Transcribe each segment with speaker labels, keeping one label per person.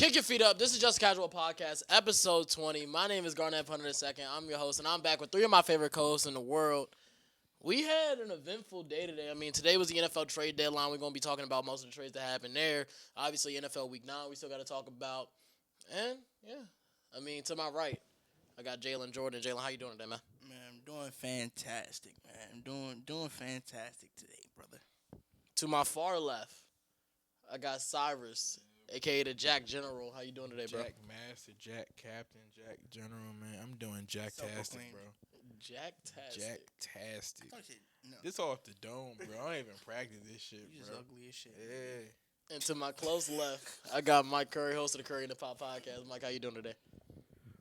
Speaker 1: Kick your feet up. This is Just Casual Podcast, episode 20. My name is Garnett Punter II. I'm your host, and I'm back with three of my favorite co-hosts in the world. We had an eventful day today. I mean, today was the NFL trade deadline. We're going to be talking about most of the trades that happened there. Obviously, NFL Week 9 we still got to talk about. And, yeah, I mean, to my right, I got Jalen Jordan. Jalen, how you doing today, man?
Speaker 2: Man, I'm doing fantastic, man. I'm doing fantastic today, brother.
Speaker 1: To my far left, I got Cyrus, a.k.a. the Jack General. How you doing today, bro?
Speaker 3: Jack Master, Jack Captain, Jack General, man. I'm doing Jack-tastic, bro.
Speaker 1: Jack-tastic.
Speaker 3: Jack-tastic.
Speaker 2: No.
Speaker 3: This off the dome, bro. I don't even practice this shit,
Speaker 2: You just
Speaker 3: bro.
Speaker 2: ugly as shit.
Speaker 3: Yeah.
Speaker 1: And to my close left, I got Mike Curry, host of the Curry and the Pop podcast. Mike, how you doing today?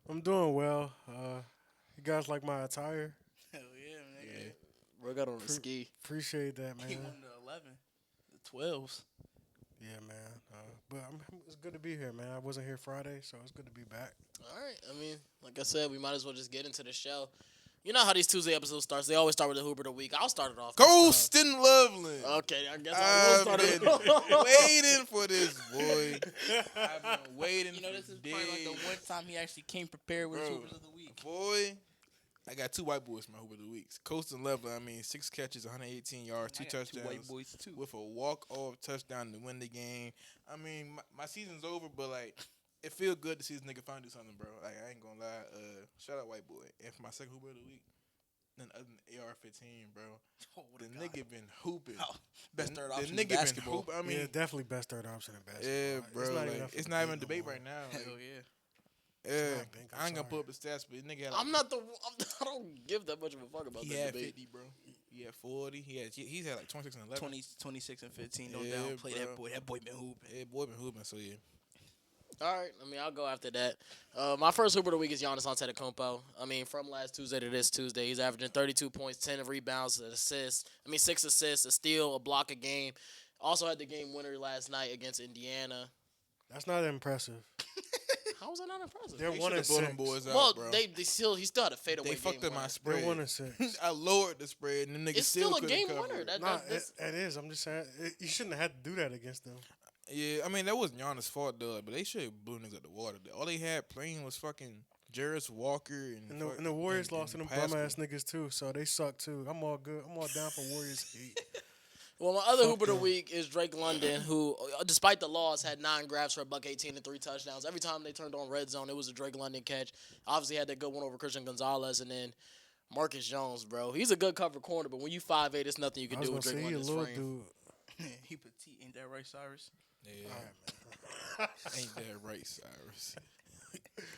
Speaker 4: I'm doing well. You guys like my attire?
Speaker 2: Hell yeah, man.
Speaker 3: Yeah.
Speaker 1: Bro got on a ski.
Speaker 4: Appreciate that, man.
Speaker 2: He won the 11, the 12s.
Speaker 4: Yeah, man. But it's good to be here, man. I wasn't here Friday, so it's good to be back.
Speaker 1: All right. I mean, like I said, we might as well just get into the show. You know how these Tuesday episodes starts. They always start with the Hooper of the Week. I'll start it off.
Speaker 3: Ghost in Loveland.
Speaker 1: Okay, I guess I will start it off.
Speaker 3: Waiting for this, boy. I've been waiting
Speaker 2: You know,
Speaker 3: for
Speaker 2: this is probably like the one time he actually came prepared with his
Speaker 3: Bro,
Speaker 2: Hoopers of the Week.
Speaker 3: Boy, I got two white boys for my Hooper of the Week. Coast and Loveland, I mean, 6 catches, 118 yards, 2
Speaker 2: I got
Speaker 3: touchdowns.
Speaker 2: two white boys, too.
Speaker 3: With a walk-off touchdown to win the game. I mean, my season's over, but, like, it feel good to see this nigga finally do something, bro. Like, I ain't gonna lie. Shout out white boy. And for my second Hooper of the Week, none other than AR-15, bro.
Speaker 2: Oh,
Speaker 3: The nigga been hooping.
Speaker 2: Oh, best third
Speaker 3: The
Speaker 2: option
Speaker 3: nigga
Speaker 2: in
Speaker 3: been
Speaker 2: basketball.
Speaker 3: hooping. I mean,
Speaker 4: Yeah, definitely best third option in basketball.
Speaker 3: yeah, bro. It's not even a debate
Speaker 4: no more.
Speaker 3: right now. Like,
Speaker 2: Hell yeah.
Speaker 3: yeah,
Speaker 4: not, Bink, I'm
Speaker 3: I ain't gonna
Speaker 4: sorry.
Speaker 3: put up the stats, but the nigga had like,
Speaker 1: I don't give that much of a fuck about
Speaker 3: he
Speaker 1: that
Speaker 3: had
Speaker 1: debate.
Speaker 3: 50, bro. He had 40. He's had like 26 and 11.
Speaker 2: 26 and 15, no
Speaker 3: Yeah,
Speaker 2: doubt. Play that
Speaker 3: bro.
Speaker 2: boy. That boy been hooping.
Speaker 3: Yeah, boy been hooping, so yeah.
Speaker 1: All right. I mean, I'll go after that. My first Hooper of the Week is Giannis Antetokounmpo. I mean, from last Tuesday to this Tuesday, he's averaging 32 points, 10 rebounds, an assist. 6 assists, a steal, a block a game. Also had the game winner last night against Indiana.
Speaker 4: That's not impressive.
Speaker 1: How was that not impressive?
Speaker 4: They're
Speaker 3: They
Speaker 4: 1 and
Speaker 3: shoulda blown
Speaker 4: 6.
Speaker 3: them boys out,
Speaker 1: Well,
Speaker 3: bro.
Speaker 1: he still had a fadeaway
Speaker 3: They
Speaker 1: game
Speaker 3: fucked up my
Speaker 1: winner.
Speaker 3: spread.
Speaker 4: They're 1 and 6.
Speaker 3: I lowered the spread, and the nigga
Speaker 1: It's still a
Speaker 3: couldn't
Speaker 1: game
Speaker 3: cover
Speaker 1: winner.
Speaker 3: it.
Speaker 4: Nah,
Speaker 1: That's-
Speaker 4: it is. I'm just saying you shouldn't have had to do that against them.
Speaker 3: Yeah, I mean that wasn't Giannis' fault though, but they should have blew niggas out the water. All they had playing was fucking Jarris Walker
Speaker 4: And the Warriors lost to them
Speaker 3: Pascal.
Speaker 4: bum ass niggas too, so they suck too. I'm all good. I'm all down for Warriors hate.
Speaker 1: Well, my other
Speaker 4: Fuck
Speaker 1: Hooper of the
Speaker 4: them.
Speaker 1: Week is Drake London, who, despite the loss, had 9 grabs for $118 and 3 touchdowns. Every time they turned on red zone, it was a Drake London catch. Obviously, had that good one over Christian Gonzalez, and then Marcus Jones, bro. He's a good cover corner, but when you 5'8", it's nothing you
Speaker 4: I
Speaker 1: can
Speaker 4: was
Speaker 1: do
Speaker 4: gonna
Speaker 1: with Drake
Speaker 4: say he a
Speaker 1: London's
Speaker 4: little
Speaker 1: frame.
Speaker 4: dude.
Speaker 2: He petite. Ain't that right, Cyrus?
Speaker 3: Yeah,
Speaker 4: All right,
Speaker 3: ain't that right, Cyrus?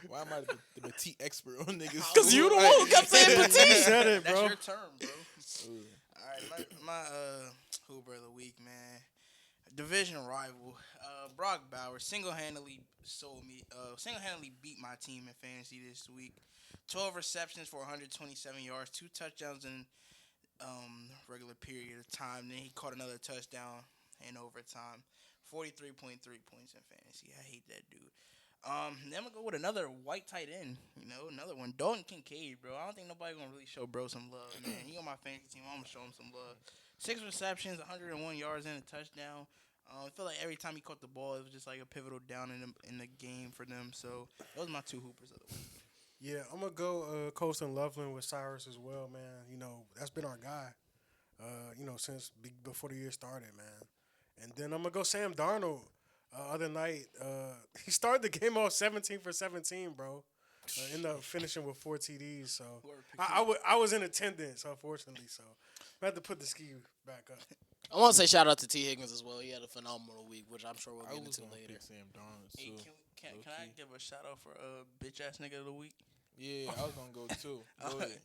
Speaker 3: Why am I the petite expert on niggas?
Speaker 1: Because you the one who kept saying
Speaker 4: man.
Speaker 1: petite.
Speaker 4: You said it,
Speaker 2: That's
Speaker 4: bro.
Speaker 2: your term, bro.
Speaker 3: Ooh.
Speaker 2: All right, my Hooper of the Week, man. Division rival, Brock Bowers single-handedly beat my team in fantasy this week. 12 receptions for 127 yards, 2 touchdowns in regular period of time. Then he caught another touchdown in overtime. 43.3 points in fantasy. I hate that dude. Then I'm gonna go with another white tight end. Another one. Dalton Kincaid, bro. I don't think nobody gonna really show bro some love, man. He on my fantasy team. I'm gonna show him some love. 6 receptions, 101 yards, and a touchdown. I feel like every time he caught the ball, it was just like a pivotal down in the game for them. So those are my 2 Hoopers of the week.
Speaker 4: Yeah, I'm gonna go Coast and Loveland with Cyrus as well, man. That's been our guy. Since before the year started, man. And then I'm gonna go Sam Darnold. Other night, he started the game off 17 for 17, bro. Ended up finishing with 4 TDs. So I was in attendance, unfortunately. So I had to put the ski back up.
Speaker 1: I want to say shout out to T. Higgins as well. He had a phenomenal week, which I'm sure we'll
Speaker 3: I
Speaker 1: get
Speaker 3: was
Speaker 1: into
Speaker 3: gonna
Speaker 1: later.
Speaker 3: pick Sam Darnold
Speaker 2: Hey,
Speaker 3: too.
Speaker 2: can I give a shout out for bitch ass nigga of the week?
Speaker 3: Yeah, I was gonna go too. Go ahead.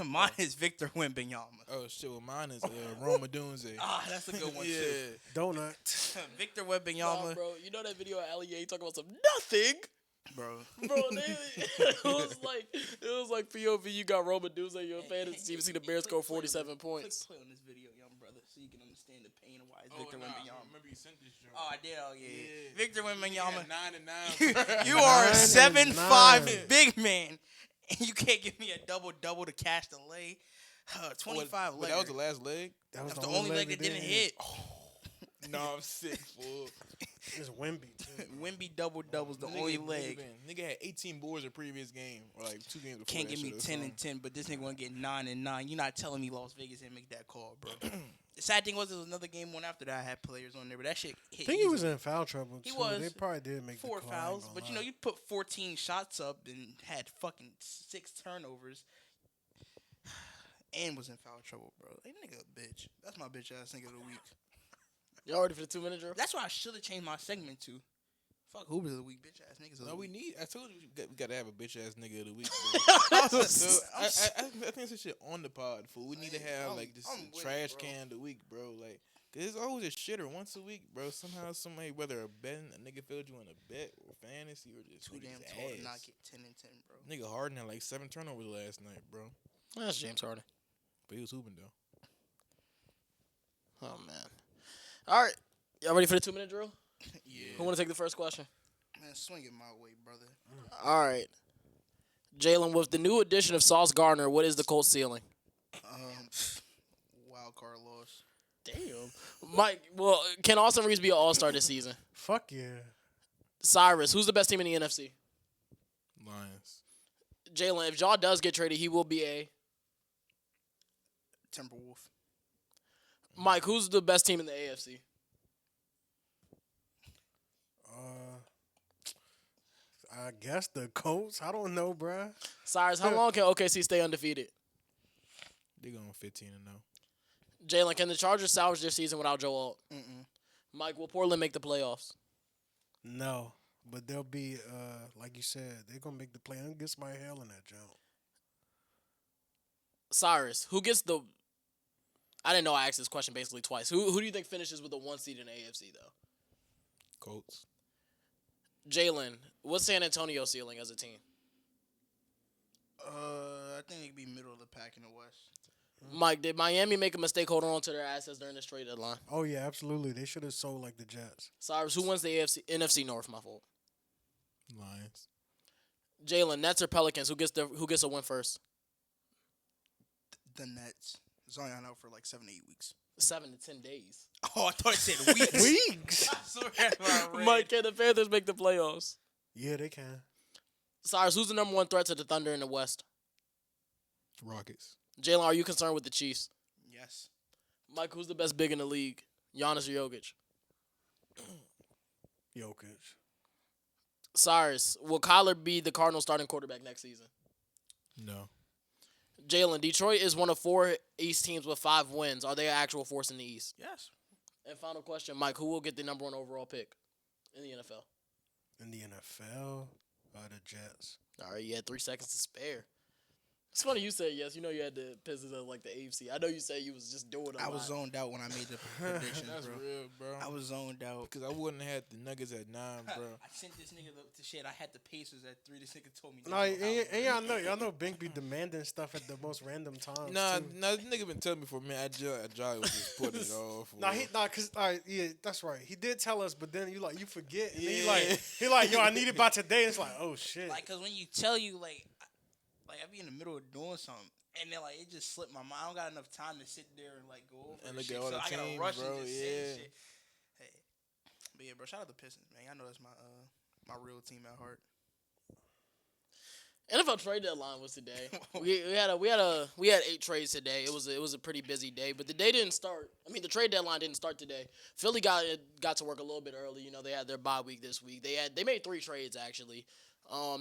Speaker 2: Mine is Victor Wembanyama.
Speaker 3: Oh shit, well mine is Roma Dunze.
Speaker 2: That's a good one
Speaker 3: Yeah,
Speaker 2: too.
Speaker 4: Donut.
Speaker 2: Victor
Speaker 1: Nah,
Speaker 2: Wembanyama,
Speaker 1: bro, you know that video of Allie talking about some nothing?
Speaker 2: bro.
Speaker 1: Bro, it was like POV. You got Roman Duze, you're a fantasy team. See the Bears score 47 points.
Speaker 2: Click play on this video, young brother, so you can understand the pain of why it's
Speaker 3: Oh,
Speaker 2: Victor
Speaker 3: nah, I
Speaker 2: Wembanyama.
Speaker 3: remember you sent this joint.
Speaker 2: Oh, I did. Oh, yeah.
Speaker 3: Yeah.
Speaker 2: Victor Wembanyama.
Speaker 3: 9 and 9.
Speaker 2: You are a
Speaker 4: 9 and
Speaker 2: 7'5"
Speaker 4: 9.
Speaker 2: big man, and you can't give me a double to cash the lay. 25
Speaker 3: But that was the last leg.
Speaker 4: That was
Speaker 2: That's the only leg that
Speaker 4: they
Speaker 2: didn't hit.
Speaker 3: No, I'm sick, fool.
Speaker 4: It's Wemby too.
Speaker 2: Wemby double-doubles, the only leg.
Speaker 3: Nigga had 18 boards the previous game, or like 2 games before.
Speaker 2: Can't
Speaker 3: that
Speaker 2: give me
Speaker 3: shit or
Speaker 2: 10 and
Speaker 3: something.
Speaker 2: 10, but this nigga want to get 9 and 9. You're not telling me Las Vegas didn't make that call, bro. The sad thing was, there was another game one after that I had players on there, but that shit hit.
Speaker 4: I think he was
Speaker 2: easily.
Speaker 4: in foul trouble too.
Speaker 2: He was.
Speaker 4: They probably did make
Speaker 2: 4
Speaker 4: the call,
Speaker 2: fouls, but you put 14 shots up and had fucking 6 turnovers, and was in foul trouble, bro. That nigga a bitch. That's my bitch ass nigga of the week.
Speaker 1: Y'all ready for the 2-minute drill?
Speaker 2: That's why I should have changed my segment to fuck Hoopers of the week, bitch ass niggas. Of
Speaker 3: No,
Speaker 2: the
Speaker 3: we
Speaker 2: week.
Speaker 3: need. I told you we got to have a bitch ass nigga of the week.
Speaker 2: I'm
Speaker 3: So, I think that's this shit on the pod, fool. We need to have like this
Speaker 2: I'm with
Speaker 3: trash
Speaker 2: it, bro.
Speaker 3: can of the week, bro. Like, cause it's always a shitter once a week, bro. Somehow, somebody, whether a nigga failed you on a bet or fantasy or just
Speaker 2: Too damn
Speaker 3: nigga's
Speaker 2: tall to
Speaker 3: ass.
Speaker 2: not get 10 and 10, bro.
Speaker 3: Nigga Harden had like 7 turnovers last night, bro.
Speaker 1: That's James Harden.
Speaker 3: But he was hooping though.
Speaker 1: Oh, man. All right. Y'all ready for the 2-minute drill?
Speaker 2: Yeah.
Speaker 1: Who want to take the first question?
Speaker 2: Man, swing it my way, brother.
Speaker 1: All right. Jalen, with the new addition of Sauce Gardner, what is the Colts ceiling?
Speaker 2: Wild card loss.
Speaker 1: Damn. Mike, well, can Austin Reeves be an all-star this season?
Speaker 4: Fuck yeah.
Speaker 1: Cyrus, who's the best team in the NFC?
Speaker 3: Lions.
Speaker 1: Jalen, if Jaw does get traded, he will be a...
Speaker 2: Timberwolf.
Speaker 1: Mike, who's the best team in the AFC?
Speaker 4: I guess the Colts. I don't know, bruh.
Speaker 1: Cyrus, how long can OKC stay undefeated?
Speaker 3: They going 15 and 0.
Speaker 1: Jalen, can the Chargers salvage their season without Joe Alt?
Speaker 2: Mm-mm.
Speaker 1: Mike, will Portland make the playoffs?
Speaker 4: No, but they'll be like you said, they're gonna make the play. I'm get my hell in that jump.
Speaker 1: Cyrus, who gets the... I didn't know I asked this question basically twice. Who do you think finishes with the 1 seed in the AFC, though?
Speaker 3: Colts.
Speaker 1: Jalen, what's San Antonio ceiling as a team?
Speaker 2: I think they could be middle of the pack in the West.
Speaker 1: Mike, did Miami make a mistake holding on to their assets during this trade deadline?
Speaker 4: Oh yeah, absolutely. They should have sold like the Jets.
Speaker 1: Cyrus, who wins the NFC North? My fault.
Speaker 3: Lions.
Speaker 1: Jalen, Nets or Pelicans? Who gets a win first?
Speaker 2: The Nets. Zion out for like 7 to 8 weeks.
Speaker 1: 7 to 10 days.
Speaker 2: Oh, I thought it said weeks.
Speaker 4: Weeks.
Speaker 2: I swear that's what I read.
Speaker 1: Mike, can the Panthers make the playoffs?
Speaker 4: Yeah, they can.
Speaker 1: Cyrus, who's the number 1 threat to the Thunder in the West?
Speaker 3: Rockets.
Speaker 1: Jalen, are you concerned with the Chiefs?
Speaker 2: Yes.
Speaker 1: Mike, who's the best big in the league? Giannis or Jokic?
Speaker 4: Jokic.
Speaker 1: Cyrus, will Kyler be the Cardinals starting quarterback next season?
Speaker 3: No.
Speaker 1: Jalen, Detroit is one of 4 East teams with 5 wins. Are they an actual force in the East?
Speaker 2: Yes.
Speaker 1: And final question, Mike, who will get the number 1 overall pick in the NFL?
Speaker 4: In the NFL, the Jets.
Speaker 1: All right, you had 3 seconds to spare. It's funny you said yes. You know you had the Pistons as like the AFC. I know you said you was just doing it.
Speaker 2: I was zoned out when I made the prediction,
Speaker 3: That's
Speaker 2: bro.
Speaker 3: real, bro.
Speaker 2: I was zoned out.
Speaker 3: Because I wouldn't have had the Nuggets at 9, bro.
Speaker 2: I sent this nigga to shit. I had the Pacers at 3. This nigga told me.
Speaker 4: No, and y'all know Bink be demanding stuff at the most random times.
Speaker 3: Nah,
Speaker 4: too.
Speaker 3: this nigga been telling me for a minute. I jolly was just putting it off.
Speaker 4: Cause yeah, that's right. He did tell us, but then you forget, and
Speaker 3: Yeah.
Speaker 4: then he like, yo, I need it by today. And it's like, oh shit.
Speaker 2: Like, cause when you tell you like I be in the middle of doing something, and then it just slipped my mind. I don't got enough time to sit there and go over
Speaker 3: And
Speaker 2: the
Speaker 3: look
Speaker 2: shit.
Speaker 3: at all
Speaker 2: So
Speaker 3: the
Speaker 2: I gotta
Speaker 3: teams,
Speaker 2: rush
Speaker 3: bro,
Speaker 2: and just say
Speaker 3: yeah.
Speaker 2: shit. Hey, but yeah, bro, shout out to Pistons, man. I know that's my real team at heart.
Speaker 1: NFL trade deadline was today. we had 8 trades today. It was a pretty busy day, but the day didn't start. I mean, the trade deadline didn't start today. Philly got to work a little bit early. You know, they had their bye week this week. They made 3 trades actually.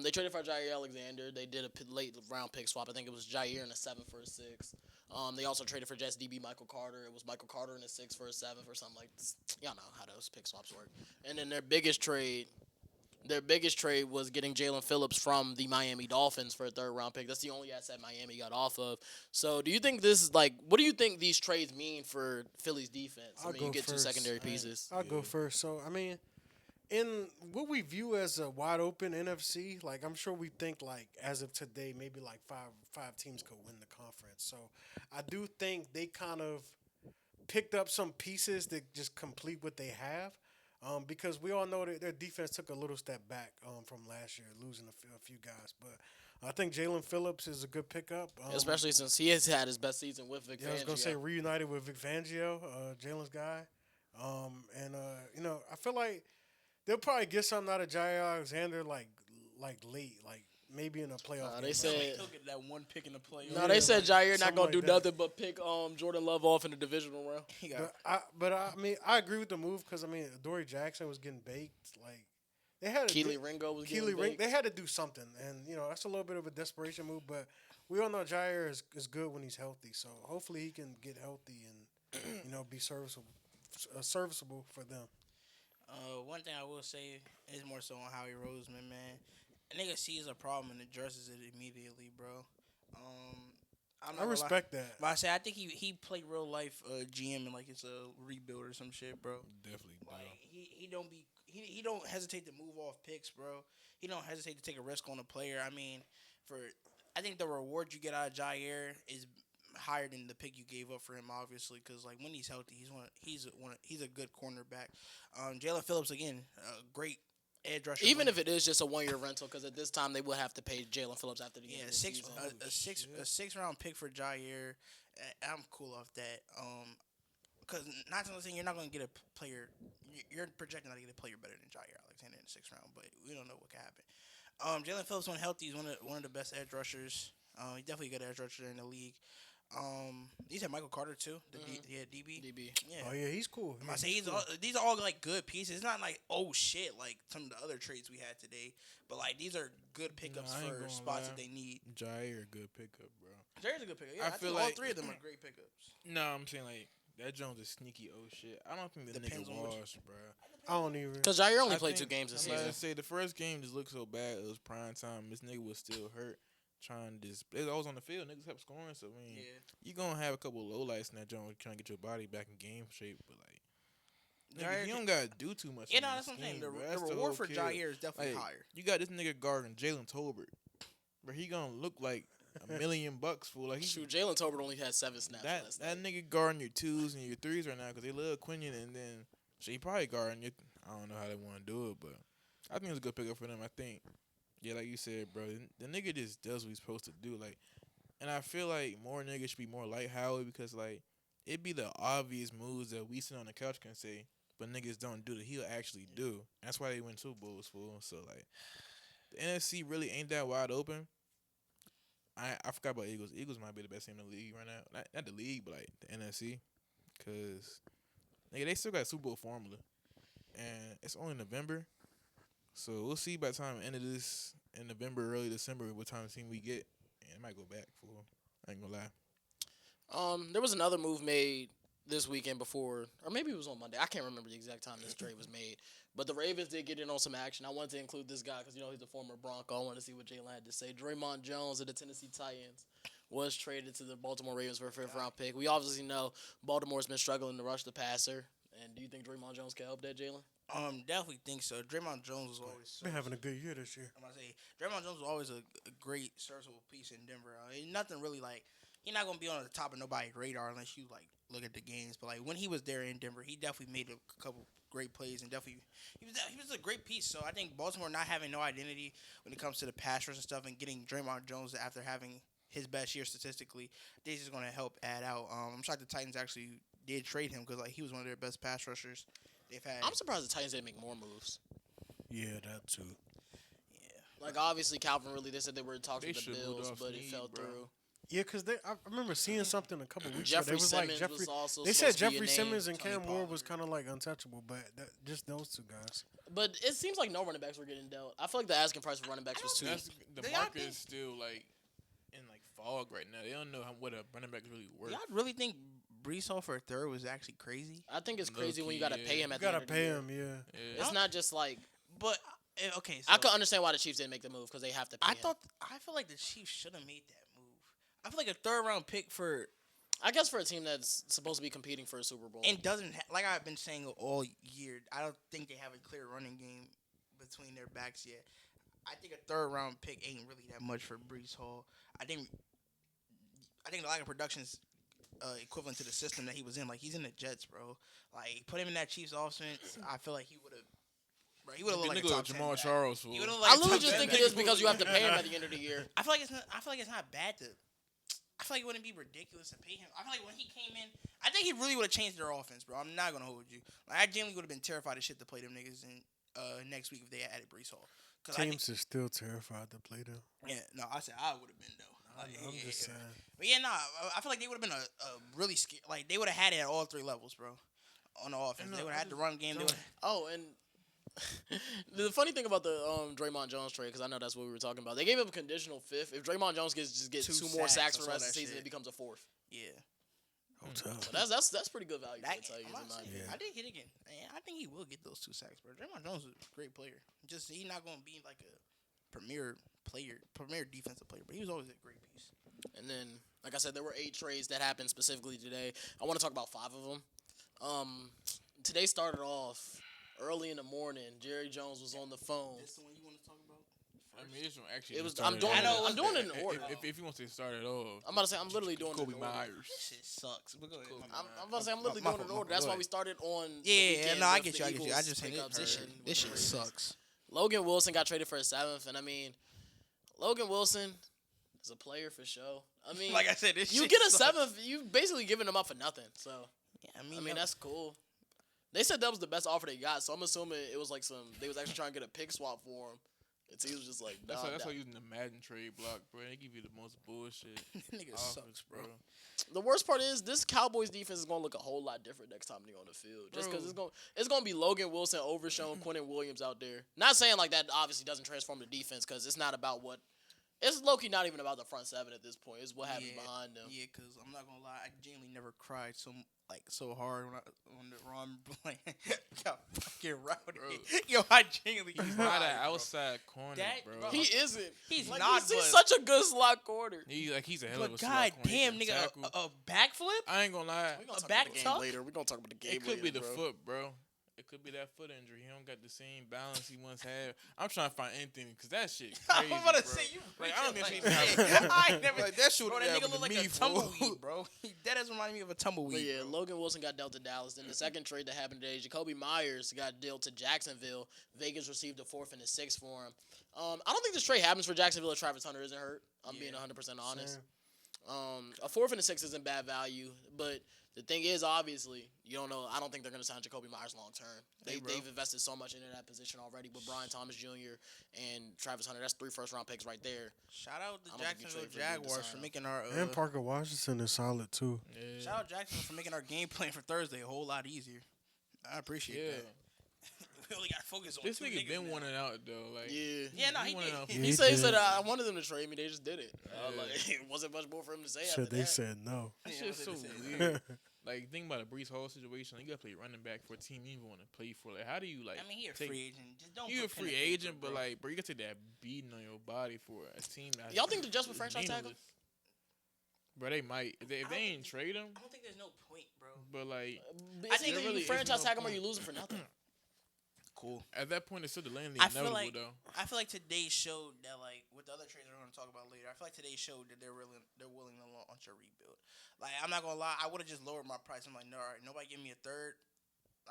Speaker 1: They traded for Jair Alexander. They did a late round pick swap. I think it was Jair in a 7 for a 6. They also traded for Jets DB Michael Carter. It was Michael Carter in a 6 for a 7 or something like this. Y'all know how those pick swaps work. And then their biggest trade was getting Jalen Phillips from the Miami Dolphins for a 3rd round pick. That's the only asset Miami got off of. So do you think this is what do you think these trades mean for Philly's defense?
Speaker 4: I'll
Speaker 1: You
Speaker 4: go
Speaker 1: get 2
Speaker 4: first.
Speaker 1: secondary pieces.
Speaker 4: I'll go first. So I mean, in what we view as a wide open NFC, I'm sure we think as of today, maybe five teams could win the conference. So I do think they kind of picked up some pieces that just complete what they have. Because we all know that their defense took a little step back from last year, losing a few guys. But I think Jalen Phillips is a good pickup.
Speaker 1: Especially since he has had his best season with Vic
Speaker 4: I was
Speaker 1: Fangio.
Speaker 4: going to say reunited with Vic Fangio, Jalen's guy. I feel like they'll probably get something out of Jair Alexander like late, like maybe in a playoff game.
Speaker 1: They said
Speaker 2: He'll get that one pick in the playoff.
Speaker 1: no. They said Jair not
Speaker 4: something
Speaker 1: gonna
Speaker 4: like
Speaker 1: do
Speaker 4: that.
Speaker 1: nothing but pick Jordan Love off in the divisional round.
Speaker 2: He got
Speaker 4: But I mean, I agree with the move because I mean, Dory Jackson was getting baked. Like they had
Speaker 1: Keely Ringo was getting
Speaker 4: Keely Ring.
Speaker 1: baked.
Speaker 4: They had to do something, and that's a little bit of a desperation move. But we all know Jair is good when he's healthy. So hopefully he can get healthy and be serviceable for them.
Speaker 2: one thing I will say is more so on Howie Roseman, man. A nigga sees a problem and addresses it immediately, bro. I'm not
Speaker 4: I
Speaker 2: gonna
Speaker 4: respect
Speaker 2: lie.
Speaker 4: that.
Speaker 2: But I say I think he played real life GM and like it's a rebuild or some shit, bro.
Speaker 3: Definitely.
Speaker 2: Like he don't hesitate to move off picks, bro. He don't hesitate to take a risk on a player. I mean, I think the reward you get out of Jair is higher than the pick you gave up for him, obviously, because like when he's healthy, he's a good cornerback. Jalen Phillips again, great edge rusher.
Speaker 1: Even if it is just a 1-year rental, because at this time they will have to pay Jalen Phillips after the end of the season.
Speaker 2: a 6 round pick for Jair, I'm cool off that. Because not to say you're not going to get a player, you're projecting not to get a player better than Jair Alexander in the 6th round, but we don't know what can happen. Jalen Phillips, when healthy, is one of the best edge rushers. He's definitely a good edge rusher in the league. These have Michael Carter too. DB. Yeah.
Speaker 4: Oh yeah, he's cool.
Speaker 2: I say these are all like good pieces. It's not like shit like some of the other trades we had today, but like these are good pickups for spots that they need.
Speaker 3: Jair, a good pickup, bro.
Speaker 2: Jair's a good pickup. Yeah, I
Speaker 3: feel
Speaker 2: think all
Speaker 3: like
Speaker 2: 3 of them are great pickups.
Speaker 3: No, I'm saying like that Jones is sneaky shit. I don't think the
Speaker 2: Depends
Speaker 3: nigga
Speaker 2: on
Speaker 3: washed, bro.
Speaker 4: I don't even.
Speaker 1: Because Jair only
Speaker 3: I
Speaker 1: played 2
Speaker 3: think-
Speaker 1: games this
Speaker 3: I'm about
Speaker 1: season.
Speaker 3: to say the first game just looked so bad. It was prime time. This nigga was still hurt. Trying to I was on the field. Niggas kept scoring. So I mean, you gonna have a couple of lowlights in that Jones trying to get your body back in game shape. But like, nigga, you don't gotta do too much.
Speaker 2: Yeah,
Speaker 3: in
Speaker 2: no,
Speaker 3: that
Speaker 2: that's what I'm saying.
Speaker 3: scheme,
Speaker 2: The
Speaker 3: bro. That's the
Speaker 2: reward
Speaker 3: whole
Speaker 2: for
Speaker 3: kill.
Speaker 2: Jair is definitely
Speaker 3: Like,
Speaker 2: higher.
Speaker 3: You got this nigga guarding Jalen Tolbert, but he gonna look like $1 million for like he
Speaker 1: Shoot, Jalen Tolbert only had 7 snaps last
Speaker 3: that
Speaker 1: night.
Speaker 3: nigga guarding your 2s and your 3s right now because they love Quinion and then he probably guarding your. I don't know how they want to do it, but I think it's a good pickup for them. I think, yeah, like you said, bro, the nigga just does what he's supposed to do. Like, and I feel like more niggas should be more like Howie because like it be the obvious moves that we sit on the couch can say, but niggas don't do that he'll actually do. That's why they win Super Bowls for. So like, the NFC really ain't that wide open. I forgot about Eagles. Eagles might be the best team in the league right now. Not the league, but like the NFC. Because, nigga, they still got Super Bowl formula. And it's only November. So we'll see by the time end of this, in November, early December, what time of team we get. And it might go back for. I ain't gonna lie.
Speaker 1: There was another move made this weekend before, or maybe it was on Monday. I can't remember the exact time this trade was made. But the Ravens did get in on some action. I wanted to include this guy because, he's a former Bronco. I wanted to see what Jalen had to say. Draymond Jones of the Tennessee Titans was traded to the Baltimore Ravens for a 5th-round pick. We obviously know Baltimore's been struggling to rush the passer. And do you think Draymond Jones can help that, Jalen?
Speaker 2: Definitely think so. Draymond Jones was always
Speaker 4: Been having a good year this year.
Speaker 2: I'm gonna say Draymond Jones was always a great serviceable piece in Denver. Nothing really like he's not gonna be on the top of nobody's radar unless you like look at the games. But like when he was there in Denver, he definitely made a couple great plays and definitely he was a great piece. So I think Baltimore not having no identity when it comes to the pass rush and stuff and getting Draymond Jones after having his best year statistically, this is gonna help add out. I'm shocked the Titans actually did trade him because like he was one of their best pass rushers they've had.
Speaker 1: I'm surprised the Titans didn't make more moves.
Speaker 4: Yeah, that too.
Speaker 2: Yeah.
Speaker 1: Like, obviously, Calvin Ridley, they said they were in talks
Speaker 3: They
Speaker 1: with the
Speaker 3: should move
Speaker 1: Bills,
Speaker 3: off
Speaker 1: but it
Speaker 3: need,
Speaker 1: fell
Speaker 3: bro.
Speaker 1: through.
Speaker 4: Yeah, because I remember seeing something a couple weeks ago.
Speaker 1: Jeffrey
Speaker 4: They was like
Speaker 1: Simmons
Speaker 4: Jeffrey.
Speaker 1: was also
Speaker 4: They said
Speaker 1: supposed to be a
Speaker 4: Jeffrey
Speaker 1: name.
Speaker 4: Simmons and
Speaker 2: Tony
Speaker 4: Cam Ward
Speaker 2: Pollard.
Speaker 4: was kind of like untouchable, but just those 2 guys.
Speaker 1: But it seems like no running backs were getting dealt. I feel like the asking price for running backs was too.
Speaker 3: The
Speaker 2: They
Speaker 3: market
Speaker 2: think-
Speaker 3: is still like in like fog right now. They don't know what a running back is really worth.
Speaker 2: Y'all really think Brees Hall for a 3rd was actually crazy?
Speaker 1: I think it's
Speaker 3: Low
Speaker 1: crazy when you
Speaker 3: key,
Speaker 1: got to
Speaker 3: yeah.
Speaker 1: pay him
Speaker 4: You
Speaker 1: at the
Speaker 4: gotta
Speaker 1: end of the
Speaker 4: pay
Speaker 1: year.
Speaker 4: him, yeah.
Speaker 3: Yeah.
Speaker 1: It's not just like
Speaker 2: But okay, so
Speaker 1: I could understand why the Chiefs didn't make the move because they have to pay him.
Speaker 2: I feel like the Chiefs should have made that move. I feel like a 3rd-round pick for
Speaker 1: I guess for a team that's supposed to be competing for a Super Bowl.
Speaker 2: and doesn't like I've been saying all year. I don't think they have a clear running game between their backs yet. I think a 3rd-round pick ain't really that much for Brees Hall. I think the lack of production is equivalent to the system that he was in. Like he's in the Jets, bro. Like put him in that Chiefs offense. I feel like he would have. Bro, he would have
Speaker 3: The
Speaker 2: looked like a
Speaker 3: nigga
Speaker 2: top
Speaker 3: like
Speaker 2: 10
Speaker 3: Jamal
Speaker 2: back.
Speaker 3: Charles. Fool.
Speaker 2: He would've looked
Speaker 1: I
Speaker 2: like a
Speaker 1: literally
Speaker 2: top
Speaker 1: just
Speaker 2: 10
Speaker 1: think
Speaker 2: back.
Speaker 1: it is because you have to pay him at the end of the year.
Speaker 2: I feel like it's not. I feel like it's not bad to. I feel like it wouldn't be ridiculous to pay him. I feel like when he came in, I think he really would have changed their offense, bro. I'm not gonna hold you. Like, I genuinely would have been terrified as shit to play them niggas in next week if they added Brees Hall.
Speaker 4: Teams are still terrified to play them.
Speaker 2: Yeah, no, I said I would have been though. Like,
Speaker 4: I'm just saying.
Speaker 2: But yeah, I feel like they would have been a really scary. Like they would have had it at all three levels, bro. On the offense, they would have had the run game.
Speaker 1: Oh, and the funny thing about the Draymond Jones trade, because I know that's what we were talking about. They gave him a conditional fifth. If Draymond Jones gets two more sacks for the rest of the season, it becomes a fourth.
Speaker 2: Yeah.
Speaker 1: So that's pretty good value.
Speaker 2: I think he again. I think he will get those 2 sacks, bro. Draymond Jones is a great player. Just he's not going to be like a premier defensive player, but he was always a great piece.
Speaker 1: And then, like I said, there were 8 trades that happened specifically today. I want to talk about 5 of them. Today started off early in the morning. Jerry Jones was on the phone.
Speaker 2: This the one you want to talk about?
Speaker 3: I mean, this one actually.
Speaker 1: It was. I'm doing it in order.
Speaker 3: If you want to start it off,
Speaker 1: I'm about to say I'm literally doing
Speaker 3: Kobe
Speaker 1: it in order.
Speaker 3: Myers.
Speaker 2: This shit sucks. But go ahead.
Speaker 1: I'm about to say I'm literally doing it in order. That's why we started on.
Speaker 2: Yeah, no, I get you. I just
Speaker 1: think
Speaker 2: think this shit sucks.
Speaker 1: Logan Wilson got traded for a 7th, and I mean, Logan Wilson is a player for show. I mean,
Speaker 2: like I said, this
Speaker 1: you
Speaker 2: shit
Speaker 1: get a
Speaker 2: sucks.
Speaker 1: 7th, you basically giving him up for nothing. So
Speaker 2: Yeah,
Speaker 1: I mean that's cool. They said that was the best offer they got, so I'm assuming it was like they was actually trying to get a pick swap for him. And he was just like, nah,
Speaker 3: that's why using the Madden trade block, bro. They give you the most bullshit.
Speaker 2: Nigga sucks, bro.
Speaker 1: The worst part is this Cowboys defense is gonna look a whole lot different next time they on the field. Just because it's gonna be Logan Wilson overshowing Quentin Williams out there. Not saying like that obviously doesn't transform the defense because it's not about what. It's low-key not even about the front 7 at this point. It's what happens behind them.
Speaker 2: Yeah, because I'm not gonna lie, I genuinely never cried so hard when the Ron Blank got fucking rowdy.
Speaker 3: Bro.
Speaker 2: Yo, I genuinely
Speaker 3: He's not an outside corner, bro.
Speaker 1: He isn't.
Speaker 2: He's
Speaker 1: like,
Speaker 2: not.
Speaker 1: He's such a good slot corner.
Speaker 3: He's a hell of a
Speaker 2: But
Speaker 3: slot
Speaker 2: god
Speaker 3: corner.
Speaker 2: damn, nigga, a backflip?
Speaker 3: I ain't gonna lie.
Speaker 1: A
Speaker 2: back tuck
Speaker 1: later. We're gonna talk about the game.
Speaker 3: It could be the
Speaker 1: bro.
Speaker 3: foot, bro. It could be that foot injury. He don't got the same balance he once had. I'm trying to find anything because that shit crazy,
Speaker 2: I'm about to
Speaker 3: bro.
Speaker 2: say you.
Speaker 3: Like, I don't even see
Speaker 2: I ain't never.
Speaker 3: like that shit.
Speaker 2: Bro, that nigga look like a tumbleweed, bro. That has reminded me of a tumbleweed.
Speaker 1: But yeah,
Speaker 2: bro.
Speaker 1: Logan Wilson got dealt to Dallas. Then the second trade that happened today, Jacoby Myers got dealt to Jacksonville. Vegas received a 4th and a 6th for him. I don't think this trade happens for Jacksonville if Travis Hunter isn't hurt. I'm being 100% honest. A 4th and a 6th isn't bad value, but the thing is, obviously, you don't know. I don't think they're going to sign Jacoby Myers long term. They've invested so much into that position already with Brian Thomas Jr. and Travis Hunter. That's 3 first-round picks right there.
Speaker 2: Shout out the Jacksonville Jaguars for making our
Speaker 4: and Parker Washington is solid too.
Speaker 3: Yeah.
Speaker 2: Shout out Jacksonville for making our game plan for Thursday a whole lot easier. I appreciate that. We only got to focus on
Speaker 3: this
Speaker 2: 2
Speaker 3: nigga
Speaker 2: niggas
Speaker 3: been
Speaker 2: now.
Speaker 3: wanting out though. Like
Speaker 2: Yeah, no, he did.
Speaker 1: He said I wanted them to trade me. They just did it. Like it wasn't much more for him to say.
Speaker 4: Shit,
Speaker 1: after
Speaker 4: they
Speaker 1: that.
Speaker 4: said no.
Speaker 3: that shit's so weird. Like think about a Brees Hall situation. Like, you gotta play running back for a team you even want to play for. Like how do you like?
Speaker 2: I mean, he a free agent. Just don't.
Speaker 3: You a
Speaker 2: put pen
Speaker 3: free
Speaker 2: to paper,
Speaker 3: agent, but
Speaker 2: bro.
Speaker 3: like, bro, you gotta take that beating on your body for a team. That
Speaker 1: Y'all think the Jets would franchise tag him?
Speaker 3: Bro, they might. If they ain't trade him,
Speaker 2: I don't think there's no point, bro.
Speaker 3: but like,
Speaker 1: I think
Speaker 3: really
Speaker 1: you franchise
Speaker 3: isn't no
Speaker 1: tag him or
Speaker 3: point.
Speaker 1: you losing for nothing.
Speaker 2: Cool.
Speaker 3: at that point, it's still delaying the
Speaker 2: I feel
Speaker 3: inevitable, though.
Speaker 2: I feel like today showed that, like, with the other trades we're going to talk about later, I feel like today showed that they're willing to launch a rebuild. Like, I'm not going to lie, I would have just lowered my price. I'm like, no, all right, nobody give me a 3rd.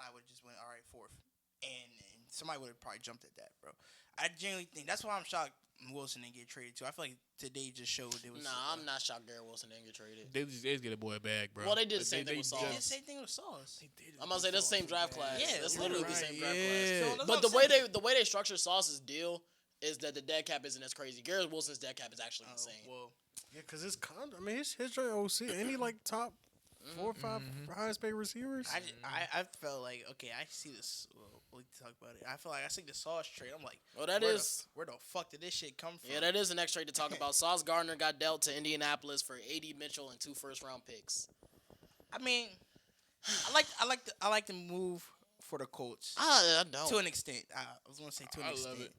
Speaker 2: I would have just went, all right, 4th. And somebody would have probably jumped at that, bro. I genuinely think that's why I'm shocked Wilson didn't get traded too. I feel like today just showed it was.
Speaker 1: Nah, I'm not shocked Garrett Wilson didn't get traded.
Speaker 3: They just get a boy a bag, bro.
Speaker 1: Well, they did the same thing with Sauce.
Speaker 2: They did the same thing with Sauce.
Speaker 1: I'm gonna say that's the same draft class.
Speaker 2: Yeah,
Speaker 1: that's
Speaker 2: literally
Speaker 1: literally the same draft
Speaker 3: yeah.
Speaker 1: class.
Speaker 2: So
Speaker 1: But the way they structure Sauce's deal is that the dead cap isn't as crazy. Garrett Wilson's dead cap is actually insane.
Speaker 2: Well,
Speaker 4: Yeah, because his I mean, his joint OC, ain't he like top 4 or 5 highest paid receivers?
Speaker 2: I felt like, okay, I see this. Well, we can talk about it. I feel like I see the Sauce trade. I'm like,
Speaker 1: Well, that
Speaker 2: where
Speaker 1: is.
Speaker 2: where the fuck did this shit come from?
Speaker 1: Yeah, that is the next trade to talk about. Sauce Gardner got dealt to Indianapolis for A.D. Mitchell and 2 first-round picks.
Speaker 2: I mean, I like the move for the Colts
Speaker 1: I don't.
Speaker 2: to an extent. I was gonna say to an
Speaker 3: I
Speaker 2: extent.
Speaker 3: love it.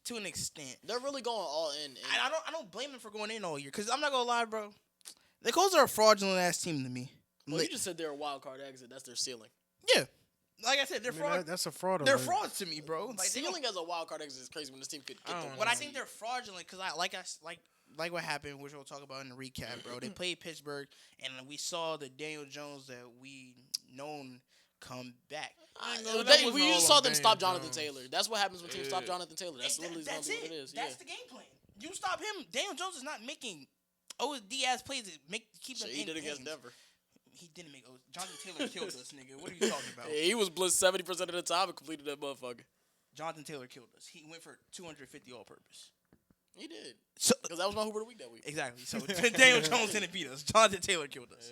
Speaker 2: To an extent.
Speaker 1: They're really going all in.
Speaker 2: And I don't blame them for going in all year. Because I'm not going to lie, bro. The Colts are a fraudulent-ass team to me.
Speaker 1: Well, you just said they're a wild card exit. That's their ceiling.
Speaker 2: Yeah. Like I said, they're fraud.
Speaker 4: That's a fraud.
Speaker 2: They're frauds to me, bro. Like,
Speaker 1: Ceiling as a wild card exit is crazy when this team could get the
Speaker 2: But I think they're fraudulent because like what happened, which we'll talk about in the recap, bro. They played Pittsburgh, and we saw the Daniel Jones that we known come back.
Speaker 1: We saw them stop Jonathan Taylor. That's what happens when teams stop Jonathan Taylor. That's literally
Speaker 2: That's
Speaker 1: what it
Speaker 2: it.
Speaker 1: is.
Speaker 2: That's the game plan. You stop him. Daniel Jones is not making Diaz plays it, keep them
Speaker 1: Shit, he
Speaker 2: in
Speaker 1: did against
Speaker 2: games.
Speaker 1: Denver.
Speaker 2: He didn't make Jonathan Taylor killed us, nigga. What are you talking about?
Speaker 1: Yeah, he was blitzed 70% of the time and completed that motherfucker.
Speaker 2: Jonathan Taylor killed us. He went for 250 all-purpose.
Speaker 1: He did.
Speaker 2: So
Speaker 1: Because that was my Hooper of the week that week.
Speaker 2: exactly. So Daniel Jones didn't beat us. Jonathan Taylor killed us.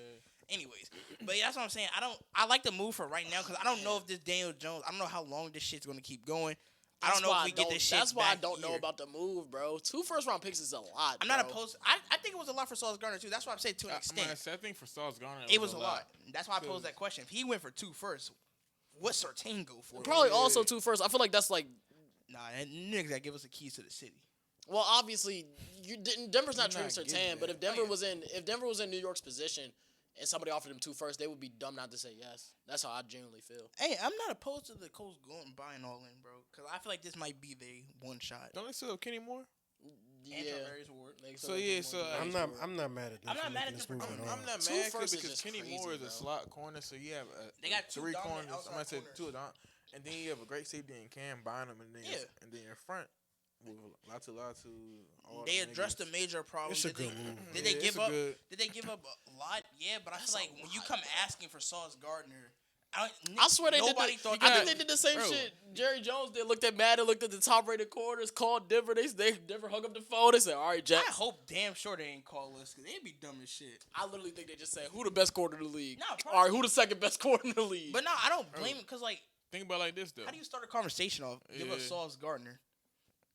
Speaker 2: Anyways, but yeah, that's what I'm saying. I like the move for right now because I don't know if this Daniel Jones. I don't know how long this shit's gonna keep going. I don't know if we get this shit.
Speaker 1: That's why I
Speaker 2: back
Speaker 1: don't know
Speaker 2: here.
Speaker 1: about the move, bro. 2 first-round picks is a lot.
Speaker 2: I'm not opposed. I think it was a lot for Sauce Gardner too. That's why I'm saying to an extent.
Speaker 3: I think for Sauce Garner,
Speaker 2: It was a lot. That's why I posed that question. If he went for 2 first, what Surtain go for?
Speaker 1: Probably also 2 first. I feel like that's like.
Speaker 2: Nah, that niggas that give us the keys to the city.
Speaker 1: Well, obviously, Denver's not
Speaker 3: You're
Speaker 1: trading
Speaker 3: not
Speaker 1: Surtain,
Speaker 3: getting
Speaker 1: but
Speaker 3: that.
Speaker 1: if Denver was in New York's position and somebody offered him 2 first, they would be dumb not to say yes. That's how I genuinely feel.
Speaker 2: Hey, I'm not opposed to the Colts going and buying all in, bro. Because I feel like this might be the one shot.
Speaker 3: Don't they still have Kenny Moore?
Speaker 1: Yeah.
Speaker 2: And Tavares Ward.
Speaker 4: I'm not mad at them.
Speaker 2: I'm not
Speaker 4: for
Speaker 2: mad
Speaker 4: making
Speaker 2: at
Speaker 4: this
Speaker 2: them
Speaker 4: move
Speaker 2: for-
Speaker 4: at all.
Speaker 3: I'm not
Speaker 1: 2
Speaker 3: mad
Speaker 1: first is
Speaker 3: because
Speaker 1: just
Speaker 3: Kenny
Speaker 1: crazy,
Speaker 3: Moore is
Speaker 1: bro.
Speaker 3: a slot corner, so you have
Speaker 2: They got 2
Speaker 3: 3
Speaker 2: dominant
Speaker 3: corners.
Speaker 2: outside
Speaker 3: Somebody said
Speaker 2: corners.
Speaker 3: 2 of them, and then you have a great safety in Cam Bynum, and then in front with Latu. All
Speaker 2: They
Speaker 3: them
Speaker 2: addressed the
Speaker 3: niggas.
Speaker 2: major problem.
Speaker 4: It's a
Speaker 2: Did they-
Speaker 4: good move.
Speaker 2: Did
Speaker 3: Yeah,
Speaker 2: they
Speaker 3: it's
Speaker 2: give
Speaker 3: a
Speaker 2: up?
Speaker 3: good-
Speaker 2: Did they give up a lot? Yeah, but I
Speaker 1: That's
Speaker 2: feel like
Speaker 1: a
Speaker 2: when you
Speaker 1: lot,
Speaker 2: come
Speaker 1: bro.
Speaker 2: asking for Sauce Gardner,
Speaker 1: I swear they
Speaker 2: nobody
Speaker 1: did.
Speaker 2: thought
Speaker 1: I
Speaker 2: that.
Speaker 1: think they did the same
Speaker 3: Bro.
Speaker 1: shit. Jerry Jones did. Looked at Madden, looked at the top-rated corners, called Denver. Denver hung up the phone. They said, "All right, Jack."
Speaker 2: I hope damn sure they ain't call us because they'd be dumb as shit.
Speaker 1: I literally think they just said, "Who the best corner in the league?"
Speaker 2: Nah,
Speaker 1: All right, who the second best corner in the league?
Speaker 2: But no, I don't blame him because like,
Speaker 3: Think about it like this though.
Speaker 2: how do you start a conversation off? Give us
Speaker 3: Yeah.
Speaker 2: Sauce Gardner.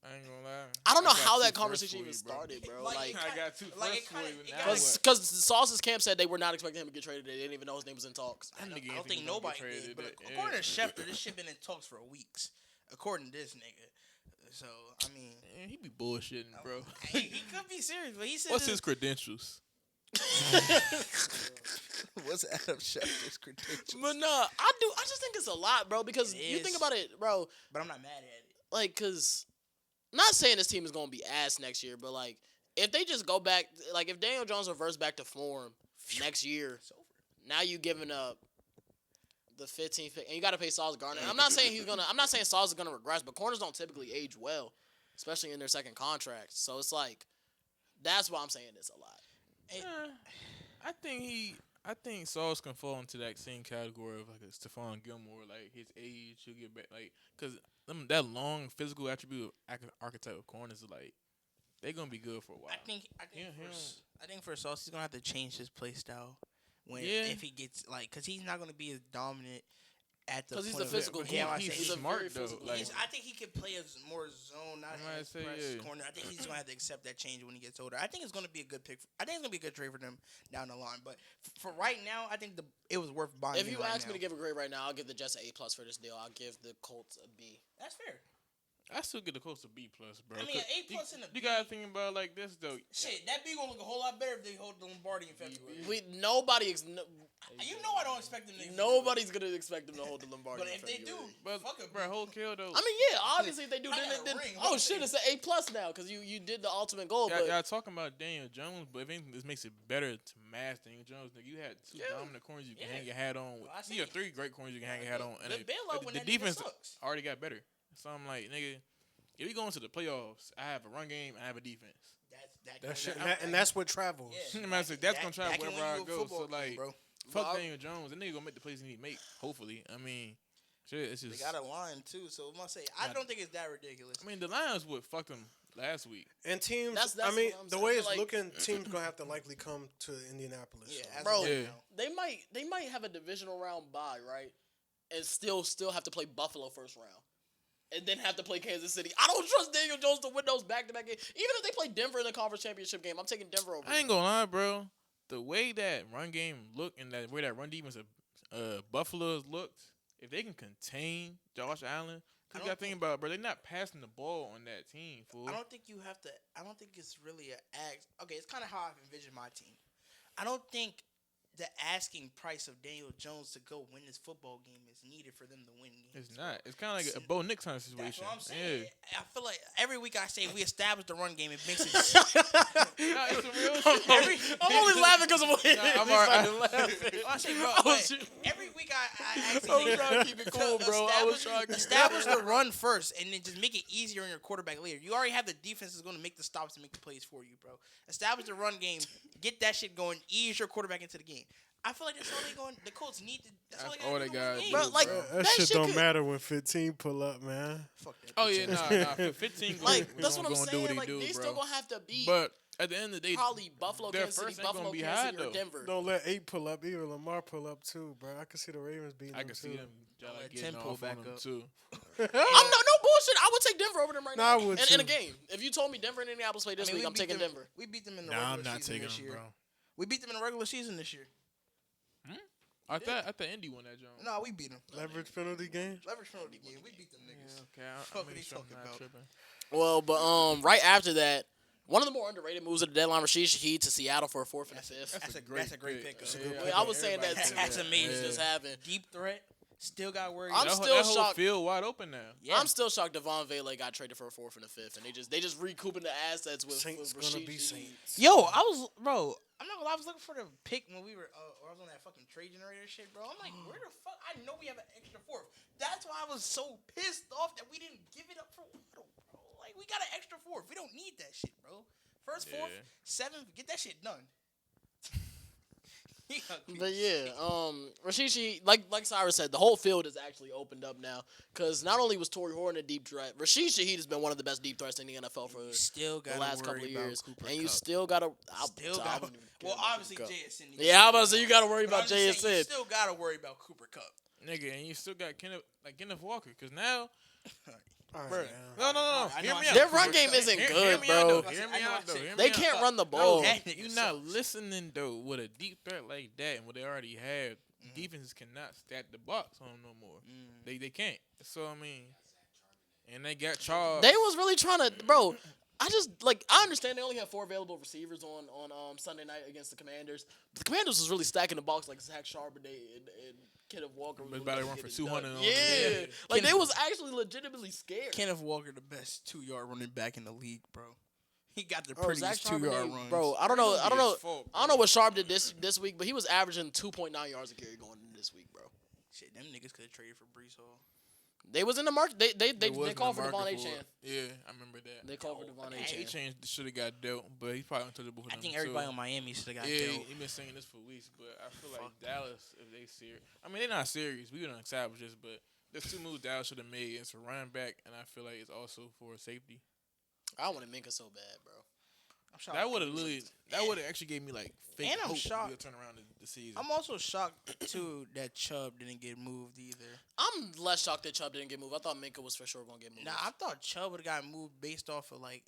Speaker 3: I ain't gonna lie.
Speaker 1: I don't know
Speaker 3: got
Speaker 1: how
Speaker 3: 2
Speaker 1: that
Speaker 3: firsts
Speaker 1: conversation
Speaker 3: for
Speaker 1: even
Speaker 3: you, bro.
Speaker 1: started, bro.
Speaker 2: Like,
Speaker 1: Like,
Speaker 3: I got 2
Speaker 2: like,
Speaker 3: firsts
Speaker 2: it kinda-
Speaker 3: for you.
Speaker 2: it
Speaker 3: Now
Speaker 2: gotta-
Speaker 3: what?
Speaker 1: because Sauce's camp said they were not expecting him to get traded. They didn't even know his name was in talks.
Speaker 3: That nigga
Speaker 2: I
Speaker 3: ain't
Speaker 2: don't think
Speaker 3: gonna get
Speaker 2: nobody
Speaker 3: traded,
Speaker 2: did. But
Speaker 3: yeah.
Speaker 2: according to Schefter, this shit been in talks for weeks. According to this nigga. So I mean,
Speaker 3: Man, he be bullshitting, bro.
Speaker 2: he could be serious, but he said
Speaker 3: What's
Speaker 2: this-
Speaker 3: his credentials?
Speaker 2: What's Adam Schefter's credentials?
Speaker 1: But nah, I just think it's a lot, bro. Because
Speaker 2: It
Speaker 1: you think
Speaker 2: is.
Speaker 1: about it, bro.
Speaker 2: But I'm not mad at it.
Speaker 1: Like, cause not saying this team is gonna be ass next year, but like, if they just go back, like, if Daniel Jones reverts back to form next year,
Speaker 2: It's over.
Speaker 1: now you giving up the 15th pick, and you got to pay Sauce Gardner. And I'm not saying I'm not saying Sauce is gonna regress, but corners don't typically age well, especially in their second contract. So it's like, that's why I'm saying it's a lot.
Speaker 3: I think Sauce can fall into that same category of like a Stephon Gilmore, like his age, he'll get back, like, cause that long physical attribute of archetype of corners is like, they gonna be good for a while.
Speaker 2: I think for Sauce, he's gonna have to change his play style if he gets cause he's not gonna be as dominant at the.
Speaker 1: Because he's
Speaker 2: point
Speaker 1: the
Speaker 2: of-
Speaker 1: physical
Speaker 2: Yeah,
Speaker 1: corner.
Speaker 2: I say
Speaker 1: He's a
Speaker 3: smart,
Speaker 1: very
Speaker 3: though,
Speaker 1: physical
Speaker 3: like-
Speaker 1: corner.
Speaker 2: I think he can play as more zone, not
Speaker 3: I might
Speaker 2: as
Speaker 3: say,
Speaker 2: press
Speaker 3: yeah.
Speaker 2: corner. I think he's gonna have to accept that change when he gets older. I think it's gonna be a good pick. I think it's gonna be a good trade for them down the line. But for right now, I think it was worth buying.
Speaker 1: If you
Speaker 2: right
Speaker 1: ask me
Speaker 2: now.
Speaker 1: to give a grade right now, I'll give the Jets an A+ for this deal. I'll give the Colts a B.
Speaker 2: That's fair.
Speaker 3: I still get the close to B+, bro.
Speaker 2: I mean, an A+ and a
Speaker 3: You
Speaker 2: B.
Speaker 3: gotta think about it like this though.
Speaker 2: Shit, that B gonna look a whole lot better if they hold the Lombardi in February. You know I don't expect them to.
Speaker 1: Nobody's gonna expect them to hold the Lombardi.
Speaker 2: But
Speaker 1: in
Speaker 2: if they do,
Speaker 1: February.
Speaker 3: But
Speaker 2: fuck it,
Speaker 3: bro, whole kill though.
Speaker 1: I mean, yeah, obviously if they do.
Speaker 2: I
Speaker 1: Then,
Speaker 2: got a
Speaker 1: then
Speaker 2: ring.
Speaker 1: oh shit, it's an A+ now because you did the ultimate goal.
Speaker 3: y'all,
Speaker 1: But
Speaker 3: y'all talking about Daniel Jones, but if anything, this makes it better to match Daniel Jones. Nigga, you had 2 dominant corners you can hang your hat on.
Speaker 2: Well, I
Speaker 3: You have
Speaker 2: see.
Speaker 3: 3 great corners you can hang your hat on. And
Speaker 2: The bailout when
Speaker 3: the
Speaker 2: that nigga
Speaker 3: defense
Speaker 2: sucks.
Speaker 3: already got better. So I'm like, nigga, if we go into the playoffs, I have a run game, I have a defense.
Speaker 4: That shit, and that's what travels.
Speaker 3: Yeah. That's gonna try
Speaker 2: that can
Speaker 3: wherever I
Speaker 2: win you a
Speaker 3: go.
Speaker 2: football
Speaker 3: So like,
Speaker 2: game, bro.
Speaker 3: fuck
Speaker 1: Well,
Speaker 3: Daniel Jones. That nigga gonna make the plays he need to make. Hopefully, I mean, shit, it's
Speaker 2: They
Speaker 3: just.
Speaker 2: got a line too, so I must say I don't think it's that ridiculous.
Speaker 3: I mean, the Lions would fuck them last week.
Speaker 4: And teams,
Speaker 1: That's
Speaker 4: I mean,
Speaker 1: what I'm
Speaker 4: the
Speaker 1: saying,
Speaker 4: way
Speaker 1: but,
Speaker 4: it's
Speaker 1: like-
Speaker 4: looking, teams gonna have to likely come to Indianapolis.
Speaker 2: Yeah,
Speaker 4: so.
Speaker 2: as
Speaker 1: Bro,
Speaker 2: of
Speaker 3: Yeah.
Speaker 2: now.
Speaker 1: they might have a divisional round bye, right? And still have to play Buffalo first round. And then have to play Kansas City. I don't trust Daniel Jones to win those back-to-back games. Even if they play Denver in the conference championship game, I'm taking Denver over.
Speaker 3: I ain't gonna lie, bro. The way that run game looked and that way that run defense of Buffalo's looked, if they can contain Josh Allen, cause you gotta think about it, bro. They're not passing the ball on that team, fool.
Speaker 2: I don't think you have to. I don't think it's really a ask. Okay, it's kind of how I've envisioned my team. I don't think the asking price of Daniel Jones to go win this football game is needed for them to win games.
Speaker 3: It's not. It's kind of like a Bo Nix kind of situation.
Speaker 2: That's what I'm saying.
Speaker 3: Yeah.
Speaker 2: I feel like every week I say we established the run game. It makes it.
Speaker 3: Nah, it's some real shit.
Speaker 1: I'm only laughing because I'm
Speaker 3: I'm already laughing.
Speaker 2: I say, bro,
Speaker 1: Oh,
Speaker 2: but
Speaker 1: shit.
Speaker 2: every week I actually
Speaker 1: I was trying to keep it cool, bro. I was trying to
Speaker 2: establish the run first, and then just make it easier on your quarterback later. You already have the defense that's going to make the stops and make the plays for you, bro. Establish the run game, get that shit going, ease your quarterback into the game. I feel like that's all they going. The Colts need to. That's all they got to do.
Speaker 1: Bro, like
Speaker 4: That shit don't matter when 15 pull up, man.
Speaker 2: Fuck that.
Speaker 3: Oh yeah, nah. 15.
Speaker 1: Like that's what I'm
Speaker 3: gonna do
Speaker 1: saying.
Speaker 3: what he
Speaker 1: Like
Speaker 3: do,
Speaker 1: they
Speaker 3: bro.
Speaker 1: still gonna have to beat
Speaker 3: But at the end of the day,
Speaker 1: probably Buffalo,
Speaker 3: their
Speaker 1: Kansas City,
Speaker 3: first ain't gonna
Speaker 1: Buffalo,
Speaker 3: be
Speaker 1: Kansas
Speaker 3: high,
Speaker 1: City, or
Speaker 3: though.
Speaker 1: Denver.
Speaker 4: Don't let 8 pull up. Even Lamar pull up too, bro. I can see the Ravens beating
Speaker 3: I
Speaker 4: them
Speaker 3: can
Speaker 4: too.
Speaker 3: see them
Speaker 2: Let
Speaker 3: getting
Speaker 2: 10 pull
Speaker 3: off
Speaker 2: back
Speaker 3: on them
Speaker 2: up.
Speaker 3: too.
Speaker 1: I'm no bullshit. I would take Denver over them right
Speaker 4: Nah, I
Speaker 1: now.
Speaker 4: would
Speaker 1: In a
Speaker 4: too.
Speaker 1: game, if you told me Denver and Indianapolis play this week, I'm taking Denver.
Speaker 2: We beat them in the
Speaker 3: Nah, I'm
Speaker 2: regular
Speaker 3: not
Speaker 2: season
Speaker 3: taking
Speaker 2: this
Speaker 3: them,
Speaker 2: year.
Speaker 3: bro.
Speaker 2: We beat them in the regular season this year.
Speaker 3: I thought Indy won that, John.
Speaker 2: No, we beat them.
Speaker 4: Leverage penalty game.
Speaker 2: Leverage penalty game. We beat them niggas.
Speaker 3: Okay,
Speaker 2: Fuck
Speaker 3: I'm
Speaker 2: what he
Speaker 3: sure I'm
Speaker 2: talking
Speaker 3: not
Speaker 2: about.
Speaker 3: tripping.
Speaker 1: Well, but right after that, one of the more underrated moves of the deadline, Rashid Shaheed to Seattle for a 4th and a 5th.
Speaker 2: That's a great pick.
Speaker 1: I was saying that too.
Speaker 2: That's amazing.
Speaker 1: Just happened.
Speaker 2: Deep threat. Still got worried.
Speaker 1: I'm
Speaker 3: That
Speaker 1: still
Speaker 3: that whole
Speaker 1: shocked.
Speaker 3: field wide open now.
Speaker 2: Yeah.
Speaker 1: I'm still shocked Devon Vele got traded for a 4th and a 5th, and they just recouping the assets with
Speaker 4: Saints
Speaker 1: Rashid
Speaker 4: gonna be
Speaker 1: Shaheed.
Speaker 4: Saints.
Speaker 2: Yo, I'm not gonna lie, I was looking for the pick when we were, I was on that fucking trade generator shit, bro. I'm like, where the fuck? I know we have an extra 4th. That's why I was so pissed off that we didn't give it up for Waddle, bro. Like, we got an extra 4th. We don't need that shit, bro. First, 4th, 7th, get that shit done.
Speaker 1: But yeah, Rashid Shaheed, like Cyrus said, the whole field is actually opened up now because not only was Torrey Horton a deep threat, Rashid Shaheed has been one of the best deep threats in the NFL for
Speaker 2: still
Speaker 1: the last couple of years,
Speaker 2: Cooper
Speaker 1: and you
Speaker 2: Kupp.
Speaker 1: still gotta.
Speaker 2: Well, obviously, JSN.
Speaker 1: Yeah, I'm about to say you gotta worry
Speaker 2: But I'm
Speaker 1: about
Speaker 2: just saying,
Speaker 1: JSN.
Speaker 2: you still gotta worry about Cooper Kupp.
Speaker 3: Nigga, and you still got Kenneth Walker, because now,
Speaker 4: All right,
Speaker 3: bro.
Speaker 4: man.
Speaker 3: No.
Speaker 2: I
Speaker 3: Hear
Speaker 2: know
Speaker 3: me
Speaker 2: I
Speaker 3: out.
Speaker 1: Their
Speaker 2: said
Speaker 1: run
Speaker 2: Cooper
Speaker 1: game
Speaker 2: Kupp.
Speaker 1: isn't
Speaker 3: Hear
Speaker 1: good,
Speaker 3: me out,
Speaker 1: bro.
Speaker 3: though. Hear me
Speaker 2: I know I
Speaker 3: out, though.
Speaker 2: said
Speaker 3: Hear me
Speaker 1: They
Speaker 3: out.
Speaker 1: can't run the
Speaker 2: No,
Speaker 1: ball.
Speaker 2: that nigga
Speaker 3: You're not
Speaker 2: sucks.
Speaker 3: listening though with a deep threat like that and what they already have. Defenses cannot stack the box on them no more. They can't. So I mean, and they got Charles.
Speaker 1: They was really trying to, bro. I understand they only have 4 available receivers on Sunday night against the Commanders. But the Commanders was really stacking the box like Zach Charbonnet and Kenneth Walker.
Speaker 3: But about to run for 200 on them.
Speaker 1: Yeah. Like they was actually legitimately scared.
Speaker 2: Kenneth Walker, the best 2-yard running back in the league, bro. He got the
Speaker 1: Bro, Zach
Speaker 2: prettiest 2-yard
Speaker 1: Charbonnet,
Speaker 2: runs.
Speaker 1: bro, I don't know
Speaker 3: Fault,
Speaker 1: I don't know what Sharp did this week, but he was averaging 2.9 yards a carry going into this week, bro.
Speaker 2: Shit, them niggas could have traded for Brees Hall.
Speaker 1: They was in the market. They
Speaker 3: was in
Speaker 1: called
Speaker 3: the
Speaker 1: for Devon
Speaker 3: market
Speaker 1: Achane.
Speaker 3: Yeah, I remember that.
Speaker 1: They called for Devon Achane.
Speaker 3: Achane should have got dealt, but he's probably untouchable for
Speaker 2: I
Speaker 3: them
Speaker 2: think
Speaker 3: too.
Speaker 2: everybody on Miami should have got
Speaker 3: Yeah,
Speaker 2: dealt.
Speaker 3: he been saying this for weeks, but I feel like Dallas, if they serious, I mean they're not serious. We don't establish this, but there's 2 moves Dallas should have made. It's a running back, and I feel like it's also for safety.
Speaker 1: I want to Minka so bad, bro.
Speaker 2: I'm shocked.
Speaker 3: That would have actually gave me like fake
Speaker 2: And I'm
Speaker 3: hope
Speaker 2: shocked.
Speaker 3: we'll turn around the season.
Speaker 2: I'm also shocked too that Chubb didn't get moved either.
Speaker 1: I'm less shocked that Chubb didn't get moved. I thought Minka was for sure gonna get moved.
Speaker 2: Nah, I thought Chubb would have got moved based off of like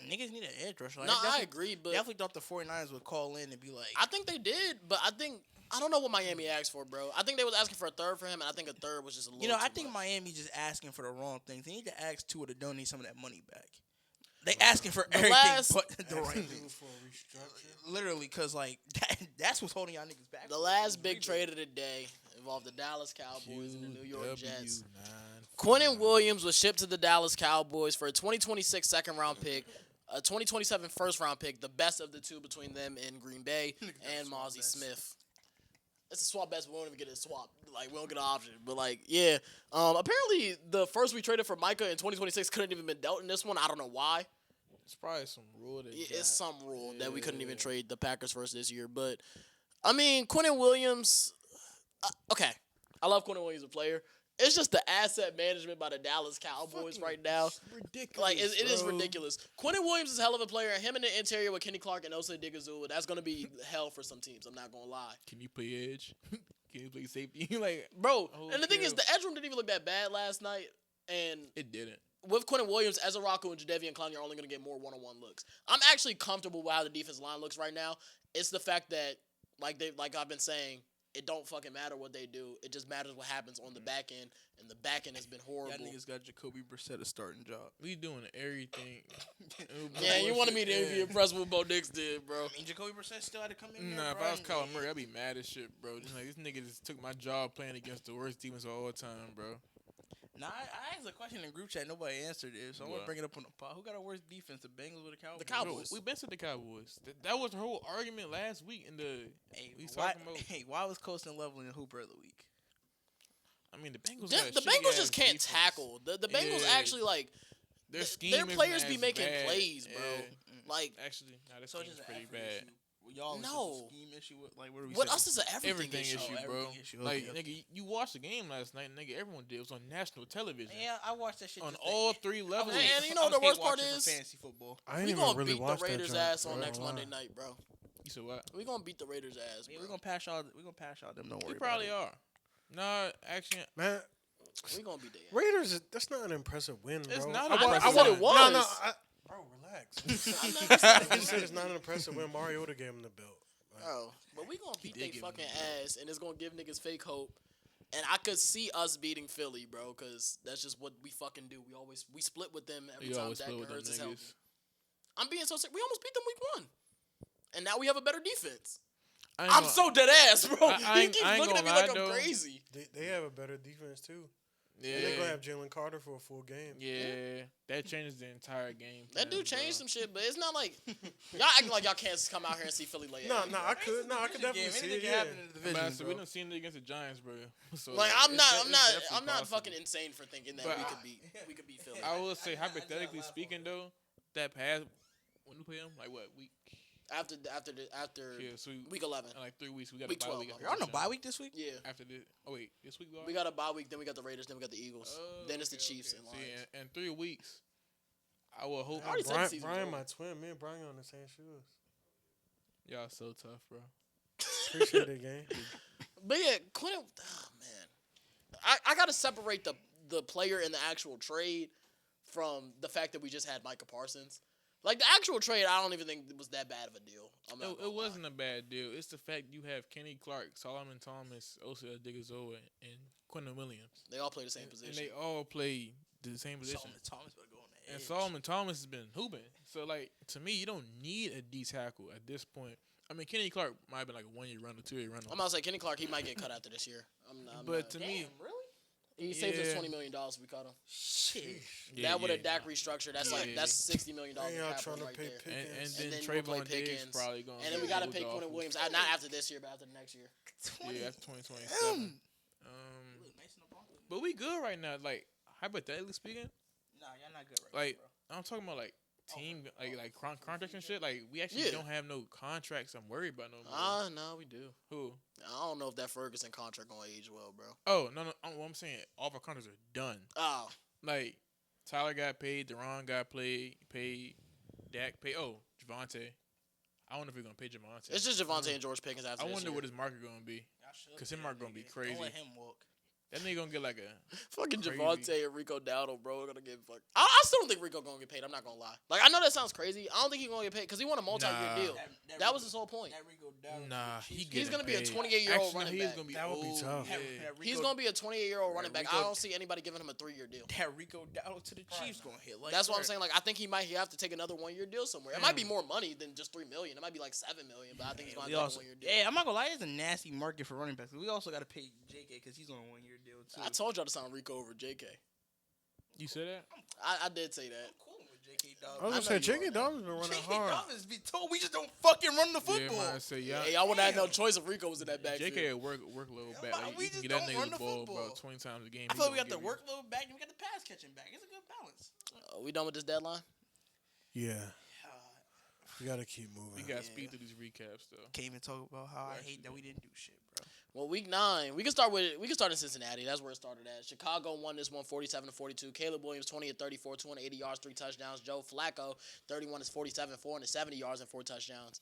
Speaker 2: niggas need an edge rusher. Like,
Speaker 1: No, I agree, but
Speaker 2: definitely thought the 49ers would call in and be like,
Speaker 1: I think they did. But I don't know what Miami asked for, bro. I think they was asking for a 3rd for him, and I think a 3rd was just a little.
Speaker 2: you know, I
Speaker 1: too
Speaker 2: think
Speaker 1: much.
Speaker 2: Miami just asking for the wrong things. They need to ask Tua to donate some of that money back. They asking for everything
Speaker 1: last-
Speaker 2: but the right
Speaker 4: Asking
Speaker 2: thing.
Speaker 4: for a restructure.
Speaker 2: Literally, cause like that's what's holding y'all niggas back.
Speaker 1: The last big trade of the day involved the Dallas Cowboys and the New York Jets. Quinnen Williams was shipped to the Dallas Cowboys for a 2026 second-round pick, a 2027 first-round pick, the best of the 2 between them and Green Bay, and Mozzie Smith. It's a swap best, but we won't even get a swap. Like, we don't get an option. But, like, yeah. Apparently, the first we traded for Micah in 2026 couldn't even been dealt in this one. I don't know why.
Speaker 3: It's probably some rule that
Speaker 1: It's some rule that we couldn't even trade the Packers first this year. But, I mean, Quinnen Williams, okay. I love Quinnen Williams as a player. It's just the asset management by the Dallas Cowboys right now.
Speaker 3: ridiculous.
Speaker 1: Like, it is ridiculous. Quinnen Williams is a hell of a player. Him in the interior with Kenny Clark and Osa Digazula, that's going to be hell for some teams. I'm not going to lie.
Speaker 3: Can you play edge? Can you play safety? Like,
Speaker 1: Bro,
Speaker 3: Oh,
Speaker 1: and the thing is,
Speaker 3: yeah.
Speaker 1: the edge room didn't even look that bad last night. And
Speaker 3: it didn't.
Speaker 1: with Quinnen Williams, Ezra and Jadeveon Clowney are only going to get more one-on-one looks. I'm actually comfortable with how the defensive line looks right now. It's the fact that, like I've been saying, it don't fucking matter what they do. It just matters what happens on the back end, and the back end has been horrible.
Speaker 2: Y'all niggas got Jacoby Brissett a starting job.
Speaker 3: We doing everything.
Speaker 1: Yeah, you wanted me to be impressed with what Bo Nix did, bro.
Speaker 2: I mean, Jacoby Brissett still had to come in there.
Speaker 3: Nah, if
Speaker 2: bro,
Speaker 3: I was
Speaker 2: and-
Speaker 3: Kyler Murray, I'd be mad as shit, bro. Just like, this nigga just took my job playing against the worst defense of all time, bro.
Speaker 2: Nah, I asked a question in group chat. Nobody answered it, so I'm gonna
Speaker 3: What?
Speaker 2: bring it up on the pod. Who got a worse defense, the Bengals or the Cowboys?
Speaker 1: The Cowboys.
Speaker 3: We been to the Cowboys. That was the whole argument last week in the.
Speaker 2: Hey,
Speaker 3: We
Speaker 2: why,
Speaker 3: talking about-
Speaker 2: hey, why was Colston Leveling and Hooper of the week?
Speaker 3: I mean, the Bengals.
Speaker 1: The Bengals just can't tackle. The Bengals actually like their players be making plays, bro. Like
Speaker 3: actually, nah, this
Speaker 2: So
Speaker 3: team's
Speaker 2: it's just
Speaker 3: pretty
Speaker 2: an
Speaker 3: bad.
Speaker 2: issue. Y'all
Speaker 1: No.
Speaker 2: scheme issue. Like what are we?
Speaker 1: What
Speaker 2: saying?
Speaker 1: else is an everything issue?
Speaker 3: bro.
Speaker 2: everything issue.
Speaker 3: Like,
Speaker 2: Okay.
Speaker 3: nigga, you watched the game last night, nigga. Everyone did. It was on national television.
Speaker 2: Yeah, I watched that shit
Speaker 3: On
Speaker 2: just
Speaker 3: all three levels.
Speaker 1: And you know what the worst part is?
Speaker 2: Fantasy football.
Speaker 4: I ain't
Speaker 1: We
Speaker 4: even
Speaker 1: gonna
Speaker 4: really
Speaker 1: beat
Speaker 4: watched
Speaker 1: the
Speaker 4: that
Speaker 1: Raiders'
Speaker 4: joint,
Speaker 1: ass on
Speaker 4: bro.
Speaker 1: next
Speaker 4: I ain't
Speaker 1: Monday
Speaker 4: gonna lie.
Speaker 1: night, bro.
Speaker 3: You said what?
Speaker 1: We gonna beat the Raiders' ass, bro.
Speaker 2: Yeah, we're gonna pass y'all. We're gonna pass y'all. Them. Don't worry.
Speaker 3: We probably
Speaker 2: about
Speaker 3: are. Nah, actually,
Speaker 4: Man,
Speaker 1: We gonna beat their ass.
Speaker 4: Raiders, that's not an impressive win, bro.
Speaker 3: It's not
Speaker 4: I
Speaker 3: an
Speaker 4: wa-
Speaker 3: impressive
Speaker 4: I wa-
Speaker 3: win.
Speaker 1: It was.
Speaker 4: No, bro, relax.
Speaker 1: I never said
Speaker 4: I just said it's not an impressive win. Mariota gave him the belt. Like,
Speaker 1: Bro, but we gonna beat
Speaker 3: did
Speaker 1: their
Speaker 3: give
Speaker 1: fucking
Speaker 3: him
Speaker 1: ass, and it's gonna give niggas fake hope. And I could see us beating Philly, bro, because that's just what we fucking do. We split with them every
Speaker 3: You
Speaker 1: time
Speaker 3: always
Speaker 1: Dak
Speaker 3: split with them
Speaker 1: Hurts is healthy.
Speaker 3: niggas.
Speaker 1: I'm being so sick. We almost beat them week 1, and now we have a better defense.
Speaker 3: I ain't
Speaker 1: I'm
Speaker 3: gonna-
Speaker 1: so dead ass, bro.
Speaker 3: I
Speaker 1: He
Speaker 3: ain't-
Speaker 1: keeps
Speaker 3: I ain't
Speaker 1: looking at me
Speaker 3: gonna
Speaker 1: like
Speaker 3: lie,
Speaker 1: I'm
Speaker 3: though.
Speaker 1: crazy.
Speaker 4: they have a better defense too.
Speaker 3: Yeah,
Speaker 4: And they're gonna have Jalen Carter for a full game.
Speaker 3: yeah, that changes the entire game.
Speaker 1: That
Speaker 3: plan,
Speaker 1: dude changed
Speaker 3: bro.
Speaker 1: some shit, but it's not like y'all acting like y'all can't come out here and see Philly lay.
Speaker 4: No,
Speaker 1: eggs,
Speaker 4: no,
Speaker 1: bro.
Speaker 4: I could definitely see it.
Speaker 2: Anything can
Speaker 4: Yeah.
Speaker 2: happen in the division,
Speaker 3: Man, so
Speaker 2: bro.
Speaker 3: we done seen it against the Giants, bro. So
Speaker 1: Like I'm
Speaker 3: it's
Speaker 1: not,
Speaker 3: de-
Speaker 1: I'm
Speaker 3: it's
Speaker 1: not,
Speaker 3: definitely
Speaker 1: I'm not
Speaker 3: possible.
Speaker 1: fucking insane for thinking that
Speaker 3: But
Speaker 1: we could beat Philly.
Speaker 3: I will say, hypothetically speaking, though, that pass when we play them, like what week?
Speaker 1: After
Speaker 3: Yeah, so
Speaker 1: week 11.
Speaker 3: in like 3 weeks, we got
Speaker 1: Week
Speaker 3: a bye
Speaker 1: 12,
Speaker 3: week.
Speaker 1: I'm
Speaker 2: Y'all on a
Speaker 3: after
Speaker 2: bye week this week?
Speaker 1: Yeah,
Speaker 3: After this, oh wait, this week
Speaker 1: we got a bye week, then we got the Raiders, then we got the Eagles, then it's the
Speaker 3: okay,
Speaker 1: Chiefs
Speaker 3: okay.
Speaker 1: and
Speaker 3: See,
Speaker 1: Lions.
Speaker 3: in 3 weeks, I will hope.
Speaker 1: I already said the
Speaker 4: Brian,
Speaker 1: season's
Speaker 4: Brian,
Speaker 1: over.
Speaker 4: my twin, me and Brian on the same shoes.
Speaker 3: Y'all so tough, bro.
Speaker 4: Appreciate it, gang.
Speaker 1: But yeah, Quentin, oh man, I gotta separate the player in the actual trade from the fact that we just had Micah Parsons. Like the actual trade, I don't even think it was that bad of a deal. I'm not
Speaker 3: It
Speaker 1: gonna lie.
Speaker 3: wasn't a bad deal. It's the fact you have Kenny Clark, Solomon Thomas, Osa Digazoa, and Quentin Williams.
Speaker 1: They all play the same
Speaker 3: And
Speaker 1: position.
Speaker 3: they all play the same position.
Speaker 2: Solomon Thomas better go on the
Speaker 3: And
Speaker 2: edge.
Speaker 3: Solomon Thomas has been hooping. So, like, to me, you don't need a D tackle at this point. I mean, Kenny Clark might have been like a 1 year rental, 2 year rental.
Speaker 1: I'm about to say Kenny Clark, he might get cut after this year.
Speaker 3: But to me,
Speaker 2: Damn, really?
Speaker 1: he saved us
Speaker 3: Yeah.
Speaker 1: $20 million if we cut him.
Speaker 2: Shit.
Speaker 1: That would have Dak restructured. That's like
Speaker 3: Yeah.
Speaker 1: that's $60 million
Speaker 4: They
Speaker 1: in
Speaker 4: ain't
Speaker 1: capital
Speaker 4: trying to
Speaker 1: right
Speaker 4: pay
Speaker 1: there.
Speaker 3: and
Speaker 4: Pickens.
Speaker 3: then
Speaker 1: then we'll play
Speaker 3: Trayvon Diggs
Speaker 1: Pickens.
Speaker 3: probably going.
Speaker 1: And then we gotta pay Quentin Williams. Not after this year, but after the next year.
Speaker 3: Yeah, after 2027. But we good right now. Like hypothetically speaking,
Speaker 2: Nah, y'all not good right
Speaker 3: like
Speaker 2: now,
Speaker 3: I'm talking about like team contracts and shit. Like we actually
Speaker 1: Yeah.
Speaker 3: don't have no contracts. I'm worried about no more.
Speaker 1: No, we do.
Speaker 3: Who?
Speaker 1: I don't know if that Ferguson contract gonna age well, bro.
Speaker 3: Oh no. What I'm saying, all of our contracts are done.
Speaker 1: Oh,
Speaker 3: Like Tyler got paid, Deron got paid, Dak paid. Oh, Javante. I wonder if we're gonna pay Javante.
Speaker 1: it's just Javante and George Pickens after
Speaker 3: I
Speaker 1: this
Speaker 3: wonder
Speaker 1: year.
Speaker 3: what his market gonna be.
Speaker 2: Y'all should
Speaker 3: 'Cause
Speaker 2: pay
Speaker 3: him mark
Speaker 2: that
Speaker 3: gonna be
Speaker 2: nigga.
Speaker 3: crazy.
Speaker 2: Don't let him walk.
Speaker 3: That nigga gonna get like a.
Speaker 1: Fucking
Speaker 3: Crazy.
Speaker 1: Javante and Rico Dowdle, bro, are gonna get fucked. I still don't think Rico gonna get paid. I'm not gonna lie. Like I know that sounds crazy. I don't think he's gonna get paid because he won a multi-year
Speaker 3: Nah.
Speaker 1: deal. That was his whole point.
Speaker 2: That Rico down.
Speaker 3: Nah, he
Speaker 1: He's
Speaker 3: getting
Speaker 1: gonna be a
Speaker 3: paid.
Speaker 1: 28-year-old
Speaker 3: Actually, no,
Speaker 1: running
Speaker 3: he is
Speaker 1: back.
Speaker 3: gonna be
Speaker 4: That would be
Speaker 3: old,
Speaker 4: tough.
Speaker 3: yeah.
Speaker 1: He's gonna be a 28-year-old running back. I
Speaker 2: Rico-
Speaker 1: don't see anybody giving him a 3-year deal.
Speaker 2: That Rico down to the Chiefs gonna hit. Like
Speaker 1: That's what I'm
Speaker 2: that.
Speaker 1: saying. Like I think he might have to take another 1-year deal somewhere. It might be more money than just $3 million. It might be like $7 million, but I think he's gonna
Speaker 2: We
Speaker 1: have to
Speaker 2: also,
Speaker 1: take a 1-year deal.
Speaker 2: yeah, I'm not gonna lie. It's a nasty market for running backs. We also got to pay JK because he's on a 1-year deal too.
Speaker 1: I told y'all to sign Rico over JK.
Speaker 3: You said that?
Speaker 1: I did say that.
Speaker 2: I'm cool with JK Dobbins.
Speaker 4: I was
Speaker 1: I
Speaker 4: gonna say,
Speaker 1: know you
Speaker 4: J.K.
Speaker 1: are.
Speaker 4: Dobbins been running
Speaker 2: JK
Speaker 4: hard.
Speaker 2: Dobbins be told we just don't fucking run the
Speaker 3: Yeah,
Speaker 2: football.
Speaker 3: man. Say
Speaker 1: Yeah,
Speaker 3: yeah.
Speaker 1: y'all would have had no
Speaker 2: Damn.
Speaker 1: choice if Rico was in that backfield.
Speaker 3: JK at workload back.
Speaker 2: Nah,
Speaker 3: Like,
Speaker 2: we
Speaker 3: you
Speaker 2: just
Speaker 3: can get that
Speaker 2: don't
Speaker 3: nigga
Speaker 2: run
Speaker 3: the
Speaker 2: the
Speaker 3: ball
Speaker 2: football.
Speaker 3: about 20 times a game.
Speaker 2: I
Speaker 3: he
Speaker 2: feel like we
Speaker 3: gonna
Speaker 2: got the
Speaker 3: give you.
Speaker 2: workload back and we got the pass catching back. It's a good balance.
Speaker 1: We done with this deadline?
Speaker 4: Yeah, we gotta keep moving.
Speaker 3: We gotta
Speaker 2: Yeah.
Speaker 3: speed through these recaps though.
Speaker 2: Can't even talk about how I
Speaker 3: Right.
Speaker 2: hate that we didn't do shit, bro.
Speaker 1: Well, week 9, we can start in Cincinnati. That's where it started at. Chicago won this one 47-42. Caleb Williams 20 of 34, 280 yards, 3 touchdowns. Joe Flacco 31 is 47, 470 yards and 4 touchdowns.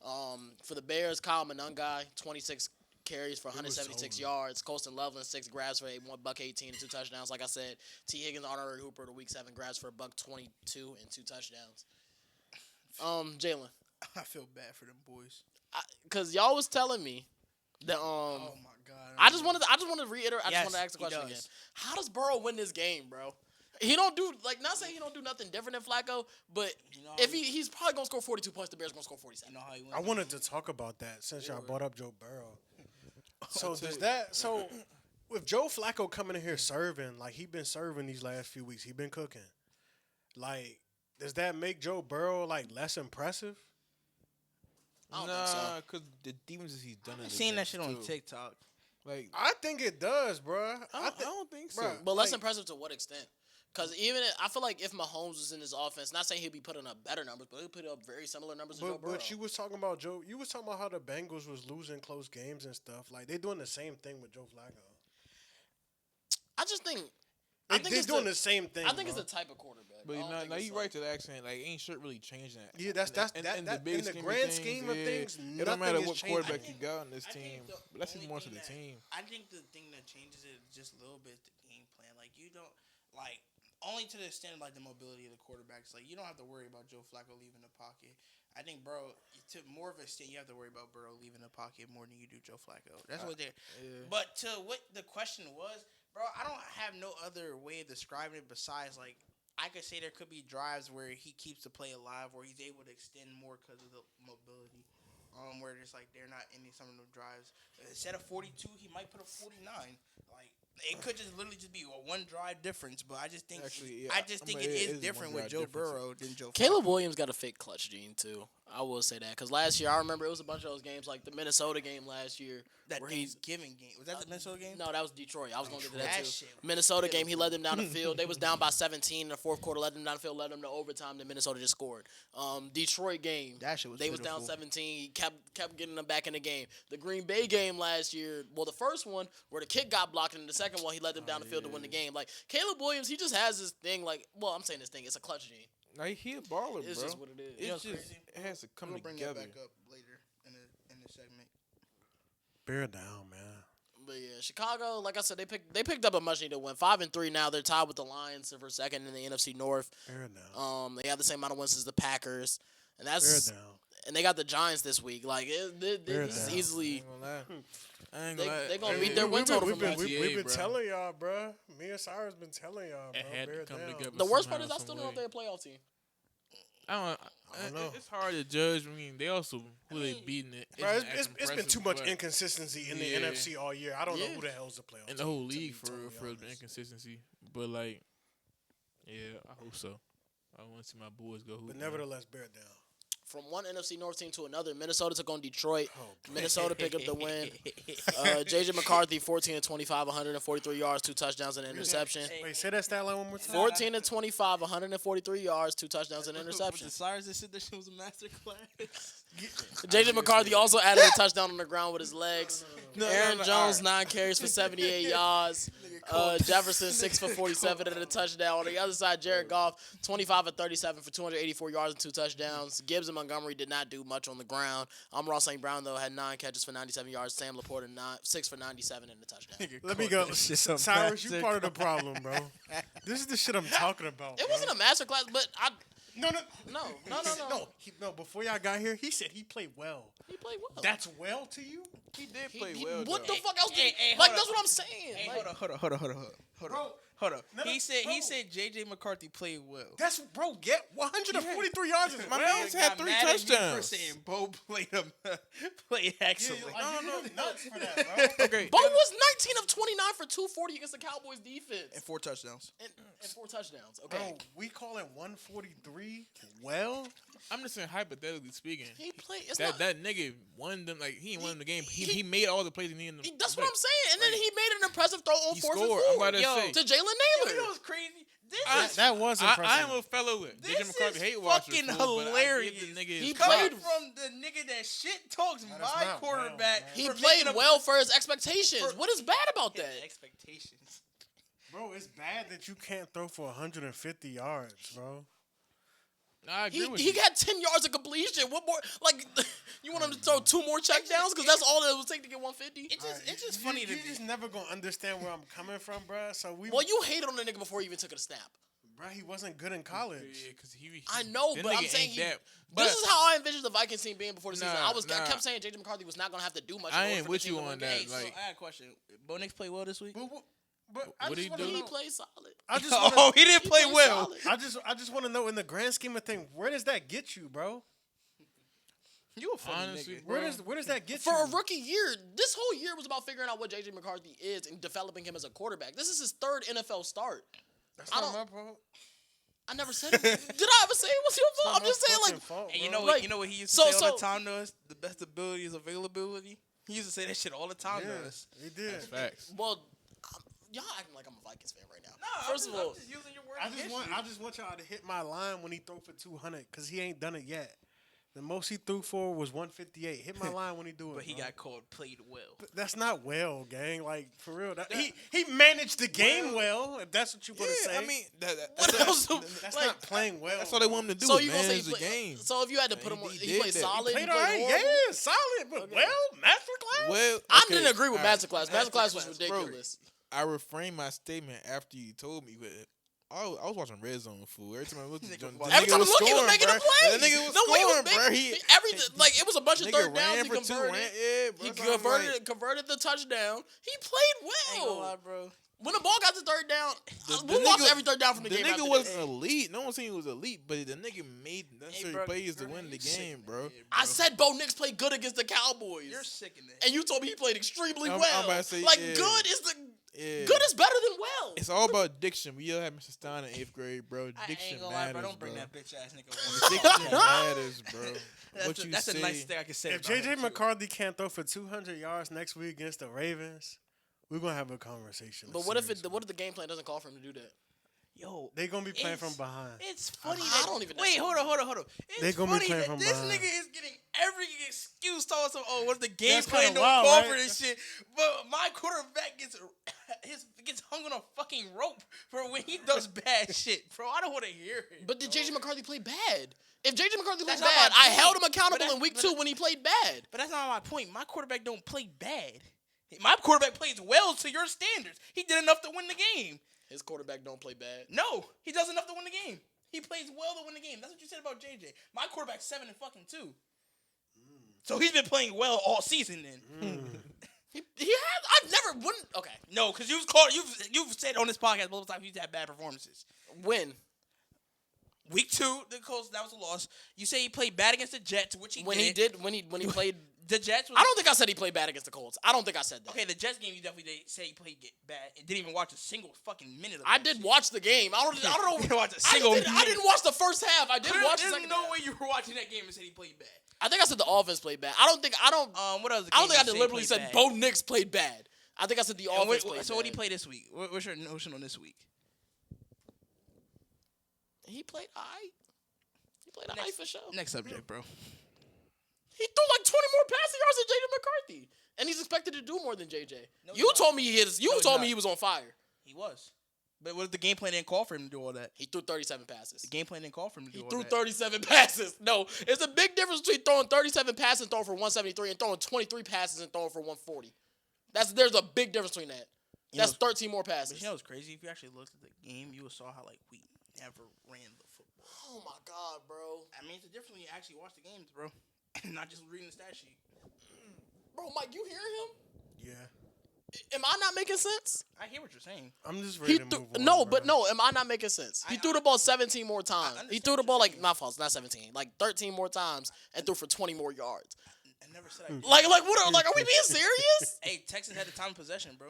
Speaker 1: For the Bears, Kyle Monangai 26 carries for 176 yards. Colston Loveland 6 grabs for $118 and 2 touchdowns. Like I said, T. Higgins honorary Hooper the week 7 grabs for $122 and 2 touchdowns. Jalen,
Speaker 2: I feel bad for them boys.
Speaker 1: because y'all was telling me that
Speaker 2: Oh my god.
Speaker 1: I just wanted to reiterate. I just
Speaker 2: Yes,
Speaker 1: wanted to ask the
Speaker 2: he
Speaker 1: question
Speaker 2: does.
Speaker 1: again. How does Burrow win this game, bro? He don't do not saying he don't do nothing different than Flacco, but
Speaker 2: You know
Speaker 1: if
Speaker 2: how
Speaker 1: he's probably gonna score 42 points, the Bears gonna score 47.
Speaker 2: You know how he wins.
Speaker 4: I wanted to talk about that since y'all brought up Joe Burrow. So
Speaker 3: That's
Speaker 4: does
Speaker 3: it.
Speaker 4: that with Joe Flacco coming in here serving like he been serving these last few weeks, he been cooking. Like, does that make Joe Burrow like less impressive?
Speaker 1: I don't think so.
Speaker 3: Because the defenses he's done.
Speaker 2: I seen that shit on TikTok.
Speaker 3: Like
Speaker 4: I think it does, bro.
Speaker 3: I don't think so.
Speaker 4: bruh,
Speaker 1: But less
Speaker 4: like-
Speaker 1: impressive to what extent? Because I feel like if Mahomes was in his offense, not saying he'd be putting up better numbers, but he'd put up very similar numbers to Joe Burrow.
Speaker 4: But you was talking about Joe. You was talking about how the Bengals was losing close games and stuff. Like they doing the same thing with Joe Flacco.
Speaker 1: I just think.
Speaker 4: They're doing the same thing.
Speaker 1: I think
Speaker 4: bro.
Speaker 1: it's the type of quarterback.
Speaker 3: But
Speaker 1: I don't think
Speaker 3: now
Speaker 1: it's
Speaker 3: you
Speaker 1: like-
Speaker 3: right to the accent. Like ain't shit really changing that.
Speaker 4: Yeah, that's
Speaker 3: in
Speaker 4: in the grand scheme of things.
Speaker 3: It don't matter
Speaker 4: nothing
Speaker 3: what
Speaker 4: is
Speaker 3: quarterback
Speaker 4: changing.
Speaker 3: you got on this
Speaker 2: I think
Speaker 3: team,
Speaker 2: the
Speaker 3: but that's
Speaker 2: only
Speaker 3: more to
Speaker 2: thing
Speaker 3: the
Speaker 2: that-
Speaker 3: team.
Speaker 2: I think the thing that changes it just a little bit is the game plan. Like you don't like only to the extent of, like the mobility of the quarterbacks. Like you don't have to worry about Joe Flacco leaving the pocket. I think, bro, to more of an extent, you have to worry about Burrow leaving the pocket more than you do Joe Flacco. That's what they're.
Speaker 3: Yeah.
Speaker 2: But to what the question was, bro, I don't have no other way of describing it besides like I could say there could be drives where he keeps the play alive, where he's able to extend more because of the mobility. Where it's like they're not in some of the drives. Instead of 42, he might put a 49. Like it could just literally just be a one drive difference. But I just think
Speaker 3: Actually, yeah,
Speaker 2: it is different with Joe Burrow than Joe.
Speaker 1: Caleb Williams got a fake clutch gene too. I will say that because last year I remember it was a bunch of those games like the Minnesota game last year
Speaker 2: That
Speaker 1: where he's
Speaker 2: Thanksgiving game was that the Minnesota game?
Speaker 1: no, that was Detroit. I was gonna get to that
Speaker 2: That
Speaker 1: too.
Speaker 2: shit was
Speaker 1: Minnesota game, he led them down the field. They was down by 17 in the fourth quarter, led them down the field, led them to overtime. Then Minnesota just scored. Detroit game,
Speaker 2: That shit was
Speaker 1: they was down
Speaker 2: pitiful.
Speaker 1: 17. He kept getting them back in the game. The Green Bay game last year, well, the first one where the kick got blocked, and the second one he led them down the field to win the game. Like Caleb Williams, he just has this thing. Like, well, I'm saying this thing. It's a clutch gene.
Speaker 3: Like he a baller,
Speaker 1: It's
Speaker 3: bro.
Speaker 1: just what it is.
Speaker 2: You know
Speaker 3: It's
Speaker 2: what's
Speaker 3: just
Speaker 2: crazy?
Speaker 3: it has to come
Speaker 2: We'll bring
Speaker 3: together.
Speaker 2: that back up later in the segment.
Speaker 4: Bear down, man.
Speaker 1: But yeah, Chicago, like I said, they picked up a much needed win. 5-3 now. They're tied with the Lions for second in the NFC North.
Speaker 4: Bear down.
Speaker 1: They have the same amount of wins as the Packers, and
Speaker 4: Bear
Speaker 1: that's
Speaker 4: down.
Speaker 1: and they got the Giants this week. Like
Speaker 4: Bear
Speaker 1: this is
Speaker 4: down.
Speaker 3: I
Speaker 1: easily.
Speaker 3: ain't gonna lie. I ain't
Speaker 1: They-
Speaker 3: gonna lie.
Speaker 1: they gonna
Speaker 3: Hey,
Speaker 1: beat their win total
Speaker 4: We've
Speaker 1: from
Speaker 4: been,
Speaker 1: last
Speaker 4: we've,
Speaker 3: year,
Speaker 4: we've been
Speaker 3: bro.
Speaker 4: telling y'all, bro. Me and Cyrus been telling y'all, bro.
Speaker 3: It had to
Speaker 4: Bear
Speaker 3: come
Speaker 4: down.
Speaker 3: together.
Speaker 1: The worst part
Speaker 3: somehow,
Speaker 1: is I still don't know if
Speaker 3: some
Speaker 1: they're a playoff team.
Speaker 3: I don't know. It's hard to judge. I mean, they also who they beating it.
Speaker 4: Bro,
Speaker 3: isn't
Speaker 4: it's
Speaker 3: as
Speaker 4: been too
Speaker 3: impressive,
Speaker 4: much
Speaker 3: but
Speaker 4: inconsistency in the
Speaker 3: Yeah.
Speaker 4: NFC all year. I don't know
Speaker 1: Yeah.
Speaker 4: who the hell's the playoff
Speaker 3: in
Speaker 4: team,
Speaker 3: the whole
Speaker 4: to be
Speaker 3: league for
Speaker 4: totally
Speaker 3: the
Speaker 4: honest.
Speaker 3: inconsistency. But like, yeah, I hope so. I want to see my boys go.
Speaker 4: But
Speaker 3: hoop, man.
Speaker 4: nevertheless, bear down.
Speaker 1: From one NFC North team to another, Minnesota took on Detroit.
Speaker 4: Oh,
Speaker 1: Minnesota picked up the win. JJ McCarthy, 14-25, 143 yards, 2 touchdowns and an interception.
Speaker 4: Wait, say that stat line one more time.
Speaker 1: 14-25, 143 yards, 2 touchdowns and an interception.
Speaker 2: Was it Cyrus that said that shit was a master class?
Speaker 1: JJ McCarthy also added a touchdown on the ground with his legs. Aaron
Speaker 3: no,
Speaker 1: Jones,
Speaker 3: all
Speaker 1: 9 carries for 78 yards. Jefferson, 6 for 47 and a touchdown. On the other side, Jared Goff, 25 for 37 for 284 yards and 2 touchdowns. Gibbs and Montgomery did not do much on the ground. Ross St. Brown, though, had 9 catches for 97 yards. Sam Laporta, 6 for 97 and a touchdown.
Speaker 4: Let me go. Cyrus, you part of the problem, bro. This is the shit I'm talking about.
Speaker 1: It
Speaker 4: bro.
Speaker 1: wasn't a masterclass, but
Speaker 4: No.
Speaker 1: no.
Speaker 4: Before y'all got here, he said he played well.
Speaker 1: He played well.
Speaker 4: That's well to you,
Speaker 3: He did play well.
Speaker 1: What
Speaker 3: though.
Speaker 1: the fuck else did he?
Speaker 2: Hey,
Speaker 1: Like,
Speaker 2: hold
Speaker 1: that's
Speaker 2: up.
Speaker 1: what I'm saying.
Speaker 2: Hey,
Speaker 1: Like,
Speaker 2: hold up.
Speaker 4: No,
Speaker 2: He said
Speaker 4: bro.
Speaker 2: JJ McCarthy played well.
Speaker 4: That's bro. Get 143 yards is
Speaker 3: My
Speaker 4: well.
Speaker 3: man's had 3 touchdowns.
Speaker 2: For saying Bo played played excellent.
Speaker 4: No, nuts for that, bro.
Speaker 3: Okay.
Speaker 1: Bo was 19 of 29 for 240 against the Cowboys defense.
Speaker 2: And 4 touchdowns.
Speaker 1: And 4 touchdowns. Okay.
Speaker 4: Bro, we call it 143 well.
Speaker 3: I'm just saying, hypothetically speaking,
Speaker 1: He played. It's
Speaker 3: that
Speaker 1: not,
Speaker 3: that nigga won them. Like he won the game. He made all the plays he needed.
Speaker 1: that's what I'm saying. And then he made an impressive throw on
Speaker 3: He
Speaker 1: 4th
Speaker 3: scored.
Speaker 1: and
Speaker 3: I'm
Speaker 1: 4
Speaker 3: about to say.
Speaker 1: to Jalen
Speaker 2: You
Speaker 1: Naylor.
Speaker 2: know what's crazy? This is
Speaker 4: That was
Speaker 3: I
Speaker 4: impressive.
Speaker 3: am a fellow with
Speaker 2: This
Speaker 3: JJ McCarthy
Speaker 2: is
Speaker 3: hate watcher.
Speaker 2: fucking
Speaker 3: fool, but I
Speaker 2: hilarious.
Speaker 3: give the nigga
Speaker 1: He
Speaker 3: his
Speaker 1: played-
Speaker 2: coming from the nigga that shit talks
Speaker 4: that's
Speaker 2: my
Speaker 4: not
Speaker 2: quarterback.
Speaker 4: well, man.
Speaker 1: He
Speaker 2: for
Speaker 1: played
Speaker 2: making a-
Speaker 1: well for his expectations. What is bad about
Speaker 2: His
Speaker 1: that?
Speaker 2: expectations.
Speaker 4: Bro, it's bad that you can't throw for 150 yards, bro.
Speaker 3: Nah, I agree with
Speaker 1: He
Speaker 3: you.
Speaker 1: got 10 yards of completion. What more? Like, you want him to throw 2 more checkdowns? Because that's all it would take to get 150?
Speaker 2: It's just funny to
Speaker 4: you
Speaker 2: me.
Speaker 4: just never gonna understand where I'm coming from, bro. So
Speaker 1: Well, you hated on the nigga before he even took a snap.
Speaker 4: bro, he wasn't good in college.
Speaker 3: Yeah, because he.
Speaker 1: I know,
Speaker 3: that
Speaker 1: but I'm
Speaker 3: nigga
Speaker 1: saying
Speaker 3: ain't that.
Speaker 1: this is how I envisioned the Vikings team being before the season.
Speaker 3: Nah,
Speaker 1: I
Speaker 3: nah.
Speaker 1: kept saying JJ McCarthy was not going to have to do much.
Speaker 3: I
Speaker 1: in order
Speaker 3: ain't
Speaker 1: for
Speaker 3: with
Speaker 1: the team
Speaker 3: you
Speaker 1: to win
Speaker 3: on that,
Speaker 1: games.
Speaker 3: like-
Speaker 2: So I got a question. Bo Nix played well this week?
Speaker 4: But I
Speaker 3: What'd
Speaker 4: just
Speaker 3: he
Speaker 4: want to
Speaker 3: do?
Speaker 1: He
Speaker 4: know.
Speaker 1: played solid.
Speaker 4: I just
Speaker 2: Oh,
Speaker 4: want
Speaker 2: he didn't play
Speaker 1: played
Speaker 2: well.
Speaker 1: solid.
Speaker 4: I just want to know in the grand scheme of things, where does that get you, bro?
Speaker 2: You a funny
Speaker 3: Honestly,
Speaker 2: nigga.
Speaker 3: bro.
Speaker 4: Where does that get
Speaker 1: For
Speaker 4: you?
Speaker 1: a rookie year, this whole year was about figuring out what JJ McCarthy is and developing him as a quarterback. This is his 3rd NFL start.
Speaker 4: That's
Speaker 1: I
Speaker 4: not
Speaker 1: don't-
Speaker 4: my fault.
Speaker 1: I never said it. Did I ever say it was your
Speaker 4: It's
Speaker 1: fault?
Speaker 4: not
Speaker 1: I'm just
Speaker 4: my
Speaker 1: saying,
Speaker 4: fucking
Speaker 1: like,
Speaker 4: fault,
Speaker 2: And you
Speaker 4: bro.
Speaker 2: know
Speaker 1: Like,
Speaker 2: what? You know what he used to
Speaker 1: so-
Speaker 2: say all
Speaker 1: so-
Speaker 2: the time to us? The best ability is availability. He used to say that shit all the time to us.
Speaker 4: He did.
Speaker 3: That's facts.
Speaker 1: Well, y'all acting like I'm a Vikings fan right now.
Speaker 2: No,
Speaker 1: First of all,
Speaker 2: I'm just using your word.
Speaker 4: I just want y'all to hit my line when he throw for 200 because he ain't done it yet. The most he threw for was 158. Hit my line when he do it.
Speaker 2: But he
Speaker 4: bro.
Speaker 2: got called played well.
Speaker 4: But that's not well, gang. Like for real, he managed the game well. If that's what you want to say.
Speaker 3: I mean,
Speaker 1: what else?
Speaker 4: that's
Speaker 1: Like,
Speaker 4: not playing well.
Speaker 3: that's all they want him to do.
Speaker 1: so you gonna say
Speaker 3: manage the game.
Speaker 1: So if you had to put him on,
Speaker 3: He
Speaker 1: he
Speaker 3: did
Speaker 1: played
Speaker 3: that.
Speaker 1: solid.
Speaker 4: Played
Speaker 1: He
Speaker 4: all
Speaker 1: played
Speaker 4: right,
Speaker 1: horrible?
Speaker 4: yeah, solid, but masterclass.
Speaker 3: Well,
Speaker 1: I
Speaker 3: okay,
Speaker 1: didn't agree with
Speaker 3: all right.
Speaker 1: Masterclass. Masterclass was ridiculous.
Speaker 3: I reframed my statement after you told me, but I was watching Red Zone, fool. Every time I looked at the
Speaker 1: Every time I look, he was making a play.
Speaker 3: That nigga was
Speaker 1: No, he was
Speaker 3: scoring, bro.
Speaker 1: making like it was a bunch of
Speaker 3: Nigga
Speaker 1: third downs
Speaker 3: ran
Speaker 1: he
Speaker 3: for two,
Speaker 1: converted.
Speaker 3: yeah, bro.
Speaker 1: He
Speaker 3: So I'm like,
Speaker 1: converted the touchdown. He played
Speaker 2: Ain't gonna lie,
Speaker 1: well.
Speaker 2: bro.
Speaker 1: When the ball got to third down,
Speaker 3: the
Speaker 1: we watched
Speaker 3: nigga-
Speaker 1: every third down from the
Speaker 3: the
Speaker 1: game.
Speaker 3: nigga
Speaker 1: after
Speaker 3: wasn't
Speaker 1: this.
Speaker 3: elite. No one saying he was elite, but the nigga made necessary
Speaker 2: bro,
Speaker 3: plays to
Speaker 2: bro,
Speaker 3: win the
Speaker 2: you sick
Speaker 3: game,
Speaker 2: in the
Speaker 3: bro.
Speaker 2: head,
Speaker 1: I said Bo Nix played good against the Cowboys.
Speaker 2: You're sick in the head.
Speaker 1: And you told me he played extremely
Speaker 3: I'm
Speaker 1: well.
Speaker 3: about to say,
Speaker 1: like
Speaker 3: yeah.
Speaker 1: good is the
Speaker 3: Yeah.
Speaker 1: good is better than well.
Speaker 3: It's all about diction. We all had Mr. Stein in 8th grade, bro.
Speaker 2: I
Speaker 3: Diction
Speaker 2: ain't gonna lie,
Speaker 3: matters,
Speaker 2: bro. Don't bring
Speaker 3: bro.
Speaker 2: that bitch ass nigga on.
Speaker 3: Diction matters, bro.
Speaker 2: That's a nice thing I can say.
Speaker 4: If
Speaker 2: about him,
Speaker 4: JJ
Speaker 2: too.
Speaker 4: McCarthy can't throw for 200 yards next week against the Ravens, we're gonna have a conversation.
Speaker 1: But what if the game plan doesn't call for him to do that?
Speaker 2: Yo,
Speaker 4: They gonna be playing
Speaker 2: it's-
Speaker 4: from behind.
Speaker 2: It's funny
Speaker 1: I
Speaker 2: that
Speaker 1: don't even
Speaker 2: wait.
Speaker 1: know.
Speaker 2: Hold on. It's
Speaker 4: They gonna be
Speaker 2: funny
Speaker 4: playing
Speaker 2: that
Speaker 4: from
Speaker 2: this
Speaker 4: behind.
Speaker 2: nigga is getting every excuse told us. Oh, what's the game
Speaker 4: That's
Speaker 2: plan?
Speaker 4: kinda
Speaker 2: Don't
Speaker 4: wild,
Speaker 2: call
Speaker 4: right?
Speaker 2: for this shit. But my quarterback gets hung on a fucking rope for when he does bad shit, bro. I don't want to hear it.
Speaker 1: But did JJ McCarthy play bad? If JJ McCarthy played
Speaker 2: That's not
Speaker 1: bad,
Speaker 2: my
Speaker 1: I
Speaker 2: point.
Speaker 1: held him accountable
Speaker 2: But
Speaker 1: in week
Speaker 2: that-
Speaker 1: 2 when he played bad.
Speaker 2: But that's not my point. My quarterback don't play bad. My quarterback plays well to your standards. He did enough to win the game.
Speaker 1: His quarterback don't play bad.
Speaker 2: No, he does enough to win the game. He plays well to win the game. That's what you said about JJ. My quarterback's 7-2. So he's been playing well all season then.
Speaker 1: He has. I've never won. Okay,
Speaker 2: No, because you've said on this podcast multiple times he's had bad performances.
Speaker 1: when
Speaker 2: Week 2, the Colts, that was a loss. You say he played bad against the Jets, which he
Speaker 1: when
Speaker 2: did.
Speaker 1: he played.
Speaker 2: The Jets was
Speaker 1: I don't think I said he played bad against the Colts. I don't think I said that.
Speaker 2: okay. The Jets game, you definitely did say he played bad. And didn't even watch a single fucking minute of
Speaker 1: I
Speaker 2: that
Speaker 1: did
Speaker 2: shit.
Speaker 1: watch the game. I don't
Speaker 2: You
Speaker 1: know.
Speaker 2: didn't watch a
Speaker 1: I
Speaker 2: single
Speaker 1: didn't watch the first half. I did watch the
Speaker 2: There's
Speaker 1: second
Speaker 2: no
Speaker 1: half.
Speaker 2: way you were watching that game and said he played bad.
Speaker 1: I think I said the offense played bad.
Speaker 2: What else?
Speaker 1: I don't think I deliberately said Bo Nix played bad. I think I said the offense played bad.
Speaker 2: So what did he play this week? What's your notion on this week?
Speaker 1: He played aight. He played aight for sure.
Speaker 2: Next subject, bro.
Speaker 1: He threw like 20 more passing yards than JJ McCarthy. And he's expected to do more than JJ.
Speaker 2: No,
Speaker 1: You
Speaker 2: he's
Speaker 1: told me
Speaker 2: he's
Speaker 1: told
Speaker 2: not.
Speaker 1: me he was on fire.
Speaker 2: He was. But what if the game plan didn't call for him to do all that?
Speaker 1: He threw 37 passes.
Speaker 2: The game plan didn't call for him to do
Speaker 1: He
Speaker 2: all
Speaker 1: threw
Speaker 2: that.
Speaker 1: 37 passes. No, it's a big difference between throwing 37 passes and throwing for 173 and throwing 23 passes and throwing for 140. There's a big difference between that. That's 13 more
Speaker 2: But
Speaker 1: passes.
Speaker 2: you know what's crazy? If you actually looked at the game, you would saw how like we never ran the football.
Speaker 1: Oh my God, bro.
Speaker 2: I mean, it's a difference when you actually watch the games, bro. Not just reading the stat sheet.
Speaker 1: Bro, Mike, you hear him?
Speaker 4: Yeah,
Speaker 1: Am I not making sense?
Speaker 2: I hear what you're saying.
Speaker 4: I'm just ready
Speaker 1: He
Speaker 4: to
Speaker 1: threw,
Speaker 4: move on.
Speaker 1: no,
Speaker 4: bro.
Speaker 1: but no, am I not making sense? He threw the ball 17 more times. He
Speaker 2: understand
Speaker 1: threw the
Speaker 2: what
Speaker 1: ball
Speaker 2: you're
Speaker 1: like,
Speaker 2: saying.
Speaker 1: not false, not 17, like 13 more times and threw for 20 more yards.
Speaker 2: I never said I did.
Speaker 1: Like are we being serious?
Speaker 2: Hey, Texans had the time of possession, bro.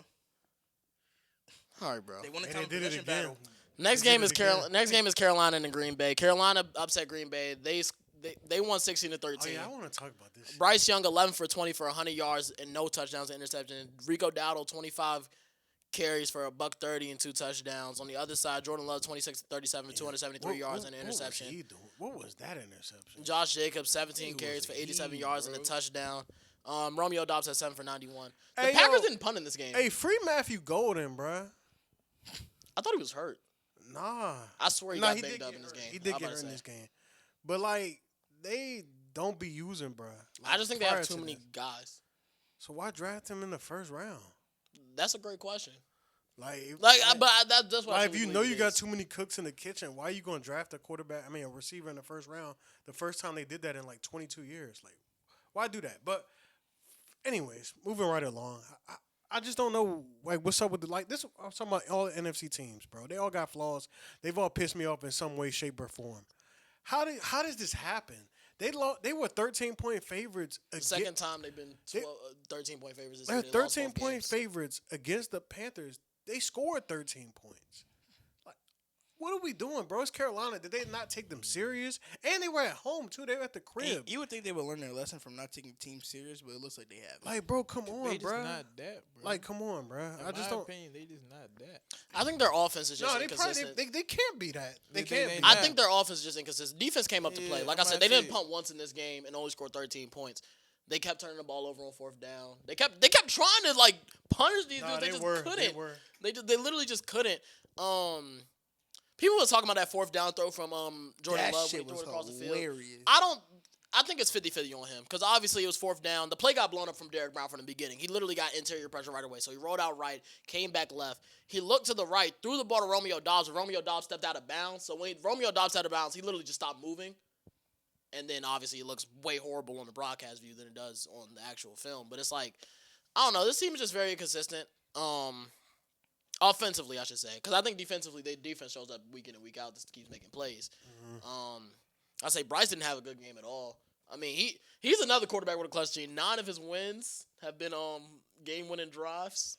Speaker 1: All right, bro.
Speaker 2: They won the
Speaker 4: And
Speaker 2: time
Speaker 4: they
Speaker 2: of
Speaker 4: did it
Speaker 2: possession
Speaker 4: again.
Speaker 2: battle.
Speaker 1: Next
Speaker 4: They
Speaker 1: game
Speaker 4: did
Speaker 1: is
Speaker 4: it again.
Speaker 1: Next game is Carolina and Green Bay. Carolina upset Green Bay. They won 16-13.
Speaker 4: Oh yeah, I want to talk about this.
Speaker 1: Bryce Young 11 for 20 for 100 yards and no touchdowns and interception. Rico Dowdle 25 carries for $130 and 2 touchdowns. On the other side, Jordan Love 26 37 for 273 yards and an interception.
Speaker 4: What was he doing? What was that interception?
Speaker 1: Josh Jacobs 17
Speaker 4: Who
Speaker 1: carries for
Speaker 4: was
Speaker 1: 87
Speaker 4: he,
Speaker 1: yards and a
Speaker 4: bro?
Speaker 1: touchdown. Romeo Dobbs had 7 for 91. The
Speaker 4: Hey,
Speaker 1: Packers
Speaker 4: yo.
Speaker 1: didn't punt in this game.
Speaker 4: Hey, free Matthew Golden, bruh.
Speaker 1: I thought he was hurt.
Speaker 4: Nah.
Speaker 1: I swear he
Speaker 4: Nah,
Speaker 1: got
Speaker 4: he
Speaker 1: banged
Speaker 4: did
Speaker 1: up
Speaker 4: get
Speaker 1: in this
Speaker 4: hurt.
Speaker 1: game.
Speaker 4: He did
Speaker 1: I'm
Speaker 4: get
Speaker 1: about
Speaker 4: hurt
Speaker 1: to
Speaker 4: in
Speaker 1: say.
Speaker 4: this game. But, like, they don't be using, bruh.
Speaker 1: I just think they
Speaker 4: prior
Speaker 1: have
Speaker 4: to
Speaker 1: too many
Speaker 4: this.
Speaker 1: guys.
Speaker 4: So why draft him in the first round?
Speaker 1: That's a great question.
Speaker 4: Like,
Speaker 1: That's what I
Speaker 4: if
Speaker 1: truly
Speaker 4: you know
Speaker 1: believe
Speaker 4: you
Speaker 1: it
Speaker 4: got
Speaker 1: is.
Speaker 4: too many cooks in the kitchen, why are you going to draft a receiver in the first round? The first time they did that in like 22 years. Like, why do that? But, anyways, moving right along. I just don't know, like, what's up with this. I'm talking about all the NFC teams, bro. They all got flaws. They've all pissed me off in some way, shape, or form. How does this happen? They were 13-point favorites.
Speaker 1: The second time they've been 13-point favorites.
Speaker 4: They're
Speaker 1: They lost both
Speaker 4: 13-point
Speaker 1: games.
Speaker 4: favorites against the Panthers. They scored 13 points. Like, what are we doing, bro? It's Carolina. Did they not take them serious? And they were at home too. They were at the crib.
Speaker 2: You would think they would learn their lesson from not taking the team serious, but it looks like they have.
Speaker 4: Like, bro, come on,
Speaker 3: They just
Speaker 4: bro.
Speaker 3: not that, bro.
Speaker 4: Like, come on, bro. I just
Speaker 3: my
Speaker 4: don't.
Speaker 3: opinion, they just not that.
Speaker 1: I think their offense is just
Speaker 4: No, they
Speaker 1: inconsistent.
Speaker 4: probably they can't be that. They
Speaker 3: They-
Speaker 4: can't
Speaker 3: they
Speaker 4: be.
Speaker 3: not.
Speaker 1: I
Speaker 4: that.
Speaker 1: think their offense is just inconsistent. Defense came up to play.
Speaker 3: Yeah,
Speaker 1: Like I
Speaker 3: I'm
Speaker 1: said,
Speaker 3: about
Speaker 1: they
Speaker 3: to
Speaker 1: didn't
Speaker 3: say-
Speaker 1: punt once in this game and only scored 13 points. They kept turning the ball over on fourth down. They kept trying to like punish these dudes. They just couldn't. They literally just couldn't. People were talking about that fourth down throw from Jordan
Speaker 2: That
Speaker 1: Love when
Speaker 2: shit
Speaker 1: he threw
Speaker 2: was
Speaker 1: it across the field.
Speaker 2: hilarious.
Speaker 1: I think it's 50-50 on him because obviously it was fourth down. The play got blown up from Derrick Brown from the beginning. He literally got interior pressure right away. So he rolled out right, came back left. He looked to the right, threw the ball to Romeo Dobbs, and Romeo Dobbs stepped out of bounds. So when Romeo Dobbs out of bounds, he literally just stopped moving. And then obviously it looks way horrible on the broadcast view than it does on the actual film. But it's like, I don't know. This team is just very inconsistent. Offensively, I should say. Because I think defensively, their defense shows up week in and week out. Just keeps making plays. I say Bryce didn't have a good game at all. I mean, he's another quarterback with a clutch gene. 9 of his wins have been game-winning drives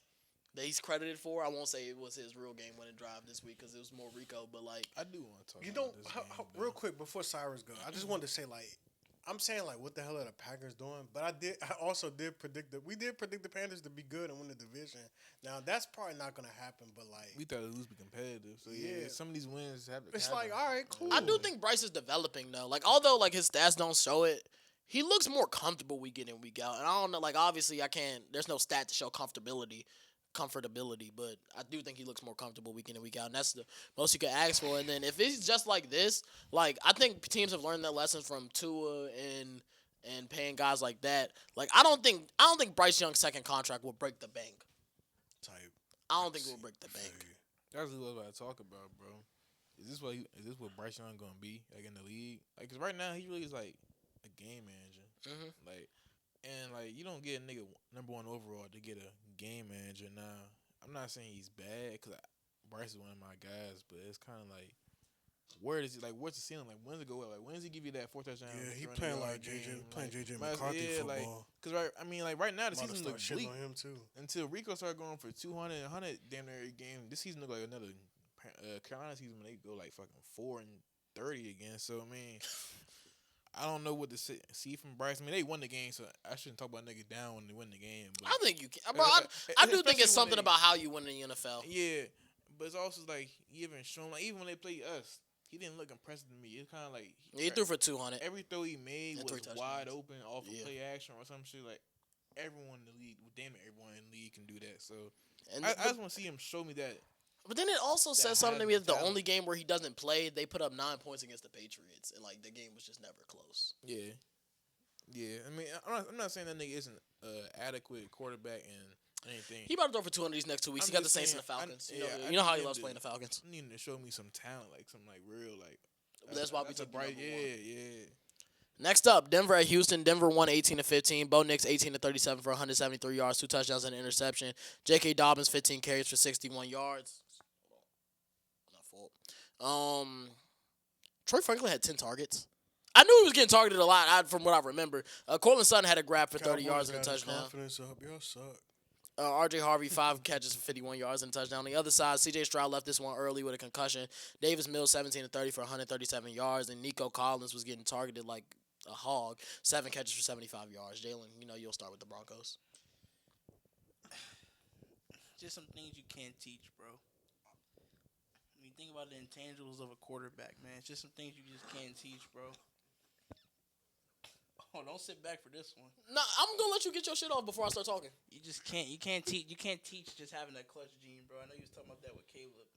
Speaker 1: that he's credited for. I won't say it was his real game-winning drive this week because it was more Rico. But, like,
Speaker 3: I do want to talk
Speaker 4: You
Speaker 3: about
Speaker 4: don't.
Speaker 3: this game,
Speaker 4: Real quick before Cyrus go, I just wanted to say like, I'm saying like, what the hell are the Packers doing? But I also did predict that we did predict the Panthers to be good and win the division. Now that's probably not gonna happen, but like,
Speaker 3: We thought it was be competitive. So, yeah,
Speaker 4: Yeah.
Speaker 3: some of these wins have
Speaker 4: it's
Speaker 3: happen.
Speaker 4: like, all right, cool.
Speaker 1: I do think Bryce is developing, though. Like, although, like, his stats don't show it, he looks more comfortable week in and week out. And I don't know, like, obviously I can't – there's no stat to show comfortability, but I do think he looks more comfortable week in and week out. And that's the most you could ask for. And then if it's just like this, like, I think teams have learned their lessons from Tua and paying guys like that. Like, I don't think Bryce Young's second contract will break the bank.
Speaker 4: type.
Speaker 1: I don't think it will break the bank.
Speaker 3: That's what I was about to talk about, bro. Is this what Bryce Young gonna be like in the league? Like, cause right now he really is like a game manager. Like, and like you don't get a nigga number 1 overall to get a game manager. Now, I'm not saying he's bad, cause Bryce is one of my guys, but it's kind of like, where is he? Like, what's the ceiling? Like, when does it go up? Like, when does he give you that 4 touchdown?
Speaker 4: Yeah, he
Speaker 3: 300
Speaker 4: playing
Speaker 3: yard
Speaker 4: like JJ,
Speaker 3: game?
Speaker 4: playing
Speaker 3: Like,
Speaker 4: JJ
Speaker 3: might as-
Speaker 4: McCarthy
Speaker 3: yeah,
Speaker 4: football.
Speaker 3: like, cause right, I mean, like right now the
Speaker 4: I'm about to
Speaker 3: season
Speaker 4: start
Speaker 3: looks
Speaker 4: shitting
Speaker 3: bleak
Speaker 4: on him too.
Speaker 3: until Rico started going for 200, 100 damn near every game. This season look like another Carolina season when they go like fucking 4-30 again. So I mean, I don't know what to see from Bryce. I mean, they won the game, so I shouldn't talk about niggas down when they win the game. But
Speaker 1: I think you can. Bro, I do think it's something about how you win in the NFL.
Speaker 3: Yeah, but it's also like he even shown like even when they played us, he didn't look impressive to me. It's kind of like
Speaker 1: He threw for 200.
Speaker 3: every throw he made
Speaker 1: And
Speaker 3: was
Speaker 1: 3 touchdowns.
Speaker 3: wide open off of
Speaker 1: Yeah.
Speaker 3: play action or some shit. Like everyone in the league, damn it, everyone in the league can do that. So
Speaker 1: And
Speaker 3: I just want to see him show me that.
Speaker 1: But then it also says something to
Speaker 3: has
Speaker 1: me that the
Speaker 3: talent.
Speaker 1: only game where he doesn't play, they put up 9 points against the Patriots, and like the game was just never close.
Speaker 3: Yeah, yeah. I mean, I'm not saying that nigga isn't adequate quarterback and anything.
Speaker 1: He about to throw for 200 these next 2 weeks.
Speaker 3: I'm
Speaker 1: he got the
Speaker 3: just
Speaker 1: Saints and the
Speaker 3: saying,
Speaker 1: Falcons.
Speaker 3: I
Speaker 1: You know how he
Speaker 3: need
Speaker 1: loves
Speaker 3: him
Speaker 1: playing the
Speaker 3: to-
Speaker 1: Falcons.
Speaker 3: I need him to show me some talent, like some like real like.
Speaker 1: That's why we
Speaker 3: a
Speaker 1: took
Speaker 3: bright.
Speaker 1: number
Speaker 3: Yeah,
Speaker 1: 1.
Speaker 3: yeah.
Speaker 1: Next up, Denver at Houston. Denver won 18-15. Bo Nix 18-37 for 173 yards, 2 touchdowns and an interception. J.K. Dobbins 15 carries for 61 yards. Not fault. Troy Franklin had 10 targets. I knew he was getting targeted a lot from what I remember. Cortland Sutton had a grab for 30 yards and a touchdown.
Speaker 4: Confidence up, y'all suck.
Speaker 1: R.J. Harvey, 5 catches for 51 yards and a touchdown. On the other side, C.J. Stroud left this one early with a concussion. Davis Mills, 17-30 for 137 yards. And Nico Collins was getting targeted like a hog. 7 catches for 75 yards. Jalen, you'll start with the Broncos.
Speaker 2: Just some things you can't teach, bro. When you think about the intangibles of a quarterback, man, it's just some things you just can't teach, bro. Oh, don't sit back for this one.
Speaker 1: No, I'm gonna let you get your shit off before I start talking.
Speaker 2: You just can't. You can't teach just having that clutch gene, bro. I know you was talking about that with Caleb.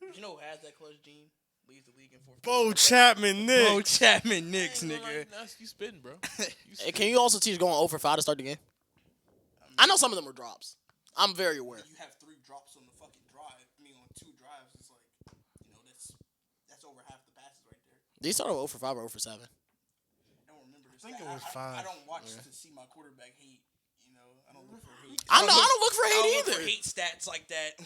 Speaker 2: But you know who has that clutch gene? Leads the league in 4th.
Speaker 4: Bo Chapman, Nick.
Speaker 2: Bo Chapman, Knicks, nigga.
Speaker 3: You spitting, bro.
Speaker 1: Hey, can you also teach going 0 for 5 to start the game? I know some of them were drops. I'm very aware.
Speaker 2: You have 3 drops on the fucking drive. I mean, on 2 drives, it's like, that's over half the passes right there.
Speaker 1: Did he start with 0 for 5 or 0 for 7?
Speaker 2: I don't remember this.
Speaker 4: I think it was 5.
Speaker 2: I don't watch to see my quarterback hate. I don't look for hate.
Speaker 1: I don't look for
Speaker 2: I
Speaker 1: hate
Speaker 2: don't look
Speaker 1: either.
Speaker 2: for hate stats like that.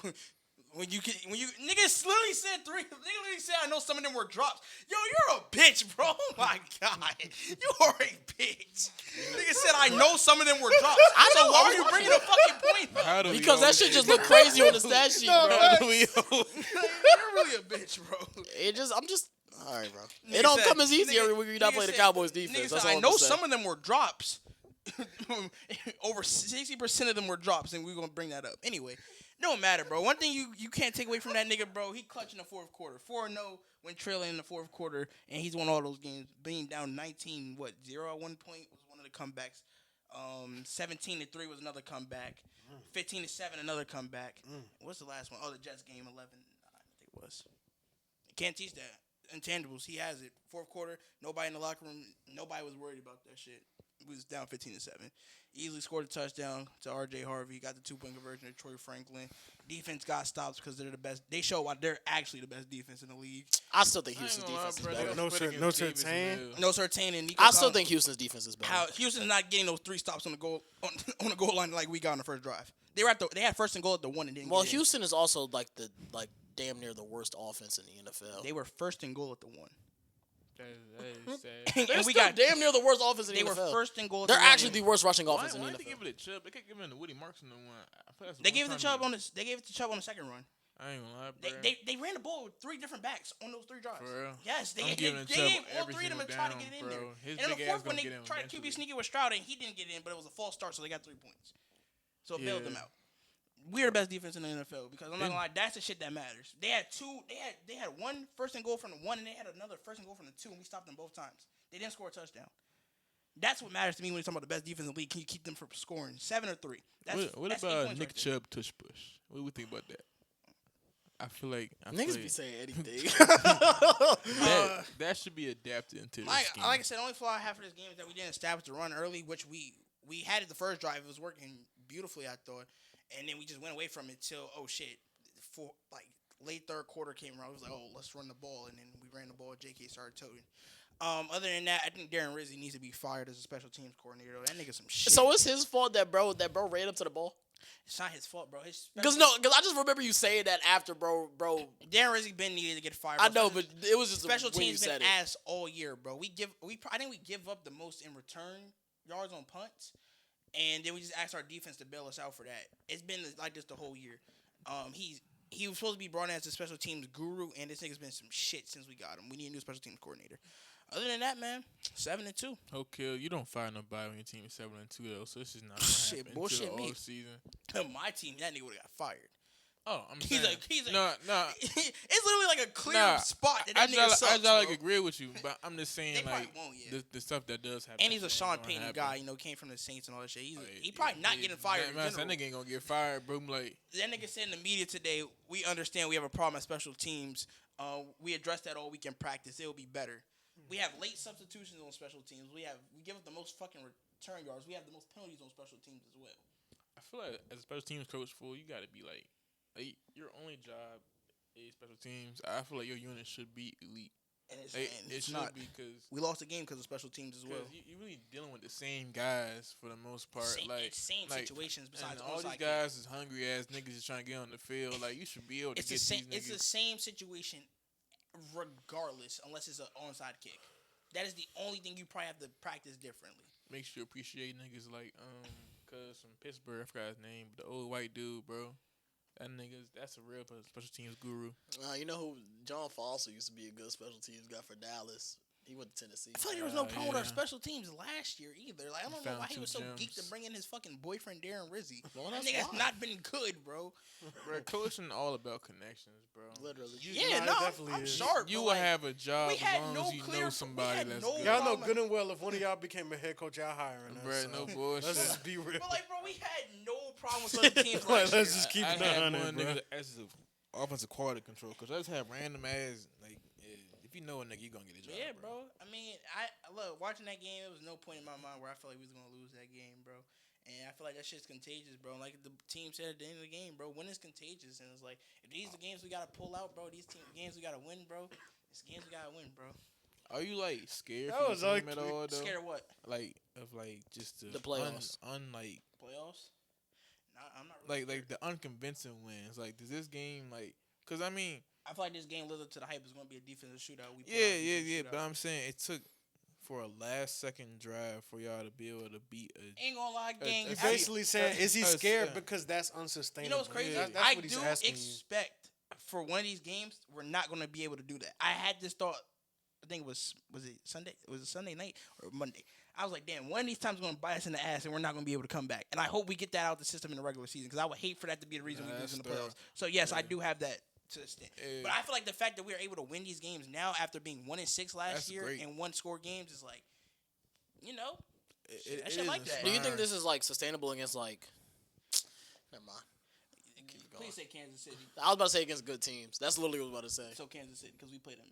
Speaker 2: When you niggas literally said three. Niggas literally said I know some of them were drops. Yo, you're a bitch, bro. Oh my god, you are a bitch. Niggas said I know some of them were drops. So why are you bringing a fucking point up?
Speaker 1: Because that shit just look crazy on the stat sheet, bro.
Speaker 2: You're really a bitch, bro.
Speaker 1: I'm just. All right, bro. It don't come as easy every week you not play the Cowboys defense. That's all
Speaker 2: I
Speaker 1: I'm
Speaker 2: know
Speaker 1: saying.
Speaker 2: some of them were drops. Over 60% of them were drops, and we're gonna bring that up anyway. No matter, bro. One thing you can't take away from that nigga, bro. He clutched in the fourth quarter. 4-0 when trailing in the fourth quarter, and he's won all those games. Being down 19, 0 at one point was one of the comebacks. 17-3 was another comeback. 15-7 another comeback. What's the last one? Oh, the Jets game 11. I think it was. You can't teach that. Intangibles. He has it. Fourth quarter. Nobody in the locker room. Nobody was worried about that shit. It was down 15-7. Easily scored a touchdown to R.J. Harvey. Got the 2-point conversion to Troy Franklin. Defense got stops because they're the best. They show why they're actually the best defense in the league.
Speaker 1: I still think Houston's defense is better.
Speaker 4: No Surtain.
Speaker 2: No Surtain and Nico.
Speaker 1: I still think Houston's defense is better.
Speaker 2: How Houston's not getting those 3 stops on the goal on the goal line like we got on the first drive. They had first and goal at the 1 and didn't.
Speaker 1: Well,
Speaker 2: get in.
Speaker 1: Houston is also like damn near the worst offense in the NFL.
Speaker 2: They were first and goal at the 1.
Speaker 3: That is sad.
Speaker 1: They're
Speaker 2: and we
Speaker 1: still
Speaker 2: got
Speaker 1: damn near the worst offense in the
Speaker 2: They
Speaker 1: NFL.
Speaker 2: were first and goal. At
Speaker 1: They're
Speaker 2: the 1.
Speaker 1: actually the worst rushing offense in the
Speaker 3: Why
Speaker 1: NFL.
Speaker 3: they give it to Chubb? They could give it to Woody Marks in the one. I feel that's
Speaker 2: They
Speaker 3: one
Speaker 2: gave it to
Speaker 3: time
Speaker 2: Chubb on the. They gave it to Chubb on the second run.
Speaker 3: I ain't gonna lie, bro.
Speaker 2: They ran the ball with 3 different backs on those 3 drives.
Speaker 3: For real?
Speaker 2: Yes, they
Speaker 3: I'm giving it to
Speaker 2: gave
Speaker 3: Chubb
Speaker 2: all
Speaker 3: every
Speaker 2: 3 of them and
Speaker 3: single
Speaker 2: tried to get it in
Speaker 3: down,
Speaker 2: there.
Speaker 3: bro. His
Speaker 2: And on
Speaker 3: big
Speaker 2: the
Speaker 3: ass
Speaker 2: fourth one,
Speaker 3: gonna
Speaker 2: they
Speaker 3: get in
Speaker 2: tried to QB
Speaker 3: eventually.
Speaker 2: sneak it with Stroud, and he didn't get in, but it was a false start, so they got 3 points. So it bailed
Speaker 3: Yeah.
Speaker 2: them out. We're the best defense in the NFL because I'm not gonna lie, that's the shit that matters. They had 2. They had 1 first and goal from the 1, and they had another first and goal from the 2, and we stopped them both times. They didn't score a touchdown. That's what matters to me when you're talking about the best defense in the league. Can you keep them from scoring 7 or 3?
Speaker 3: What
Speaker 2: that's 8
Speaker 3: about
Speaker 2: points
Speaker 3: Nick
Speaker 2: right there.
Speaker 3: Chubb tush push? What do we think about that? I feel like
Speaker 1: Niggas be saying anything.
Speaker 3: that should be adapted into this
Speaker 2: Like
Speaker 3: scheme.
Speaker 2: I said, the only flaw I have for this game is that we didn't establish the run early, which we had it the first drive. It was working beautifully, I thought, and then we just went away from it till for late third quarter came around. It was like, oh, let's run the ball, and then we ran the ball. J.K. started toting. Other than that, I think Darren Rizzi needs to be fired as a special teams coordinator. That nigga some shit.
Speaker 1: So it's his fault that bro ran up to the ball.
Speaker 2: It's not his fault, bro.
Speaker 1: Because I just remember you saying that after, bro.
Speaker 2: Darren Rizzi been needed to get fired.
Speaker 1: I
Speaker 2: bro.
Speaker 1: know, but it was just
Speaker 2: Special
Speaker 1: when you
Speaker 2: teams
Speaker 1: said
Speaker 2: been
Speaker 1: it.
Speaker 2: ass all year, bro. I think we give up the most in return yards on punts, and then we just asked our defense to bail us out for that. It's been like this the whole year. He was supposed to be brought in as a special teams guru, and this nigga's been some shit since we got him. We need a new special teams coordinator. Other than that, man, 7-2.
Speaker 3: Okay, you don't fire nobody when your team is 7-2 though, so this is not
Speaker 2: Shit,
Speaker 3: gonna happen
Speaker 2: bullshit
Speaker 3: until the
Speaker 2: me.
Speaker 3: off season.
Speaker 2: My team, that nigga would have got fired.
Speaker 3: Oh, I'm
Speaker 2: He's
Speaker 3: saying.
Speaker 2: no. It's literally like a clear spot that nigga sucks,
Speaker 3: I
Speaker 2: bro.
Speaker 3: agree with you, but I'm just saying
Speaker 2: They probably
Speaker 3: like
Speaker 2: won't, yeah.
Speaker 3: the stuff that does happen.
Speaker 2: And he's a Sean
Speaker 3: gonna
Speaker 2: Payton
Speaker 3: happen.
Speaker 2: guy, came from the Saints and all that shit. He probably not getting fired.
Speaker 3: That nigga ain't gonna get fired, bro. Like
Speaker 2: that nigga said in the media today, we understand we have a problem at special teams. We addressed that all week in practice. It will be better. We have late substitutions on special teams. We give up the most fucking return yards. We have the most penalties on special teams as well.
Speaker 3: I feel like as a special teams coach, you gotta be like your only job is special teams. I feel like your unit should be elite.
Speaker 2: And
Speaker 3: It should
Speaker 2: not.
Speaker 3: be because
Speaker 2: We lost the game because of special teams as well.
Speaker 3: you really dealing with the same guys for the most part.
Speaker 2: Same situations besides
Speaker 3: and all these
Speaker 2: onside
Speaker 3: guys is hungry ass niggas just trying to get on the field. Like you should be able to
Speaker 2: It's
Speaker 3: get
Speaker 2: the same.
Speaker 3: these
Speaker 2: It's the
Speaker 3: niggas.
Speaker 2: same situation, regardless, unless it's an onside kick. That is the only thing you probably have to practice differently.
Speaker 3: Makes you appreciate niggas like cuz from Pittsburgh, I forgot his name, but the old white dude, bro. That's a real special teams guru.
Speaker 1: You know who? John Foster used to be a good special teams guy for Dallas. He went to Tennessee.
Speaker 2: I feel like there was no problem with our special teams last year either. Like I don't know
Speaker 3: Found
Speaker 2: why he
Speaker 3: two
Speaker 2: was so
Speaker 3: gems.
Speaker 2: geeked to bring in his fucking boyfriend Darren Rizzi.
Speaker 1: Well,
Speaker 2: That
Speaker 1: that's
Speaker 2: nigga's
Speaker 1: why.
Speaker 2: not been good, bro.
Speaker 3: Bro, coaching all about connections, bro.
Speaker 1: Literally.
Speaker 2: Yeah,
Speaker 4: it
Speaker 2: no,
Speaker 4: definitely
Speaker 2: I'm
Speaker 4: is.
Speaker 2: sharp.
Speaker 3: You
Speaker 2: but,
Speaker 3: will
Speaker 2: like,
Speaker 3: have a job
Speaker 2: we
Speaker 3: as
Speaker 2: had
Speaker 3: long
Speaker 2: no
Speaker 3: as you
Speaker 2: clear-
Speaker 3: know
Speaker 2: we
Speaker 3: somebody
Speaker 2: had
Speaker 3: that's
Speaker 2: no-
Speaker 3: good.
Speaker 4: Y'all know good and well if one of y'all became a head coach, y'all hiring us.
Speaker 3: Bruh,
Speaker 4: so
Speaker 3: no bullshit.
Speaker 4: Let's just be real.
Speaker 2: But like, bro, we had no problem with special teams
Speaker 4: Like,
Speaker 2: last
Speaker 4: let's
Speaker 2: year.
Speaker 4: just keep
Speaker 3: I
Speaker 4: it
Speaker 3: had
Speaker 4: 100,
Speaker 3: one
Speaker 4: bro.
Speaker 3: nigga as an offensive quality control because I just have random ass if you know a nigga, you gonna get a job.
Speaker 2: Yeah, bro. I mean, I look watching that game. There was no point in my mind where I felt like we was gonna lose that game, bro. And I feel like that shit's contagious, bro. Like the team said at the end of the game, bro, win is contagious. And it's like, if these are the games we gotta pull out, bro, games we gotta win, bro. It's games we gotta win, bro.
Speaker 3: Are you like scared
Speaker 4: That
Speaker 3: for
Speaker 4: was
Speaker 3: the
Speaker 4: like
Speaker 3: team at all though?
Speaker 2: Scared of what?
Speaker 3: Like of like just
Speaker 1: The playoffs.
Speaker 3: unlike
Speaker 2: Playoffs? I'm not really
Speaker 3: like the unconvincing wins. Like, does this game Because I mean,
Speaker 2: I feel like this game lives up to the hype. Is going to be a defensive shootout.
Speaker 3: yeah. But I'm saying it took for a last second drive for y'all to be able to beat a.
Speaker 2: Ain't gonna lie, gang.
Speaker 4: You basically saying, is he scared because that's unsustainable?
Speaker 2: You know what's crazy?
Speaker 4: That's
Speaker 2: I
Speaker 4: what he's
Speaker 2: do
Speaker 4: asking
Speaker 2: expect for one of these games we're not gonna be able to do that. I had this thought. I think it was it Sunday? Was it Sunday night or Monday? I was like, damn, one of these times going to bite us in the ass and we're not going to be able to come back. And I hope we get that out of the system in the regular season because I would hate for that to be the reason we lose in the playoffs. So, yes, I do have that to the extent. But I feel like the fact that we are able to win these games now after being 1-6 last year and 1-score games is like, I should like that.
Speaker 1: Do you think this is like sustainable against like? Never mind.
Speaker 2: Please say Kansas City.
Speaker 1: I was about to say against good teams. That's literally what I was about to say.
Speaker 2: So Kansas City because we played them.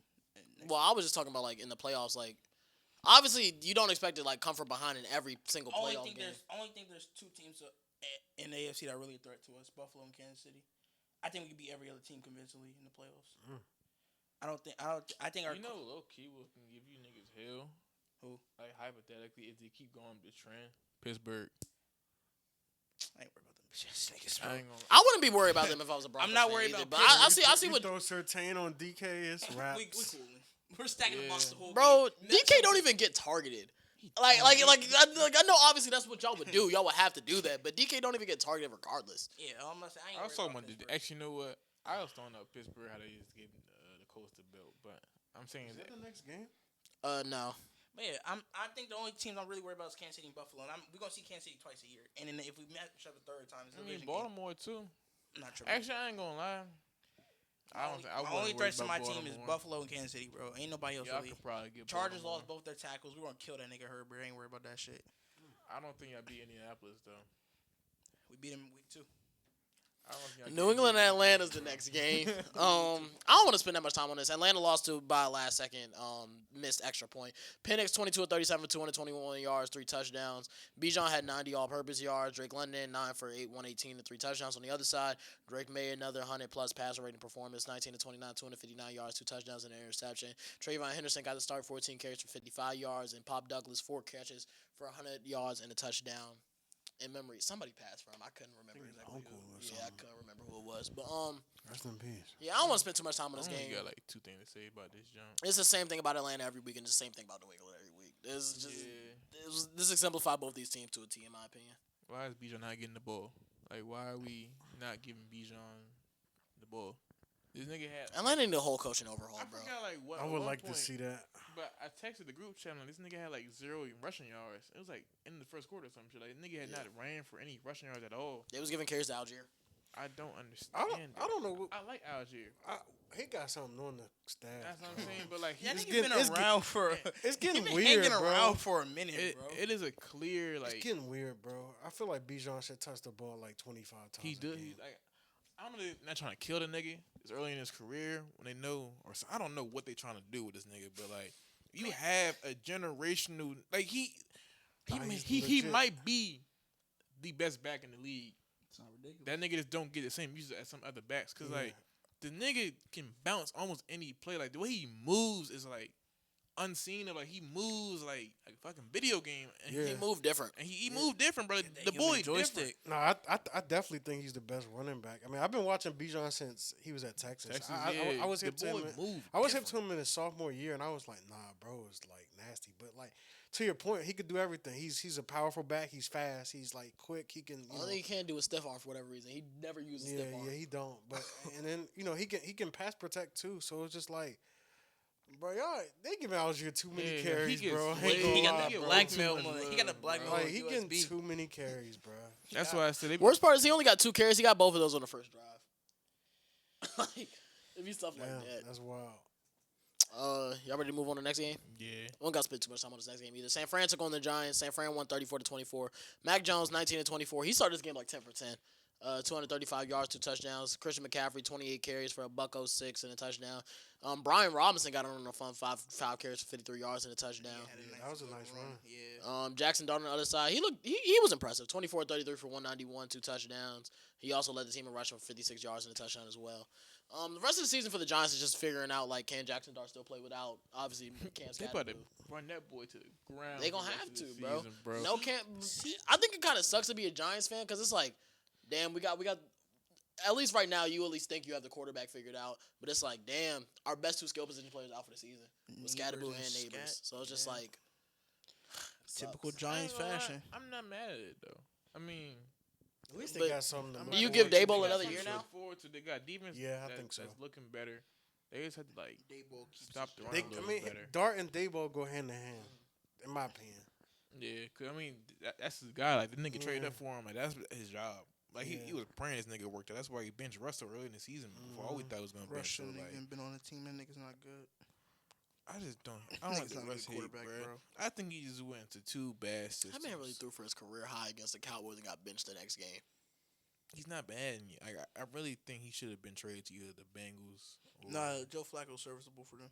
Speaker 1: Well, I was just talking about like in the playoffs. Like, obviously, you don't expect to like come from behind in every single playoff game.
Speaker 2: Only think there's two teams in the AFC that are really a threat to us: Buffalo and Kansas City. I think we could beat every other team convincingly in the playoffs. I think our
Speaker 3: low key will can give you niggas hell.
Speaker 2: Who?
Speaker 3: Like hypothetically, if they keep going the trend, Pittsburgh.
Speaker 2: I ain't worried about them bitches.
Speaker 1: I wouldn't be worried about them if I was a Broncos.
Speaker 2: I'm not
Speaker 1: fan
Speaker 2: worried
Speaker 1: either,
Speaker 2: about
Speaker 1: but
Speaker 2: Pittsburgh.
Speaker 1: I see what.
Speaker 4: Throw Surtain on DK, it's raps.
Speaker 2: We cool. We're stacking the box the whole
Speaker 1: Bro,
Speaker 2: game.
Speaker 1: DK don't even get targeted. I know obviously that's what y'all would do. Y'all would have to do that, but DK don't even get targeted regardless.
Speaker 2: Yeah, I ain't
Speaker 3: I was talking about
Speaker 2: Pittsburgh.
Speaker 3: actually, you know what? I was throwing up Pittsburgh how they just gave the Coastal belt, but I'm saying
Speaker 4: Is that the next game?
Speaker 1: No.
Speaker 2: But yeah, I think the only teams I'm really worried about is Kansas City and Buffalo, and we're gonna see Kansas City twice a year. And then if we match each other third time, it's a division game.
Speaker 3: Baltimore too.
Speaker 2: I'm not sure.
Speaker 3: Actually, I ain't gonna lie.
Speaker 2: My only threats to my team is Buffalo and Kansas City, bro. Ain't nobody else really.
Speaker 3: I could probably get
Speaker 2: Chargers
Speaker 3: Baltimore.
Speaker 2: lost both their tackles. We're gonna kill that nigga Herbert. Ain't worried about that shit.
Speaker 3: I don't think I beat Indianapolis though.
Speaker 2: We beat him in week 2.
Speaker 1: New England and Atlanta's the next game. I don't want to spend that much time on this. Atlanta lost to by a last second missed extra point. Penix 22 of 37 for 221 yards, 3 touchdowns. Bijan had 90 all-purpose yards. Drake London 9 for 118 and 3 touchdowns. On the other side, Drake made another 100-plus passer rating performance, 19 to 29, 259 yards, 2 touchdowns and an interception. Trayvon Henderson got the start, 14 carries for 55 yards, and Pop Douglas 4 catches for 100 yards and a touchdown. In memory, somebody passed for him. I couldn't remember exactly who. Yeah, I couldn't remember who it was. But
Speaker 4: rest in peace.
Speaker 1: Yeah, I don't want to spend too much time on this game.
Speaker 3: You got like 2 things to say about this jump.
Speaker 1: It's the same thing about Atlanta every week, and it's the same thing about New England every week. This exemplifies both these teams to a T, in my opinion.
Speaker 3: Why is Bijan not getting the ball? Like, why are we not giving Bijan the ball? This nigga had.
Speaker 1: Atlanta need a whole coaching overhaul, bro.
Speaker 3: Forgot,
Speaker 4: I would like to see that.
Speaker 3: But I texted the group chat, and this nigga had like 0 rushing yards. It was like in the first quarter or some shit. Like, nigga had not ran for any rushing yards at all.
Speaker 1: They was giving carries to Algier.
Speaker 3: I don't understand.
Speaker 4: I don't know.
Speaker 3: I like Algier.
Speaker 4: He got something on the staff.
Speaker 3: That's what I'm saying. But like,
Speaker 2: That nigga been around for.
Speaker 4: It's getting
Speaker 2: he been
Speaker 4: weird,
Speaker 2: hanging
Speaker 4: bro.
Speaker 2: around for a minute, bro.
Speaker 3: It is a clear like.
Speaker 4: It's getting weird, bro. I feel like Bijan should touch the ball like 25 times.
Speaker 3: He does. He's like, I'm not trying to kill the nigga. It's early in his career when they know, or I don't know what they trying to do with this nigga, but like, you have a generational like he might be the best back in the league.
Speaker 2: It's not ridiculous.
Speaker 3: That nigga just don't get the same usage as some other backs, cause like the nigga can bounce almost any play. Like the way he moves is like unseen. Like he moves like a fucking video game. And
Speaker 1: He moved different.
Speaker 3: And he moved different, bro. The boy joystick.
Speaker 4: No, I definitely think he's the best running back. I mean, I've been watching Bijan since he was at Texas. I was hip to him. I was hip to him in his sophomore year, and I was like, nah, bro, it's like nasty. But like to your point, he could do everything. He's a powerful back. He's fast. He's like quick. He can.
Speaker 1: Only thing he can't do is stiff arm for whatever reason. He never uses stiff arm.
Speaker 4: Yeah, he don't. But and then he can pass protect too. So it's just like. Bro, y'all, they giving Algier too many carries, bro.
Speaker 2: He got that blackmail money. He got the blackmail.
Speaker 4: Like, he getting too many carries, bro.
Speaker 3: That's why I said.
Speaker 1: Worst part is he only got 2 carries. He got both of those on the first drive. Like, it'd be stuff like that.
Speaker 4: That's wild.
Speaker 1: Y'all ready to move on to the next game?
Speaker 3: Yeah.
Speaker 1: We don't got to spend too much time on this next game either. San Fran took on the Giants. San Fran won 34-24. Mac Jones 19-24. He started this game like 10 for 10. 235 yards, 2 touchdowns. Christian McCaffrey 28 carries for a $106 and a touchdown. Brian Robinson got on the fun 5 carries for 53 yards and a touchdown.
Speaker 4: That was a nice run.
Speaker 2: Yeah.
Speaker 1: Jackson Dart on the other side, he was impressive. 24-33 for 191, 2 touchdowns. He also led the team in rushing for 56 yards and a touchdown as well. The rest of the season for the Giants is just figuring out, like, can Jackson Dart still play without, obviously, Cam
Speaker 3: They
Speaker 1: Skadden.
Speaker 3: about to run that boy to the ground.
Speaker 1: They gonna have to, bro.
Speaker 3: Season, bro.
Speaker 1: No, can't. I think it kind of sucks to be a Giants fan because it's like damn, we got. At least right now, you at least think you have the quarterback figured out. But it's like, damn, our best 2 skill position players out for the season with Scatterboo and Neighbors. So it's just like
Speaker 2: typical
Speaker 1: sucks.
Speaker 2: Giants
Speaker 3: I ain't gonna lie,
Speaker 2: fashion.
Speaker 3: I'm not mad at it though. I mean,
Speaker 4: At least
Speaker 1: But
Speaker 4: they got something to
Speaker 1: do
Speaker 4: look
Speaker 1: you
Speaker 4: forward
Speaker 1: give
Speaker 4: to.
Speaker 1: Daboll
Speaker 3: they got
Speaker 1: another
Speaker 3: something
Speaker 1: year
Speaker 3: to
Speaker 1: now?
Speaker 3: look forward to. They got defense.
Speaker 4: Yeah, I think so.
Speaker 3: That's looking better. They just had to like
Speaker 2: Daboll keeps
Speaker 3: stop the run
Speaker 4: They,
Speaker 3: a little
Speaker 4: I mean,
Speaker 3: better.
Speaker 4: Dart and Daboll go hand in hand, in my opinion.
Speaker 3: Yeah, cause I mean that's his guy. Like the nigga traded
Speaker 4: Yeah.
Speaker 3: up for him. Like that's his job. Like he
Speaker 4: Yeah.
Speaker 3: was praying this nigga worked out. That's why he benched Russell early in the season before all we thought was gonna bench.
Speaker 2: Rush
Speaker 3: So
Speaker 2: shouldn't
Speaker 3: like,
Speaker 2: even been on the team. That nigga's not good.
Speaker 3: I just don't. I don't like
Speaker 2: Nigga's
Speaker 3: the
Speaker 2: not a
Speaker 3: Russ
Speaker 2: good
Speaker 3: hate,
Speaker 2: quarterback,
Speaker 3: bro.
Speaker 2: bro.
Speaker 3: I think he just went to 2 bad systems.
Speaker 1: That man really threw for his career high against the Cowboys and got benched the next game.
Speaker 3: He's not bad. I really think he should have been traded to either the Bengals. Or,
Speaker 2: Nah, Joe Flacco's serviceable for them.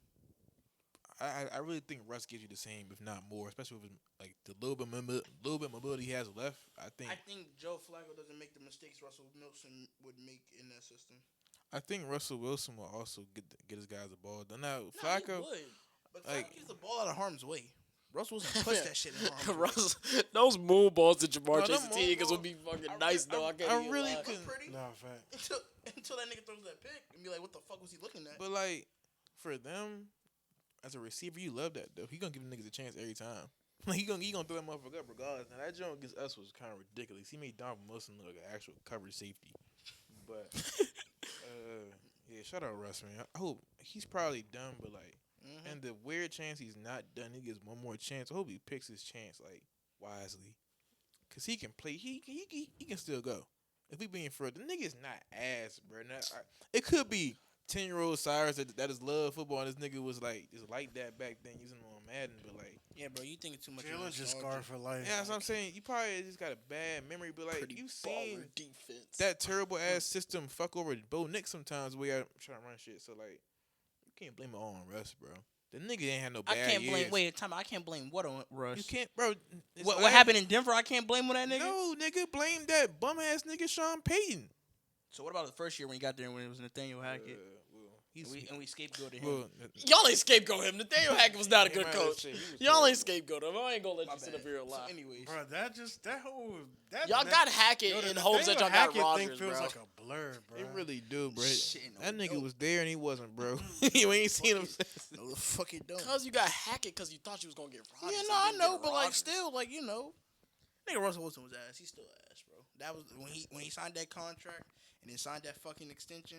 Speaker 3: I really think Russ gives you the same, if not more, especially with like the little bit mobility he has left. I think
Speaker 2: Joe Flacco doesn't make the mistakes Russell Wilson would make in that system.
Speaker 3: Russell Wilson will also get his guys the ball. Now
Speaker 2: Nah,
Speaker 3: Flacco,
Speaker 2: he would. But
Speaker 3: like-
Speaker 2: Flacco keeps the ball out of harm's way. Russell Wilson puts that shit in harm's way.
Speaker 1: Russ, those moon balls to Jamar
Speaker 3: No,
Speaker 1: Chase
Speaker 3: them
Speaker 1: and T Higgins
Speaker 3: moon
Speaker 1: would be fucking nice though. I can't
Speaker 3: I
Speaker 1: even
Speaker 3: really
Speaker 1: lie.
Speaker 3: couldn't-
Speaker 2: Pretty
Speaker 4: Nah, fact.
Speaker 2: until that nigga throws that pick and be like, what the fuck was he looking at?
Speaker 3: but like for them as a receiver, you love that though. He gonna give niggas a chance every time. Like he gonna throw that motherfucker up regardless. Now that joint against us was kind of ridiculous. He made Donovan Wilson look like an actual coverage safety. But yeah, shout out Russ, man. I hope he's probably done, but like, and the weird chance he's not done, he gets one more chance. I hope he picks his chance like wisely, cause he can play. He can still go. If we being for the nigga's not ass, bro. It could be 10-year-old Cyrus that is love football, and this nigga was like just like that back then using him on Madden, but like.
Speaker 2: Yeah, bro, you thinking too much.
Speaker 4: Jalen just scarred for life.
Speaker 3: Yeah, that's what I'm saying. You probably just got a bad memory, but like
Speaker 1: Pretty
Speaker 3: you seen
Speaker 1: baller defense.
Speaker 3: that terrible ass system fuck over Bo Nix sometimes the way I try to run shit. So like, you can't blame it all on Russ, bro. The nigga ain't had no bad
Speaker 2: I can't blame.
Speaker 3: years.
Speaker 2: Wait, time. I can't blame what on Russ.
Speaker 3: You can't, bro. it's
Speaker 2: What
Speaker 3: like-
Speaker 2: happened in Denver? I can't blame on that nigga.
Speaker 3: No, nigga, blame that bum ass nigga Sean Payton.
Speaker 2: So what about the first year when he got there when it was Nathaniel Hackett
Speaker 3: Well,
Speaker 2: and we scapegoated him?
Speaker 3: well,
Speaker 1: Y'all ain't scapegoat him. Nathaniel Hackett was not a
Speaker 3: he
Speaker 1: good
Speaker 3: might have
Speaker 1: coach.
Speaker 3: said he was
Speaker 1: Y'all ain't
Speaker 3: terrible.
Speaker 1: scapegoat him. I ain't gonna let
Speaker 2: My
Speaker 1: you sit
Speaker 2: bad.
Speaker 1: up here and lie.
Speaker 2: So anyways,
Speaker 4: Bro,
Speaker 1: Y'all got Hackett
Speaker 4: Yo, the
Speaker 1: in hopes that y'all got
Speaker 4: Nathaniel Hackett
Speaker 1: Rodgers,
Speaker 4: thing
Speaker 1: bro.
Speaker 4: feels like a blur, bro.
Speaker 3: It really do, bro.
Speaker 2: Shit, no,
Speaker 3: That nigga
Speaker 2: no.
Speaker 3: was there and he wasn't, bro. You ain't seen him.
Speaker 2: no, the fuck it don't.
Speaker 1: Cause you got Hackett because you thought you was gonna get Rodgers.
Speaker 2: Yeah,
Speaker 1: and
Speaker 2: no, I
Speaker 1: didn't
Speaker 2: know,
Speaker 1: get
Speaker 2: but like
Speaker 1: Rodgers.
Speaker 2: still, like you know, nigga Russell Wilson was ass. He's still ass, bro. That was when he signed that contract and then signed that fucking extension.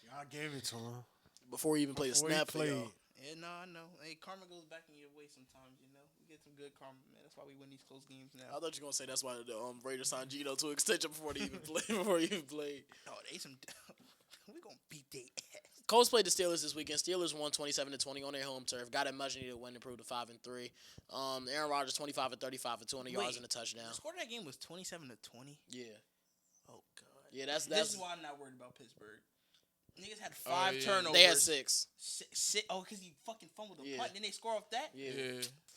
Speaker 4: Y'all gave it to him.
Speaker 1: Before he even played a
Speaker 4: Before he
Speaker 1: snap for
Speaker 4: played.
Speaker 1: y'all.
Speaker 2: Yeah, no, I know. Hey, karma goes back in your way sometimes, you know. We get some good karma, man. That's why we win these close games
Speaker 1: I
Speaker 2: now.
Speaker 1: thought you were gonna say that's why the Raiders signed Gino to extension before they even played. Before he even played.
Speaker 2: Oh, they some. We gonna beat they ass.
Speaker 1: Colts played the Steelers this weekend. Steelers won 27-20 on their home turf. Got a much needed win, improved to 5-3. Aaron Rodgers 25 of 35 for 200 yards
Speaker 2: Wait,
Speaker 1: and a touchdown.
Speaker 2: The score of that game was 27-20.
Speaker 1: Yeah,
Speaker 2: Oh god.
Speaker 1: yeah, that's
Speaker 2: This is why I'm not worried about Pittsburgh. Niggas had
Speaker 3: Oh,
Speaker 2: 5
Speaker 3: yeah.
Speaker 2: turnovers.
Speaker 1: they had 6.
Speaker 2: Because he fucking fumbled the
Speaker 1: Yeah.
Speaker 2: punt. Then they score off that.
Speaker 1: Yeah.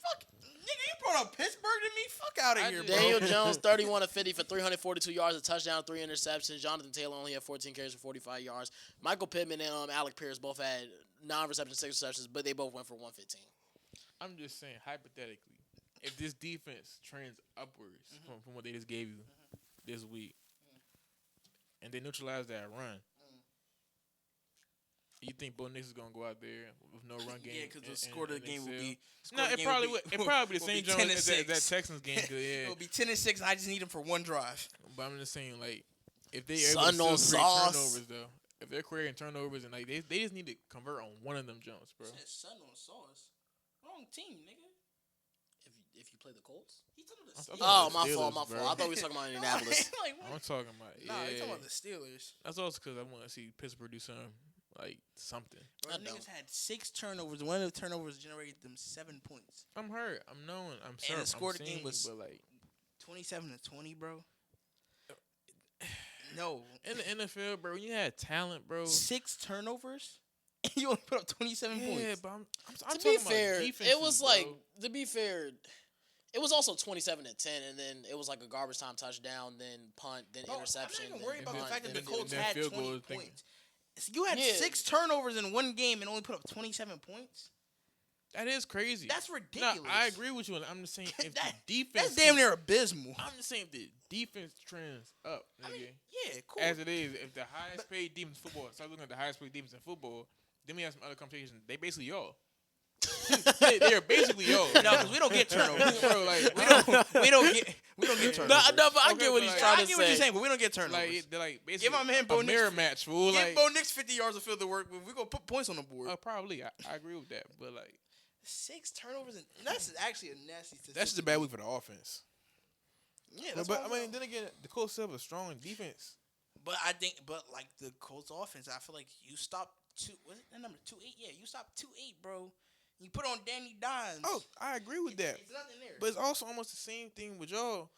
Speaker 2: Fuck, nigga, you brought up Pittsburgh to me. Fuck out of
Speaker 3: I
Speaker 2: here,
Speaker 3: just-
Speaker 2: bro.
Speaker 1: Daniel Jones 31 of 50 for 342 yards, a touchdown, 3 interceptions. Jonathan Taylor only had 14 carries for 45 yards. Michael Pittman and Alec Pierce both had 9 receptions, 6 receptions, but they both went for 115.
Speaker 3: I'm just saying, hypothetically, if this defense trends upwards from what they just gave you this week, and they neutralize that run, you think Bo Nix is gonna go out there with no run game?
Speaker 2: Yeah, because the
Speaker 3: and-
Speaker 2: score of the
Speaker 3: and
Speaker 2: game will
Speaker 3: excel?
Speaker 2: be.
Speaker 3: No, it probably would. It probably be the same joint as that Texans game. 'Cause,
Speaker 2: It
Speaker 3: yeah,
Speaker 2: will be 10-6, and I just need him for one drive.
Speaker 3: but I'm just saying, like, if they
Speaker 1: Sun
Speaker 3: able
Speaker 1: on
Speaker 3: to still create
Speaker 1: sauce.
Speaker 3: turnovers, though, if they're creating turnovers and like they just need to convert on one of them jumps, bro.
Speaker 2: Said sun on sauce. Wrong team, nigga.
Speaker 1: If you play the Colts?
Speaker 2: He talking about
Speaker 3: I'm
Speaker 2: the
Speaker 3: talking
Speaker 2: Steelers.
Speaker 1: Oh, my
Speaker 3: Steelers,
Speaker 1: fault, my
Speaker 3: bro.
Speaker 1: fault. I thought we were talking about Indianapolis.
Speaker 2: Like, what?
Speaker 3: I'm talking about
Speaker 2: Nah, they
Speaker 3: yeah.
Speaker 2: talking about the Steelers.
Speaker 3: That's also because I want to see Pittsburgh do something something.
Speaker 2: Bro,
Speaker 1: I
Speaker 2: the
Speaker 1: don't.
Speaker 2: niggas had 6 turnovers. One of the turnovers generated them 7 points.
Speaker 3: I'm hurt. I'm knowing. I'm certain.
Speaker 2: the score
Speaker 3: I'm
Speaker 2: of the game
Speaker 3: seeing,
Speaker 2: was-
Speaker 3: but like
Speaker 2: 27-20, bro. No.
Speaker 3: in the NFL, bro, when you had talent, bro.
Speaker 2: 6 turnovers? And you only put up 27
Speaker 3: Yeah,
Speaker 2: points.
Speaker 3: but I'm
Speaker 1: To
Speaker 3: talking
Speaker 1: be
Speaker 3: about
Speaker 1: fair, it
Speaker 3: defenses,
Speaker 1: was
Speaker 3: bro.
Speaker 1: like, to be fair, it was also 27-10, and then it was like a garbage time touchdown, then punt, then
Speaker 2: Bro,
Speaker 1: interception.
Speaker 2: I'm not even
Speaker 1: then
Speaker 2: worried about the
Speaker 1: punt,
Speaker 2: fact that
Speaker 1: then
Speaker 2: the
Speaker 1: field
Speaker 2: Colts
Speaker 1: goal.
Speaker 2: had
Speaker 3: field
Speaker 2: 20
Speaker 3: goal thing.
Speaker 2: points. So you had
Speaker 1: Yeah.
Speaker 2: 6 turnovers in one game and only put up 27 points?
Speaker 3: That is crazy.
Speaker 2: That's ridiculous.
Speaker 3: No, I agree with you. I'm just saying if the defense.
Speaker 2: That's damn near abysmal.
Speaker 3: I'm just saying if the defense trends up, nigga.
Speaker 2: I mean, yeah, cool.
Speaker 3: As it is, if the highest paid defense in football, start looking at the highest paid defense in football, then we have some other conversations. They basically y'all. They're basically y'all.
Speaker 2: No, because we don't get turnovers,
Speaker 3: bro. Like
Speaker 2: we don't get turnovers.
Speaker 1: No, but I get what he's
Speaker 3: like,
Speaker 1: trying to
Speaker 2: I get
Speaker 1: say.
Speaker 2: what you're saying, but we don't get turnovers.
Speaker 3: Like they're like basically
Speaker 2: Give my man Bo
Speaker 3: a mirror
Speaker 2: Nix,
Speaker 3: match, fool.
Speaker 2: Give
Speaker 3: Like
Speaker 2: Bo Nix 50 yards of field to work with. We gonna put points on the board.
Speaker 3: probably. I agree with that, but like
Speaker 2: 6 turnovers, and that's actually a nasty statistic.
Speaker 3: that's just a bad week for the offense.
Speaker 2: Yeah, that's
Speaker 3: but
Speaker 2: what
Speaker 3: I mean, then again, the Colts have a strong defense.
Speaker 2: But like the Colts offense, I feel like you stop was it that number 2-8? Yeah, you stop 2-8, bro. You put on Danny Dimes.
Speaker 3: Oh, I agree with that.
Speaker 2: It's nothing there.
Speaker 3: But it's also almost the same thing with y'all.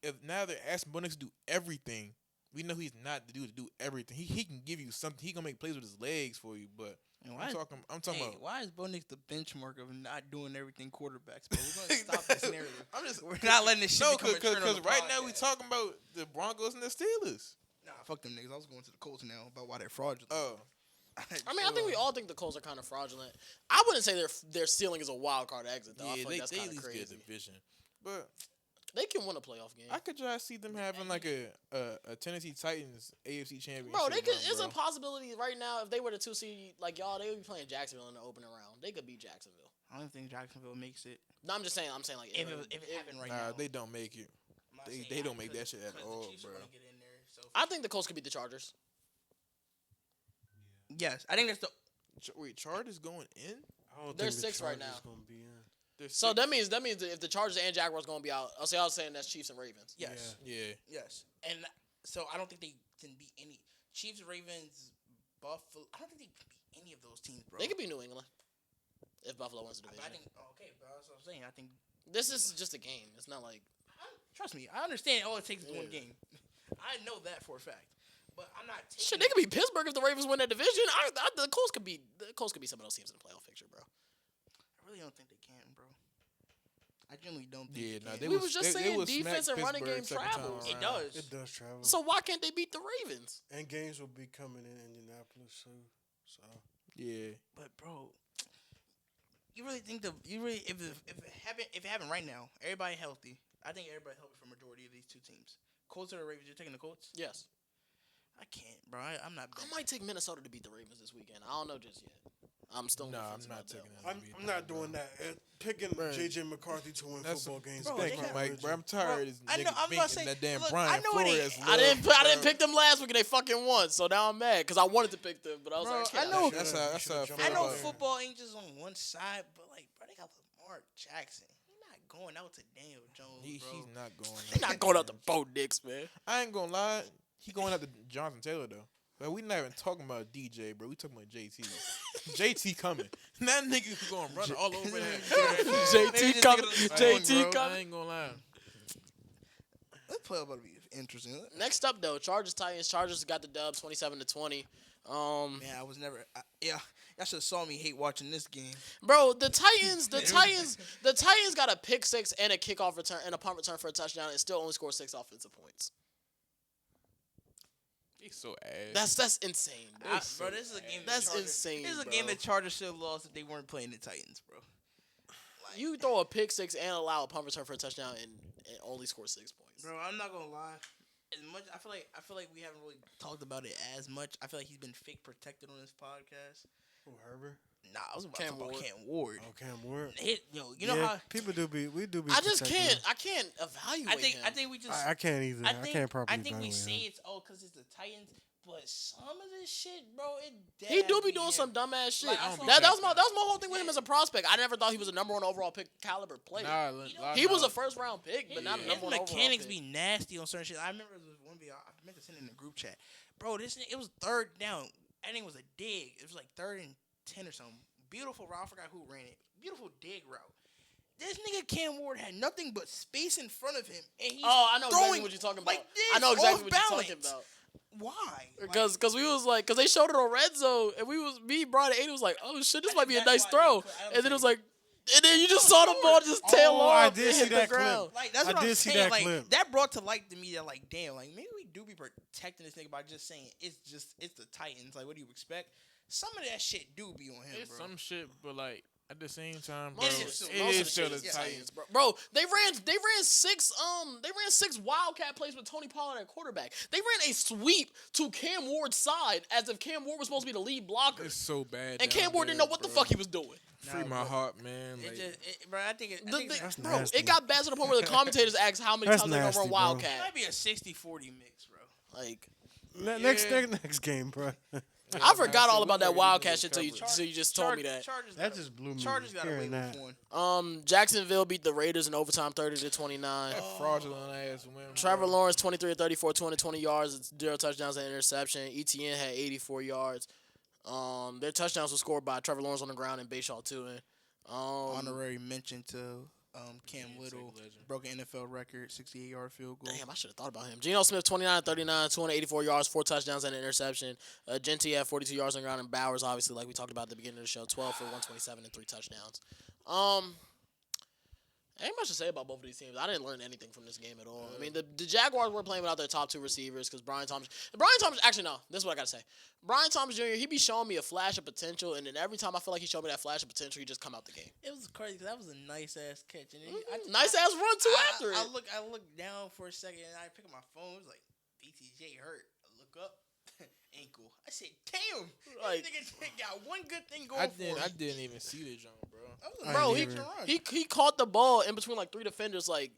Speaker 3: If now they're asking Bo Nix to do everything, we know he's not the dude to do everything. He can give you something. He gonna make plays with his legs for you. But I'm talking about
Speaker 2: why is Bo Nix the benchmark of not doing everything quarterbacks? But we're gonna stop this narrative. We're not letting this shit become a trend on the
Speaker 3: right now we
Speaker 2: podcast.
Speaker 3: talking about the Broncos and the Steelers.
Speaker 2: Nah, fuck them niggas. I was going to the Colts now about why they're fraudulent.
Speaker 3: Oh,
Speaker 1: I think we all think the Colts are kind of fraudulent. I wouldn't say their ceiling is a wild card exit though. I feel like that's
Speaker 3: they
Speaker 1: kind
Speaker 3: at
Speaker 1: of
Speaker 3: least
Speaker 1: crazy.
Speaker 3: get a division. But
Speaker 1: They can win a playoff game.
Speaker 3: I could try to see them having like a Tennessee Titans AFC championship.
Speaker 1: Bro, they could. It's
Speaker 3: bro.
Speaker 1: a possibility right now. If they were the 2 seed, like y'all, they would be playing Jacksonville in the opening round. They could beat Jacksonville.
Speaker 2: I don't think Jacksonville makes it.
Speaker 1: No, I'm just saying. Like
Speaker 2: If it happened right now.
Speaker 3: They don't make it.
Speaker 2: I'm not
Speaker 3: They
Speaker 2: saying
Speaker 3: don't make that shit at all,
Speaker 2: the Chiefs are
Speaker 3: bro.
Speaker 2: gonna get in there, so.
Speaker 1: I think the Colts could beat the Chargers.
Speaker 2: Yes, I think that's the.
Speaker 3: Wait, Chargers going in?
Speaker 4: I don't
Speaker 1: They're
Speaker 4: think the
Speaker 1: 6 right
Speaker 4: Chargers
Speaker 1: now.
Speaker 4: Gonna be in.
Speaker 1: So that means that if the Chargers and Jaguars going to be out, I was saying that's Chiefs and Ravens.
Speaker 2: Yes.
Speaker 3: Yeah.
Speaker 2: Yes. And so I don't think they can beat any Chiefs, Ravens, Buffalo. I don't think they can beat any of those teams, bro.
Speaker 1: They could beat New England if Buffalo wins the
Speaker 2: But
Speaker 1: division.
Speaker 2: I think okay, but that's what I'm saying. I think
Speaker 1: This is just a game. It's not like
Speaker 2: trust me, I understand all it takes is one game. I know that for a fact. But I'm not taking
Speaker 1: shit. They could beat Pittsburgh if the Ravens win that division. The Colts could beat some of those teams in the playoff picture, bro.
Speaker 2: I really don't think they can, bro. I genuinely don't think
Speaker 3: Yeah,
Speaker 2: they
Speaker 3: nah,
Speaker 2: can.
Speaker 1: We was just saying
Speaker 3: will
Speaker 1: defense
Speaker 3: smack
Speaker 1: and running game
Speaker 3: Pittsburgh second time
Speaker 1: travels.
Speaker 2: It
Speaker 3: around.
Speaker 2: does.
Speaker 4: It does travel.
Speaker 1: So why can't they beat the Ravens?
Speaker 4: And games will be coming in Indianapolis too. So
Speaker 3: Yeah.
Speaker 2: But bro, you really think if it happened right now, everybody healthy. I think everybody healthy for majority of these two teams. Colts or the Ravens? You're taking the Colts?
Speaker 1: Yes.
Speaker 2: I can't, bro. I'm not.
Speaker 1: I might take Minnesota to beat the Ravens this weekend. I don't know just yet. I'm still.
Speaker 3: Nah,
Speaker 1: on the fence
Speaker 3: I'm not
Speaker 1: about that
Speaker 3: taking
Speaker 1: one.
Speaker 3: that.
Speaker 4: I'm not doing that. Picking
Speaker 3: Bro.
Speaker 4: J.J. McCarthy to win
Speaker 3: That's
Speaker 4: football games.
Speaker 2: bro,
Speaker 4: is
Speaker 2: they
Speaker 3: Thank
Speaker 2: got-
Speaker 3: you, Mike. Bro, I'm tired
Speaker 2: Bro,
Speaker 3: of this
Speaker 2: I know,
Speaker 3: nigga
Speaker 2: I'm
Speaker 3: Bink
Speaker 2: about to
Speaker 3: and
Speaker 2: say,
Speaker 3: that damn
Speaker 2: look,
Speaker 3: Brian
Speaker 2: I know it ain't-
Speaker 3: Flores.
Speaker 1: I didn't
Speaker 3: love,
Speaker 1: pick them last week and they fucking won. So now I'm mad because I wanted to pick them, but I was
Speaker 2: Bro,
Speaker 1: like, I
Speaker 2: I
Speaker 1: can't.
Speaker 2: know-
Speaker 3: That's how I
Speaker 4: should've
Speaker 3: feel
Speaker 4: jumped
Speaker 2: I know
Speaker 3: about it.
Speaker 2: football ain't just on one side, but like, bro, they got Lamar Jackson. He's not going out to Daniel Jones,
Speaker 3: He's
Speaker 2: bro.
Speaker 3: not going.
Speaker 1: He's not going out to Bo Nix, man.
Speaker 3: I ain't gonna lie. He going out to Jonathan Taylor though. But we not even talking about DJ, bro. We talking about JT. JT coming. That nigga gonna run all over that.
Speaker 1: JT coming. JT
Speaker 3: I
Speaker 1: coming.
Speaker 3: ain't gonna lie.
Speaker 2: That play about to be interesting.
Speaker 1: Next up though, Chargers Titans. Chargers got the dub, 27-20.
Speaker 2: Man, I was never. Y'all should have saw me hate watching this game.
Speaker 1: Bro, the Titans got a pick 6 and a kickoff return and a punt return for a touchdown and still only scored 6 offensive points.
Speaker 3: He's so ass.
Speaker 1: That's insane, bro.
Speaker 2: Bro, this is a game.
Speaker 1: That's
Speaker 2: the Chargers,
Speaker 1: insane,
Speaker 2: This is a
Speaker 1: bro.
Speaker 2: game that Chargers should have lost if they weren't playing the Titans, bro. Like,
Speaker 1: You throw a pick 6 and allow a punt return for a touchdown and only score 6 points.
Speaker 2: bro, I'm not gonna lie. As much I feel like we haven't really talked about it as much. I feel like he's been fake protected on this podcast.
Speaker 4: Who, Herbert?
Speaker 2: Nah, I was about
Speaker 1: Cam
Speaker 2: to talk about
Speaker 1: Ward.
Speaker 2: Cam Ward.
Speaker 4: Oh, Cam Ward.
Speaker 2: You know
Speaker 4: Yeah,
Speaker 2: how
Speaker 4: people do be. We do be.
Speaker 1: I just
Speaker 4: protecting
Speaker 1: can't. I can't evaluate him.
Speaker 2: I think we just.
Speaker 4: him. I can't either. I can't properly.
Speaker 2: I think we
Speaker 4: evaluate
Speaker 2: say
Speaker 4: him.
Speaker 2: it's because it's the Titans, but some of this shit, bro,
Speaker 1: He do be doing some dumbass shit.
Speaker 2: Like, I saw
Speaker 1: that was my whole thing with him as a prospect. I never thought he was a number 1 overall pick caliber player. He was a first round pick, but not a number 1 overall
Speaker 2: mechanics
Speaker 1: pick.
Speaker 2: be nasty on certain shit. I remember there was one video I meant to send in the group chat, bro. It was 3rd down. I think it was a dig. It was like 3rd and 10 or something. Beautiful route. I forgot who ran it. Beautiful dig route. This nigga Cam Ward had nothing but space in front of him, and he's
Speaker 1: I know exactly
Speaker 2: throwing
Speaker 1: what you're talking about.
Speaker 2: like this,
Speaker 1: I know exactly
Speaker 2: off
Speaker 1: what you're
Speaker 2: balance.
Speaker 1: talking about.
Speaker 2: Why?
Speaker 1: Because we was like, because they showed it on Red Zone, and me, Brian, and Aiden was like, oh shit, this might be a nice throw. And then it was like, and then you just saw the ball just tail
Speaker 4: I
Speaker 1: off
Speaker 4: did
Speaker 1: and
Speaker 4: see
Speaker 1: hit the
Speaker 4: that clip.
Speaker 1: ground.
Speaker 2: Like that's
Speaker 4: I
Speaker 2: what I'm
Speaker 4: did see
Speaker 2: saying.
Speaker 4: that
Speaker 2: Like
Speaker 4: clip.
Speaker 2: that brought to light to me that like damn, like maybe we do be protecting this nigga by just saying it's the Titans. Like what do you expect? Some of that shit do be on him,
Speaker 3: It's
Speaker 2: bro.
Speaker 3: some shit, but like At the same time, bro,
Speaker 2: Most
Speaker 3: it
Speaker 2: of the
Speaker 3: is
Speaker 2: shit
Speaker 3: still the
Speaker 2: is
Speaker 3: Titans.
Speaker 1: Bro, they ran six wildcat plays with Tony Pollard at quarterback. They ran a sweep to Cam Ward's side as if Cam Ward was supposed to be the lead blocker,
Speaker 3: It's so bad.
Speaker 1: and Cam Ward didn't know what the fuck he was doing.
Speaker 3: Free my heart, man.
Speaker 2: It
Speaker 3: Like,
Speaker 2: just, bro. I think it.
Speaker 4: That's
Speaker 1: Bro,
Speaker 4: nasty.
Speaker 1: it got bad to the point where the commentators asked how many
Speaker 4: That's
Speaker 1: times they're gonna
Speaker 4: nasty,
Speaker 1: run
Speaker 4: bro.
Speaker 1: wildcat.
Speaker 2: It might be a 60-40 mix, bro.
Speaker 1: Like,
Speaker 4: Next game, bro.
Speaker 1: I forgot all
Speaker 3: we
Speaker 1: about that
Speaker 3: already
Speaker 1: wildcat
Speaker 3: knew
Speaker 1: shit
Speaker 3: the
Speaker 1: till you just told me that.
Speaker 2: Chargers
Speaker 4: That
Speaker 2: got-
Speaker 4: just blew me.
Speaker 2: Chargers got away
Speaker 4: hearing
Speaker 2: with
Speaker 4: that.
Speaker 2: one.
Speaker 1: Jacksonville beat the Raiders in overtime 30-29.
Speaker 3: that fraudulent ass win.
Speaker 1: Trevor
Speaker 3: bro.
Speaker 1: Lawrence 23 of 34, 220 yards, 0 touchdowns and interception. ETN had 84 yards. Their touchdowns were scored by Trevor Lawrence on the ground and Bayshaw too.
Speaker 2: Honorary mention to Cam
Speaker 3: Yeah,
Speaker 2: Little,
Speaker 3: it's like a legend.
Speaker 2: broke an NFL record, 68-yard field goal.
Speaker 1: Damn, I should have thought about him. Geno Smith 29 of 39, 284 yards, 4 touchdowns and an interception. Genty had 42 yards on the ground, and Bowers, obviously, like we talked about at the beginning of the show, 12 for 127 and 3 touchdowns. Ain't much to say about both of these teams. I didn't learn anything from this game at all. I mean, the Jaguars were playing without their top 2 receivers because Brian Thomas, actually, no, this is what I got to say. Brian Thomas Jr., he be showing me a flash of potential, and then every time I feel like he showed me that flash of potential, he just come out the game.
Speaker 2: It was crazy because that was a nice ass catch. And then
Speaker 1: Nice ass run, too, after it.
Speaker 2: I look down for a second and I pick up my phone. It was like, BTJ hurt. I look up, ankle. I said, damn.
Speaker 1: Like-
Speaker 2: This nigga got one good thing going
Speaker 3: I
Speaker 2: for him.
Speaker 3: didn't even see the jump, bro.
Speaker 2: That was
Speaker 4: I
Speaker 2: a
Speaker 1: Bro,
Speaker 4: ain't
Speaker 2: nice
Speaker 4: either.
Speaker 2: run.
Speaker 1: he caught the ball in between like 3 defenders, like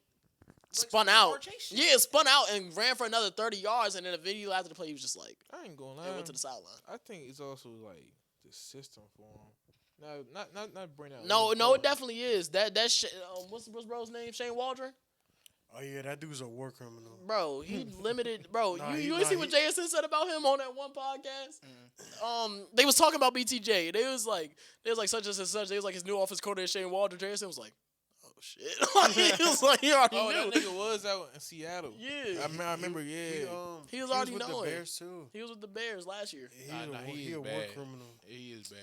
Speaker 1: spun
Speaker 2: some
Speaker 1: out.
Speaker 2: Lamar Chase shit.
Speaker 1: Yeah, spun out and ran for another 30 yards. And then the video after the play, he was just like,
Speaker 3: I ain't gonna
Speaker 1: it
Speaker 3: lie.
Speaker 1: went to the sideline.
Speaker 3: I think it's also like the system for him. Not bring out.
Speaker 1: No, it definitely is. That shit. What's bro's name? Shane Waldron.
Speaker 4: Oh yeah, that dude's a war criminal.
Speaker 1: Bro, he limited. Bro,
Speaker 4: Nah,
Speaker 1: you
Speaker 4: he-
Speaker 1: ain't see
Speaker 4: nah,
Speaker 1: what
Speaker 4: he-
Speaker 1: JSN said about him on that one podcast? They was talking about BTJ. They was like such and such. They was like his new office coordinator Shane Waldron. JSN was like, oh shit. He was like, he already
Speaker 3: Oh,
Speaker 1: knew.
Speaker 3: that nigga was out in Seattle.
Speaker 1: Yeah.
Speaker 3: I remember. Yeah.
Speaker 1: He was already
Speaker 4: with
Speaker 1: knowing.
Speaker 4: the Bears too.
Speaker 1: He was with the Bears last year.
Speaker 3: He
Speaker 4: a
Speaker 3: is
Speaker 4: war
Speaker 3: bad.
Speaker 4: criminal.
Speaker 3: He is bad.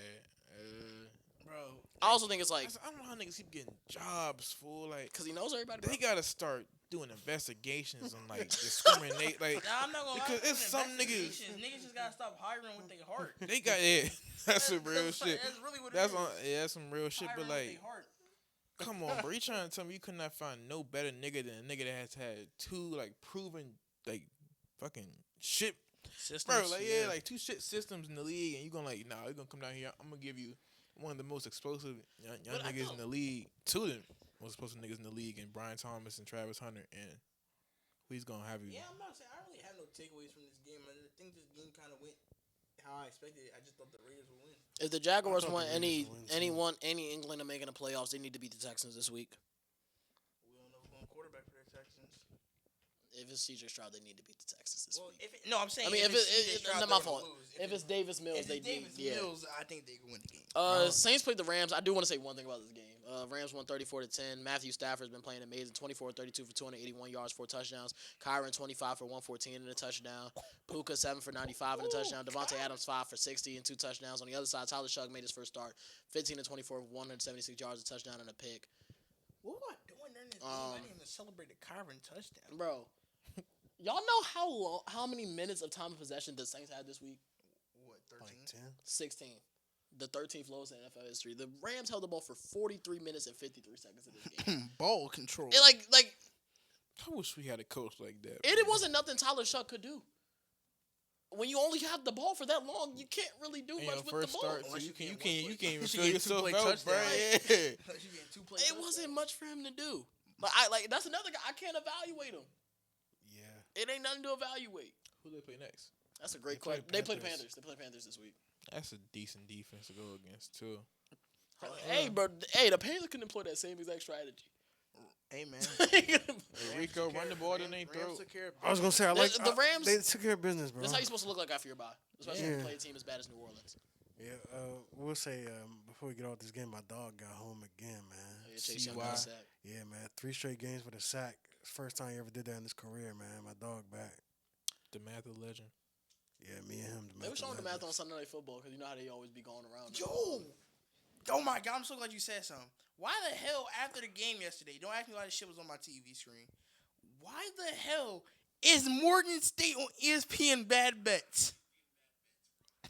Speaker 2: Bro,
Speaker 1: I also think it's like
Speaker 3: I don't know how niggas keep getting jobs, fool. Like,
Speaker 1: because he knows everybody. Bro.
Speaker 3: they gotta start doing investigations and like discriminate. Like,
Speaker 2: nah, I'm not gonna
Speaker 3: Because
Speaker 2: lie.
Speaker 3: it's some
Speaker 2: Investigations. Niggas just gotta stop hiring with their heart.
Speaker 3: they got That's some real shit.
Speaker 2: That's really what
Speaker 3: That's
Speaker 2: it
Speaker 3: on.
Speaker 2: is.
Speaker 3: Yeah, that's some real shit.
Speaker 2: Hiring
Speaker 3: But
Speaker 2: with
Speaker 3: like,
Speaker 2: their heart.
Speaker 3: come on, bro. You trying to tell me you could not find no better nigga than a nigga that has had 2 like proven like fucking shit,
Speaker 2: Systems,
Speaker 3: bro? Like yeah, like 2 shit systems in the league, and you gonna like, nah, you gonna come down here. I'm gonna give you one of the most explosive young
Speaker 1: But I
Speaker 3: niggas in
Speaker 1: know-
Speaker 3: the league, 2 of the most explosive niggas in the league, and Brian Thomas and Travis Hunter, and who's gonna have you?
Speaker 2: Yeah, I'm not saying I really have no takeaways from this game. I think this game kind of went how I expected. I just thought the Raiders would win.
Speaker 1: If the Jaguars
Speaker 4: I thought
Speaker 1: want
Speaker 4: the Raiders would win, too.
Speaker 1: any inkling of making the playoffs, they need to beat the Texans this week.
Speaker 2: We don't know who's going quarterback for the Texans.
Speaker 1: If it's CJ Stroud, they need to beat the Texans this
Speaker 2: Well,
Speaker 1: week.
Speaker 2: no, I'm saying.
Speaker 1: I mean, if
Speaker 2: it's
Speaker 1: it's
Speaker 2: CJ Stroud,
Speaker 1: not
Speaker 2: they're
Speaker 1: my
Speaker 2: gonna
Speaker 1: fault.
Speaker 2: lose.
Speaker 1: If it's Davis Mills,
Speaker 2: If
Speaker 1: they
Speaker 2: it's Davis
Speaker 1: yeah.
Speaker 2: Mills, I think they can win the game.
Speaker 1: Saints played the Rams. I do want to say one thing about this game. Rams won 34-10. Matthew Stafford's been playing amazing. 24-32 for 281 yards, 4 touchdowns. Kyron 25 for 114 and a touchdown. Puka 7 for 95 and a touchdown. Devontae Adams 5 for 60 and 2 touchdowns. On the other side, Tyler Shug made his first start. 15-24 for 176 yards, a touchdown and a pick.
Speaker 2: What am I doing during this game? I didn't even celebrate the Kyron touchdown.
Speaker 1: Bro, y'all know how many minutes of time of possession the Saints had this week?
Speaker 2: What,
Speaker 4: Like
Speaker 2: 13?
Speaker 4: 10.
Speaker 1: 16. The 13th lowest in NFL history. The Rams held the ball for 43 minutes and 53 seconds in this game.
Speaker 2: Ball control.
Speaker 1: And like
Speaker 3: I wish we had a coach like that.
Speaker 1: it
Speaker 3: man.
Speaker 1: wasn't nothing Tyler Shuck could do. When you only have the ball for that long, you can't really do
Speaker 3: In
Speaker 1: much
Speaker 3: your
Speaker 1: with
Speaker 3: first
Speaker 1: the ball.
Speaker 3: start, so
Speaker 2: Unless
Speaker 3: you
Speaker 2: you
Speaker 3: can
Speaker 2: get one
Speaker 3: you
Speaker 2: play-
Speaker 3: can't even
Speaker 2: unless you
Speaker 3: feel
Speaker 2: get
Speaker 3: yourself
Speaker 2: two-play
Speaker 3: out, bro.
Speaker 2: touchdowns.
Speaker 3: Yeah.
Speaker 2: You getting 2 plays
Speaker 1: It
Speaker 2: touchdowns.
Speaker 1: wasn't much for him to do. Like that's another guy I can't evaluate him.
Speaker 4: Yeah.
Speaker 1: It ain't nothing to evaluate.
Speaker 3: Who they play next?
Speaker 1: That's a great
Speaker 4: They play
Speaker 1: question. They play the
Speaker 4: Panthers.
Speaker 1: Panthers. They play Panthers this week.
Speaker 3: That's a decent defense to go against too.
Speaker 1: Hey, bro. Hey, the Panthers can employ that same exact strategy.
Speaker 2: Hey, man.
Speaker 3: Hey, Rico, run the ball, then they throw.
Speaker 2: Rams took care of
Speaker 4: I was gonna say I
Speaker 1: The-
Speaker 4: like
Speaker 1: the Rams-
Speaker 4: They took care of business, bro.
Speaker 1: That's how you're supposed to look like after your bye, especially when you
Speaker 4: Yeah.
Speaker 1: play a team as bad as New Orleans.
Speaker 4: Yeah. We'll say before we get off this game, my dog got home again, man.
Speaker 1: Yeah, Chase Young
Speaker 3: CY.
Speaker 1: got a sack.
Speaker 4: Yeah, man. 3 straight games with a sack. First time he ever did that in his career, man. My dog back.
Speaker 3: The math of legend.
Speaker 4: Yeah, me and him.
Speaker 1: They were showing the math on Sunday Night Football because you know how they always be going around.
Speaker 2: Yo! Oh my God, I'm so glad you said something. Why the hell, after the game yesterday, don't ask me why this shit was on my TV screen. Why the hell is Morgan State on ESPN Bad Bets?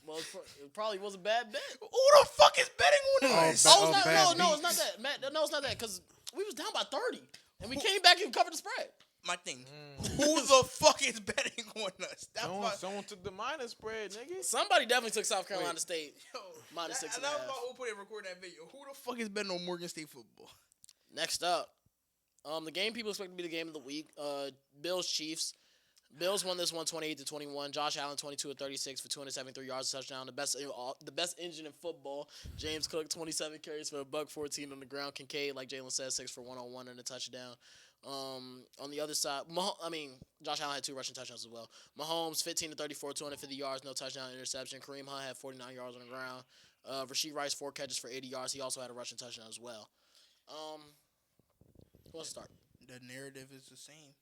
Speaker 1: Well, it probably was a bad bet.
Speaker 2: Who the fuck is betting on us?
Speaker 1: Oh,
Speaker 4: bad
Speaker 1: it's not
Speaker 4: beats.
Speaker 1: that. Matt, no, it's not that. Because we was down by 30. And we came back and covered the spread.
Speaker 2: My thing. Who the fuck is betting on us? That's
Speaker 3: Someone took the minus spread, nigga.
Speaker 1: Somebody definitely took South Carolina State
Speaker 2: Yo,
Speaker 1: minus 6.5.
Speaker 2: And I was about to put it record that video. Who the fuck is betting on Morgan State football?
Speaker 1: Next up, the game people expect to be the game of the week. Bills Chiefs. Bills won this one 28-21. Josh Allen 22 of 36 for 273 yards, a touchdown. The best engine in football. James Cook 27 carries for $114 on the ground. Kincaid, like Jalen said, 6 for 101 and a touchdown. On the other side, Josh Allen had 2 rushing touchdowns as well. Mahomes 15 to 34, 250 yards, no touchdown, interception. Kareem Hunt had 49 yards on the ground. Rashee Rice 4 catches for 80 yards. He also had a rushing touchdown as well. Let's start.
Speaker 2: The narrative is the same.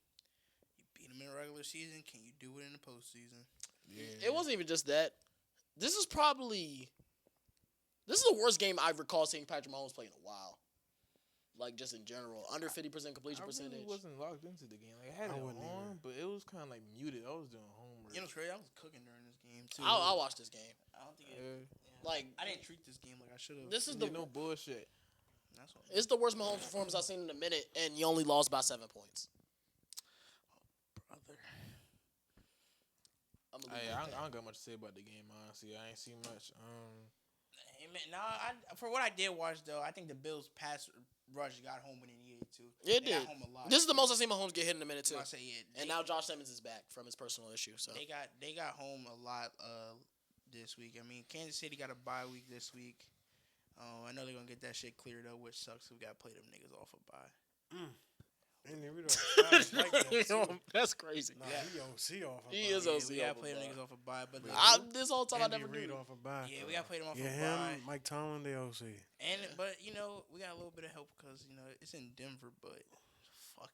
Speaker 2: You beat them in the regular season. Can you do it in the postseason?
Speaker 3: Yeah.
Speaker 1: It wasn't even just that. This is the worst game I recall seeing Patrick Mahomes play in a while. Like, just in general. Under 50% completion percentage.
Speaker 3: I really wasn't locked into the game. Like, I had it on, but it was kind of like muted. I was doing homework.
Speaker 2: You know what's crazy? I was cooking during this game, too.
Speaker 1: I'll watch this game.
Speaker 2: I don't think
Speaker 1: Like,
Speaker 2: I didn't treat this game like I should have.
Speaker 1: This is
Speaker 3: no bullshit.
Speaker 2: That's what
Speaker 1: it's the worst Mahomes performance I've seen in a minute, and you only lost by 7 points.
Speaker 2: brother.
Speaker 3: I don't got much to say about the game, honestly. I ain't seen much.
Speaker 2: Hey, man, for what I did watch, though, I think the Bills' pass rush got home when it needed to.
Speaker 1: It
Speaker 2: They
Speaker 1: did.
Speaker 2: got home a lot.
Speaker 1: This is the most I've seen Mahomes get hit in a minute, too.
Speaker 2: I say
Speaker 1: And now Josh Simmons is back from his personal issue. So
Speaker 2: they got home a lot this week. I mean, Kansas City got a bye week this week. I know they're gonna get that shit cleared up, which sucks. We gotta play them niggas off a bye.
Speaker 1: That's crazy.
Speaker 4: Nah, he OC off a
Speaker 1: He
Speaker 4: bye.
Speaker 1: is OC.
Speaker 2: We gotta
Speaker 1: off
Speaker 2: play
Speaker 1: a
Speaker 2: them
Speaker 1: bye.
Speaker 2: niggas off a bye, but
Speaker 1: This whole time I
Speaker 4: Andy
Speaker 1: never
Speaker 4: Reid
Speaker 1: knew.
Speaker 4: off a bye.
Speaker 2: yeah, we gotta play them off
Speaker 4: Yeah,
Speaker 2: a
Speaker 4: him,
Speaker 2: bye.
Speaker 4: Mike Tomlin, they OC.
Speaker 2: But you know, we got a little bit of help because you know it's in Denver, but fuck,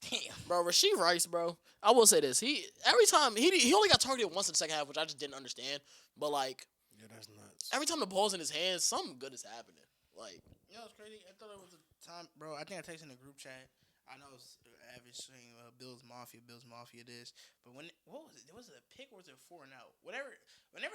Speaker 2: damn.
Speaker 1: Bro, Rashee Rice, bro. I will say this. Every time he only got targeted once in the second half, which I just didn't understand. But like,
Speaker 4: Yeah, that's nuts.
Speaker 1: every time the ball's in his hands, something good is happening. Like,
Speaker 2: You know what's crazy? I thought it was a time, bro. I think I texted in the group chat. I know it's average saying Bills Mafia this, but what was it? Was it a pick or was it a 4 and out? Whenever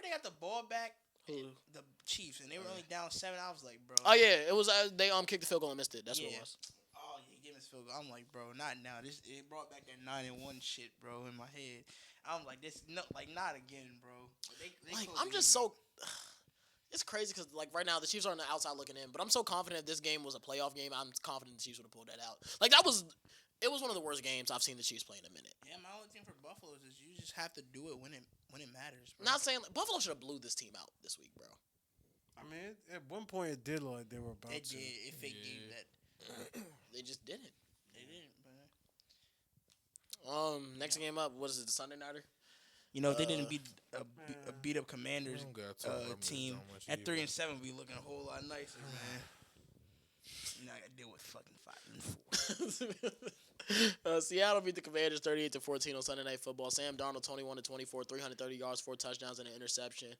Speaker 2: they got the ball back, the Chiefs, and they were only down 7, I was like, bro.
Speaker 1: oh yeah, it was they kicked the field goal and missed it. That's what it was.
Speaker 2: Oh yeah, give us field goal. I'm like, bro, not now. It brought back that 9-1 shit, bro, in my head. I'm like, not again, bro.
Speaker 1: I'm just so. It's crazy because like right now the Chiefs are on the outside looking in, but I'm so confident if this game was a playoff game, I'm confident the Chiefs would have pulled that out. Like it was one of the worst games I've seen the Chiefs play in a minute.
Speaker 2: Yeah, my only thing for Buffalo is you just have to do it when it matters, bro.
Speaker 1: Not saying Buffalo should have blew this team out this week, bro.
Speaker 4: I mean, at one point it did look like they were about
Speaker 2: It
Speaker 4: to.
Speaker 2: did. It fake gave that.
Speaker 1: They just didn't.
Speaker 2: They didn't, bro.
Speaker 1: Next game up, what is it? The Sunday Nighter.
Speaker 2: You know, if they didn't beat a beat up Commanders
Speaker 3: don't gotta talk about me
Speaker 2: team
Speaker 3: that much
Speaker 2: at
Speaker 3: either.
Speaker 2: 3-7, we looking a whole lot nicer, man. Now I gotta deal with fucking 5-4.
Speaker 1: Seattle beat the Commanders 38-14 on Sunday Night Football. Sam Darnold 21-24, 330 yards, 4 touchdowns, and an interception.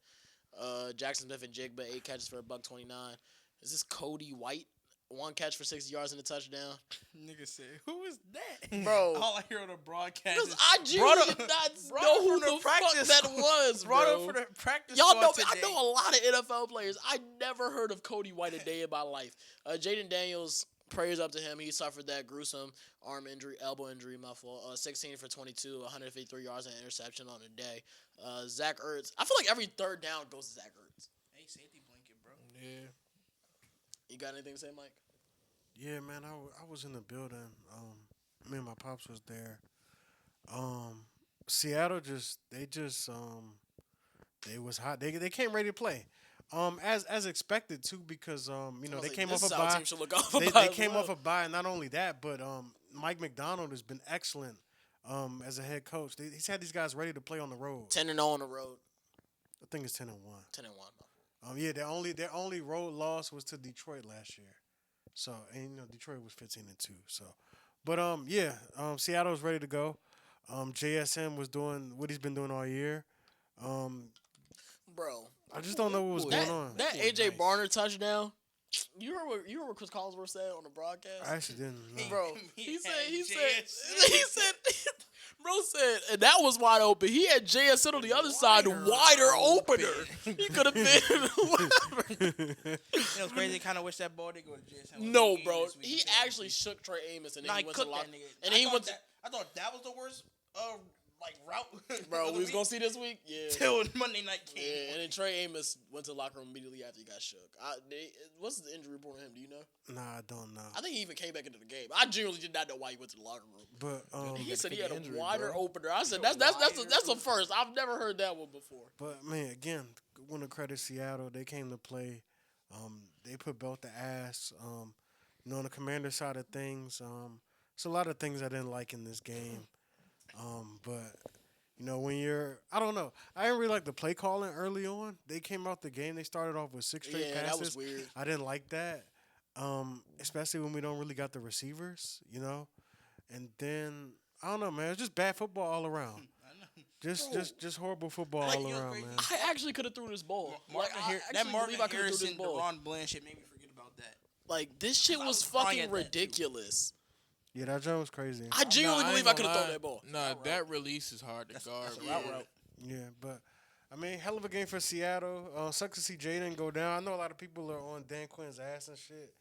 Speaker 1: Jackson Smith and Jigba 8 catches for $129. Is this Cody White? 1 catch for 60 yards and a touchdown.
Speaker 2: Nigga said, "Who is that,
Speaker 1: Bro.
Speaker 2: All I hear on the broadcast
Speaker 1: Because
Speaker 2: is
Speaker 1: I genuinely did not know who
Speaker 2: from
Speaker 1: the
Speaker 2: the
Speaker 1: fuck
Speaker 2: practice
Speaker 1: that
Speaker 2: squad.
Speaker 1: was,
Speaker 2: brought
Speaker 1: bro.
Speaker 2: up for the practice
Speaker 1: Y'all
Speaker 2: squad
Speaker 1: know me. I
Speaker 2: today.
Speaker 1: know a lot of NFL players. I never heard of Cody White a day in my life. Jaden Daniels, prayers up to him. He suffered that gruesome elbow injury, my fault. 16 for 22, 153 yards and an interception on the day. Zach Ertz. I feel like every third down goes to Zach Ertz.
Speaker 2: Hey, safety blanket, bro.
Speaker 3: Yeah.
Speaker 1: You got anything to say, Mike?
Speaker 4: Yeah, man, I was in the building. Me and my pops was there. Seattle they was hot. They came ready to play. As expected too, because they came off a bye. They came off a bye, and not only that, but Mike McDonald has been excellent as a head coach. He's had these guys ready to play on the road.
Speaker 1: 10-0 on the road.
Speaker 4: I think it's 10-1.
Speaker 1: 10-1.
Speaker 4: Yeah, their only road loss was to Detroit last year. So, and Detroit was 15-2. So, but Seattle was ready to go. JSM was doing what he's been doing all year.
Speaker 1: Bro.
Speaker 4: I just don't know what was going on.
Speaker 1: That AJ Barner touchdown. You heard what Chris Collinsworth said on the broadcast?
Speaker 4: I actually didn't.
Speaker 1: Bro,
Speaker 2: He
Speaker 1: he
Speaker 2: had
Speaker 1: said, bro said, and that was wide open. He had JSN on the other side, wider opener. He could have been whatever.
Speaker 2: You know, it's crazy. I kind of wish that ball did go to JSN.
Speaker 1: No, bro. He actually shook Trey Amos, and then
Speaker 2: Nah,
Speaker 1: he
Speaker 2: he
Speaker 1: went to
Speaker 2: cooked
Speaker 1: lock.
Speaker 2: that nigga.
Speaker 1: And then he went to.
Speaker 2: I thought that was the worst, route.
Speaker 1: Bro, we was gonna see this week. Yeah.
Speaker 2: Till Monday night came.
Speaker 1: Yeah, and then Trey Amos went to the locker room immediately after he got shook. What's the injury report on him? Do you know?
Speaker 4: Nah, I don't know.
Speaker 1: I think he even came back into the game. I genuinely did not know why he went to the locker room.
Speaker 4: But
Speaker 1: He said he had a
Speaker 3: injury,
Speaker 1: wider
Speaker 3: bro.
Speaker 1: opener. I said that's a first. I've never heard that one before.
Speaker 4: But man, again, want to credit Seattle. They came to play. They put belt to ass. On the Commander side of things, it's a lot of things I didn't like in this game. But when I don't know. I didn't really like the play calling early on. They came out the game. They started off with 6 straight passes.
Speaker 1: That was weird.
Speaker 4: I didn't like that, especially when we don't really got the receivers. And then I don't know, man. It's just bad football all around. Just horrible football all around,
Speaker 2: crazy.
Speaker 4: man.
Speaker 1: I actually could have threw this ball.
Speaker 2: That Marvin
Speaker 1: I could have threw this
Speaker 2: Harrison,
Speaker 1: ball.
Speaker 2: Deron Bland shit made me forget about that.
Speaker 1: Like this shit
Speaker 2: I
Speaker 1: was
Speaker 2: was crying
Speaker 1: fucking
Speaker 2: at that, too.
Speaker 1: ridiculous.
Speaker 4: Yeah, that joke was crazy.
Speaker 1: I genuinely
Speaker 3: Nah,
Speaker 1: believe I
Speaker 3: ain't
Speaker 1: could have
Speaker 3: gonna
Speaker 1: thrown
Speaker 3: lie.
Speaker 1: that ball.
Speaker 3: Nah, that release is hard to guard.
Speaker 2: That's a
Speaker 3: bro.
Speaker 2: route.
Speaker 4: Yeah, but I mean, hell of a game for Seattle. Sucks to see Jaden go down. I know a lot of people are on Dan Quinn's ass and shit.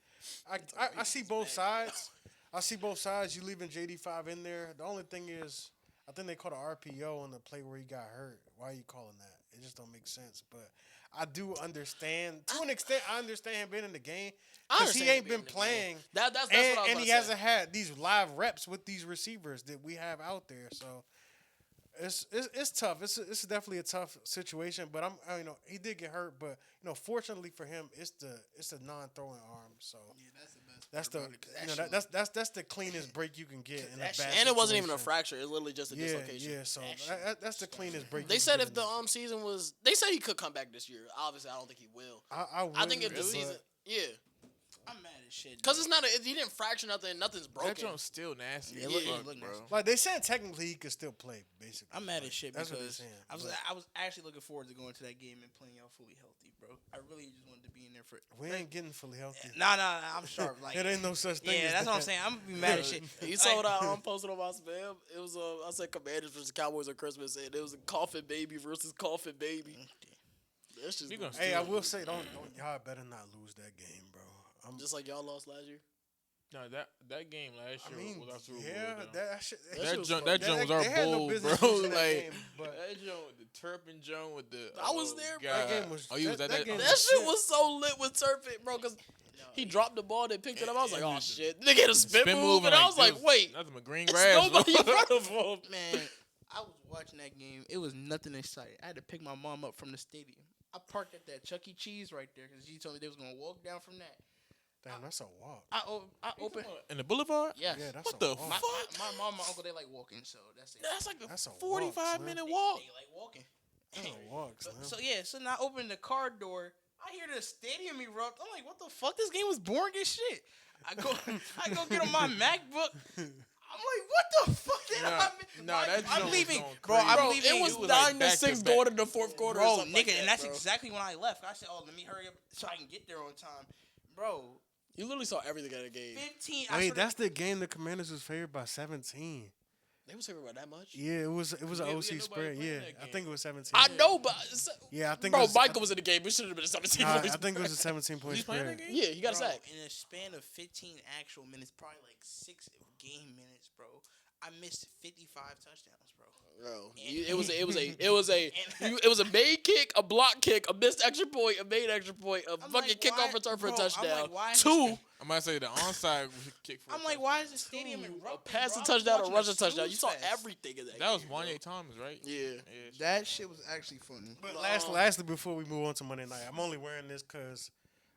Speaker 4: I see both sides. I see both sides. You leaving JD5 in there. The only thing is, I think they called an RPO on the play where he got hurt. Why are you calling that? It just don't make sense. But I do understand. To an extent, I understand him being in the game. Because he ain't been playing.
Speaker 1: That's what I was about
Speaker 4: and he
Speaker 1: to say.
Speaker 4: hasn't had these live reps with these receivers that we have out there. So it's tough. It's definitely a tough situation. But he did get hurt. But fortunately for him, it's the non-throwing arm. So
Speaker 2: Yeah, that's the best.
Speaker 4: that's the cleanest break you can get in a bad
Speaker 1: And it wasn't even a
Speaker 4: situation.
Speaker 1: fracture. It was literally just a dislocation.
Speaker 4: Yeah. So that's the cleanest break.
Speaker 1: They
Speaker 4: you
Speaker 1: said
Speaker 4: can
Speaker 1: if
Speaker 4: get
Speaker 1: the
Speaker 4: in.
Speaker 1: season was, they said he could come back this year. Obviously, I don't think he will. I think if the
Speaker 4: wouldn't,
Speaker 1: season,
Speaker 4: but
Speaker 2: I'm mad as shit.
Speaker 1: because it's not, he didn't fracture nothing. Nothing's broken.
Speaker 3: That joint's still nasty.
Speaker 1: Yeah,
Speaker 3: as
Speaker 1: look-
Speaker 3: fuck,
Speaker 2: look
Speaker 3: bro.
Speaker 2: nasty.
Speaker 4: like they said, technically he could still play. Basically,
Speaker 2: I'm mad as shit
Speaker 4: That's what they're
Speaker 2: because
Speaker 4: saying.
Speaker 2: I was actually looking forward to going to that game and playing y'all fully healthy, bro. I really just wanted to be in there for.
Speaker 4: We ain't getting fully healthy.
Speaker 2: Nah, I'm sharp. Like
Speaker 4: It ain't no such thing.
Speaker 2: yeah,
Speaker 4: as
Speaker 2: that's
Speaker 4: that.
Speaker 2: what I'm saying. I'm gonna be mad as shit.
Speaker 1: You saw what I posted on my spam? It was I said Commanders versus Cowboys on Christmas, and it was a Coffin Baby versus Coffin Baby. That's just
Speaker 3: We gonna
Speaker 4: Hey,
Speaker 3: steal
Speaker 4: I
Speaker 3: it.
Speaker 4: will say, don't y'all better not lose that game, bro.
Speaker 1: just like y'all lost last year.
Speaker 3: No, that game last
Speaker 4: I
Speaker 3: year
Speaker 4: mean,
Speaker 3: was our Super Bowl.
Speaker 4: yeah,
Speaker 3: though.
Speaker 4: that shit.
Speaker 1: shit was
Speaker 3: That joint was our
Speaker 4: they had no
Speaker 3: bowl,
Speaker 4: business
Speaker 3: bro.
Speaker 4: losing that
Speaker 3: Like
Speaker 4: game, but
Speaker 3: that joint, the Turpin joint with the.
Speaker 1: I was there, bro.
Speaker 4: That game was-
Speaker 3: Oh, you was at
Speaker 4: that
Speaker 3: that?
Speaker 4: game
Speaker 1: That shit was so lit with Turpin, bro, because he dropped the ball, they picked it up. I was like, oh shit. Nigga had a spin move, and I was like, wait,
Speaker 3: nothing but green
Speaker 1: there's
Speaker 3: grass.
Speaker 1: nobody in
Speaker 3: bro.
Speaker 1: front of him.
Speaker 2: Man, I was watching that game. It was nothing exciting. I had to pick my mom up from the stadium. I parked at that Chuck E. Cheese right there because she told me they was gonna walk down from that.
Speaker 4: damn, that's a walk.
Speaker 2: I opened.
Speaker 3: In the Boulevard.
Speaker 2: Yes.
Speaker 4: Yeah, that's
Speaker 3: What
Speaker 4: a
Speaker 3: the
Speaker 4: walk.
Speaker 3: fuck?
Speaker 2: My mom and my uncle, they like walking, so that's it.
Speaker 3: That's like
Speaker 4: That's a
Speaker 3: a
Speaker 4: walk,
Speaker 3: 45-minute
Speaker 4: son.
Speaker 3: walk.
Speaker 2: They like walking.
Speaker 4: That's a walk, son.
Speaker 2: So now I open the car door. I hear the stadium erupt. I'm like, what the fuck? This game was boring as shit. I go get on my MacBook. I'm like, what the fuck did I miss?
Speaker 3: Nah, that
Speaker 2: I'm
Speaker 3: joint
Speaker 2: leaving,
Speaker 3: was
Speaker 2: bro.
Speaker 3: going
Speaker 2: I'm
Speaker 1: Bro,
Speaker 2: leaving.
Speaker 1: it was
Speaker 3: was like
Speaker 1: 9-6
Speaker 3: back-to-back.
Speaker 1: going into the fourth quarter. or
Speaker 2: bro,
Speaker 1: something
Speaker 2: nigga,
Speaker 1: like that,
Speaker 2: and that's
Speaker 1: bro.
Speaker 2: exactly when I left. I said, oh, let me hurry up so I can get there on time, bro.
Speaker 1: You literally saw everything in the game.
Speaker 2: 15.
Speaker 4: Wait, that's the game the Commanders was favored by 17.
Speaker 1: They was favored by that much?
Speaker 4: Yeah, it was an
Speaker 3: we had
Speaker 4: OC
Speaker 3: nobody
Speaker 4: spread.
Speaker 3: playing
Speaker 4: Yeah,
Speaker 3: that
Speaker 4: I
Speaker 3: game.
Speaker 4: think it was 17.
Speaker 1: I know, but
Speaker 4: Yeah, I think.
Speaker 1: bro,
Speaker 4: it was,
Speaker 1: Michael was in the game. It should have been a 17
Speaker 4: I
Speaker 1: points.
Speaker 4: think it was a 17 point
Speaker 3: Was he playing
Speaker 4: spread.
Speaker 3: that game?
Speaker 1: Yeah, he got a
Speaker 2: Bro,
Speaker 1: sack.
Speaker 2: in a span of 15 actual minutes, probably like 6 game minutes, bro. I missed 55 touchdowns, bro.
Speaker 1: Bro, it was a made kick, a block kick, a missed extra point, a made extra point, a
Speaker 2: I'm
Speaker 1: fucking
Speaker 2: like,
Speaker 1: kickoff
Speaker 2: why-
Speaker 1: return for a
Speaker 2: bro, I'm
Speaker 1: touchdown.
Speaker 2: like, why is
Speaker 1: Two,
Speaker 2: this-
Speaker 3: I might say the onside kick for.
Speaker 2: I'm like, why is the stadium
Speaker 1: a
Speaker 2: erupting?
Speaker 1: pass
Speaker 2: bro?
Speaker 1: a
Speaker 2: I was
Speaker 1: touchdown, a
Speaker 2: watching
Speaker 1: rush a touchdown. You
Speaker 2: snooze
Speaker 1: saw
Speaker 2: fest.
Speaker 1: everything in that.
Speaker 3: That was
Speaker 1: game, bro.
Speaker 3: Wanye Thomas, right?
Speaker 1: Yeah.
Speaker 2: That shit was actually funny.
Speaker 4: But lastly, before we move on to Monday night, I'm only wearing this because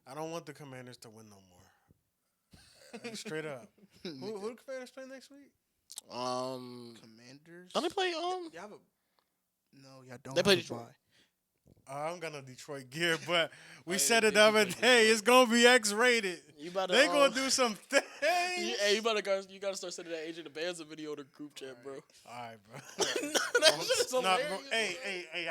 Speaker 4: I don't want the Commanders to win no more. Straight up. Who the Commanders play next week?
Speaker 2: Commanders.
Speaker 1: Don't they play
Speaker 2: Y'all have a no, y'all don't.
Speaker 1: They play
Speaker 2: have a
Speaker 1: Detroit.
Speaker 2: bye.
Speaker 4: I don't got no Detroit gear, but we
Speaker 3: Oh, yeah,
Speaker 4: said it
Speaker 3: they
Speaker 4: the other
Speaker 3: do play
Speaker 4: day.
Speaker 3: Detroit.
Speaker 4: It's gonna be X-rated.
Speaker 1: You about to?
Speaker 4: They gonna do some things.
Speaker 1: Hey, you gotta start sending that AJ the Bands video to the group chat, bro.
Speaker 4: All right, bro.
Speaker 1: That shit is
Speaker 4: Nah,
Speaker 1: hilarious.
Speaker 4: bro. Hey,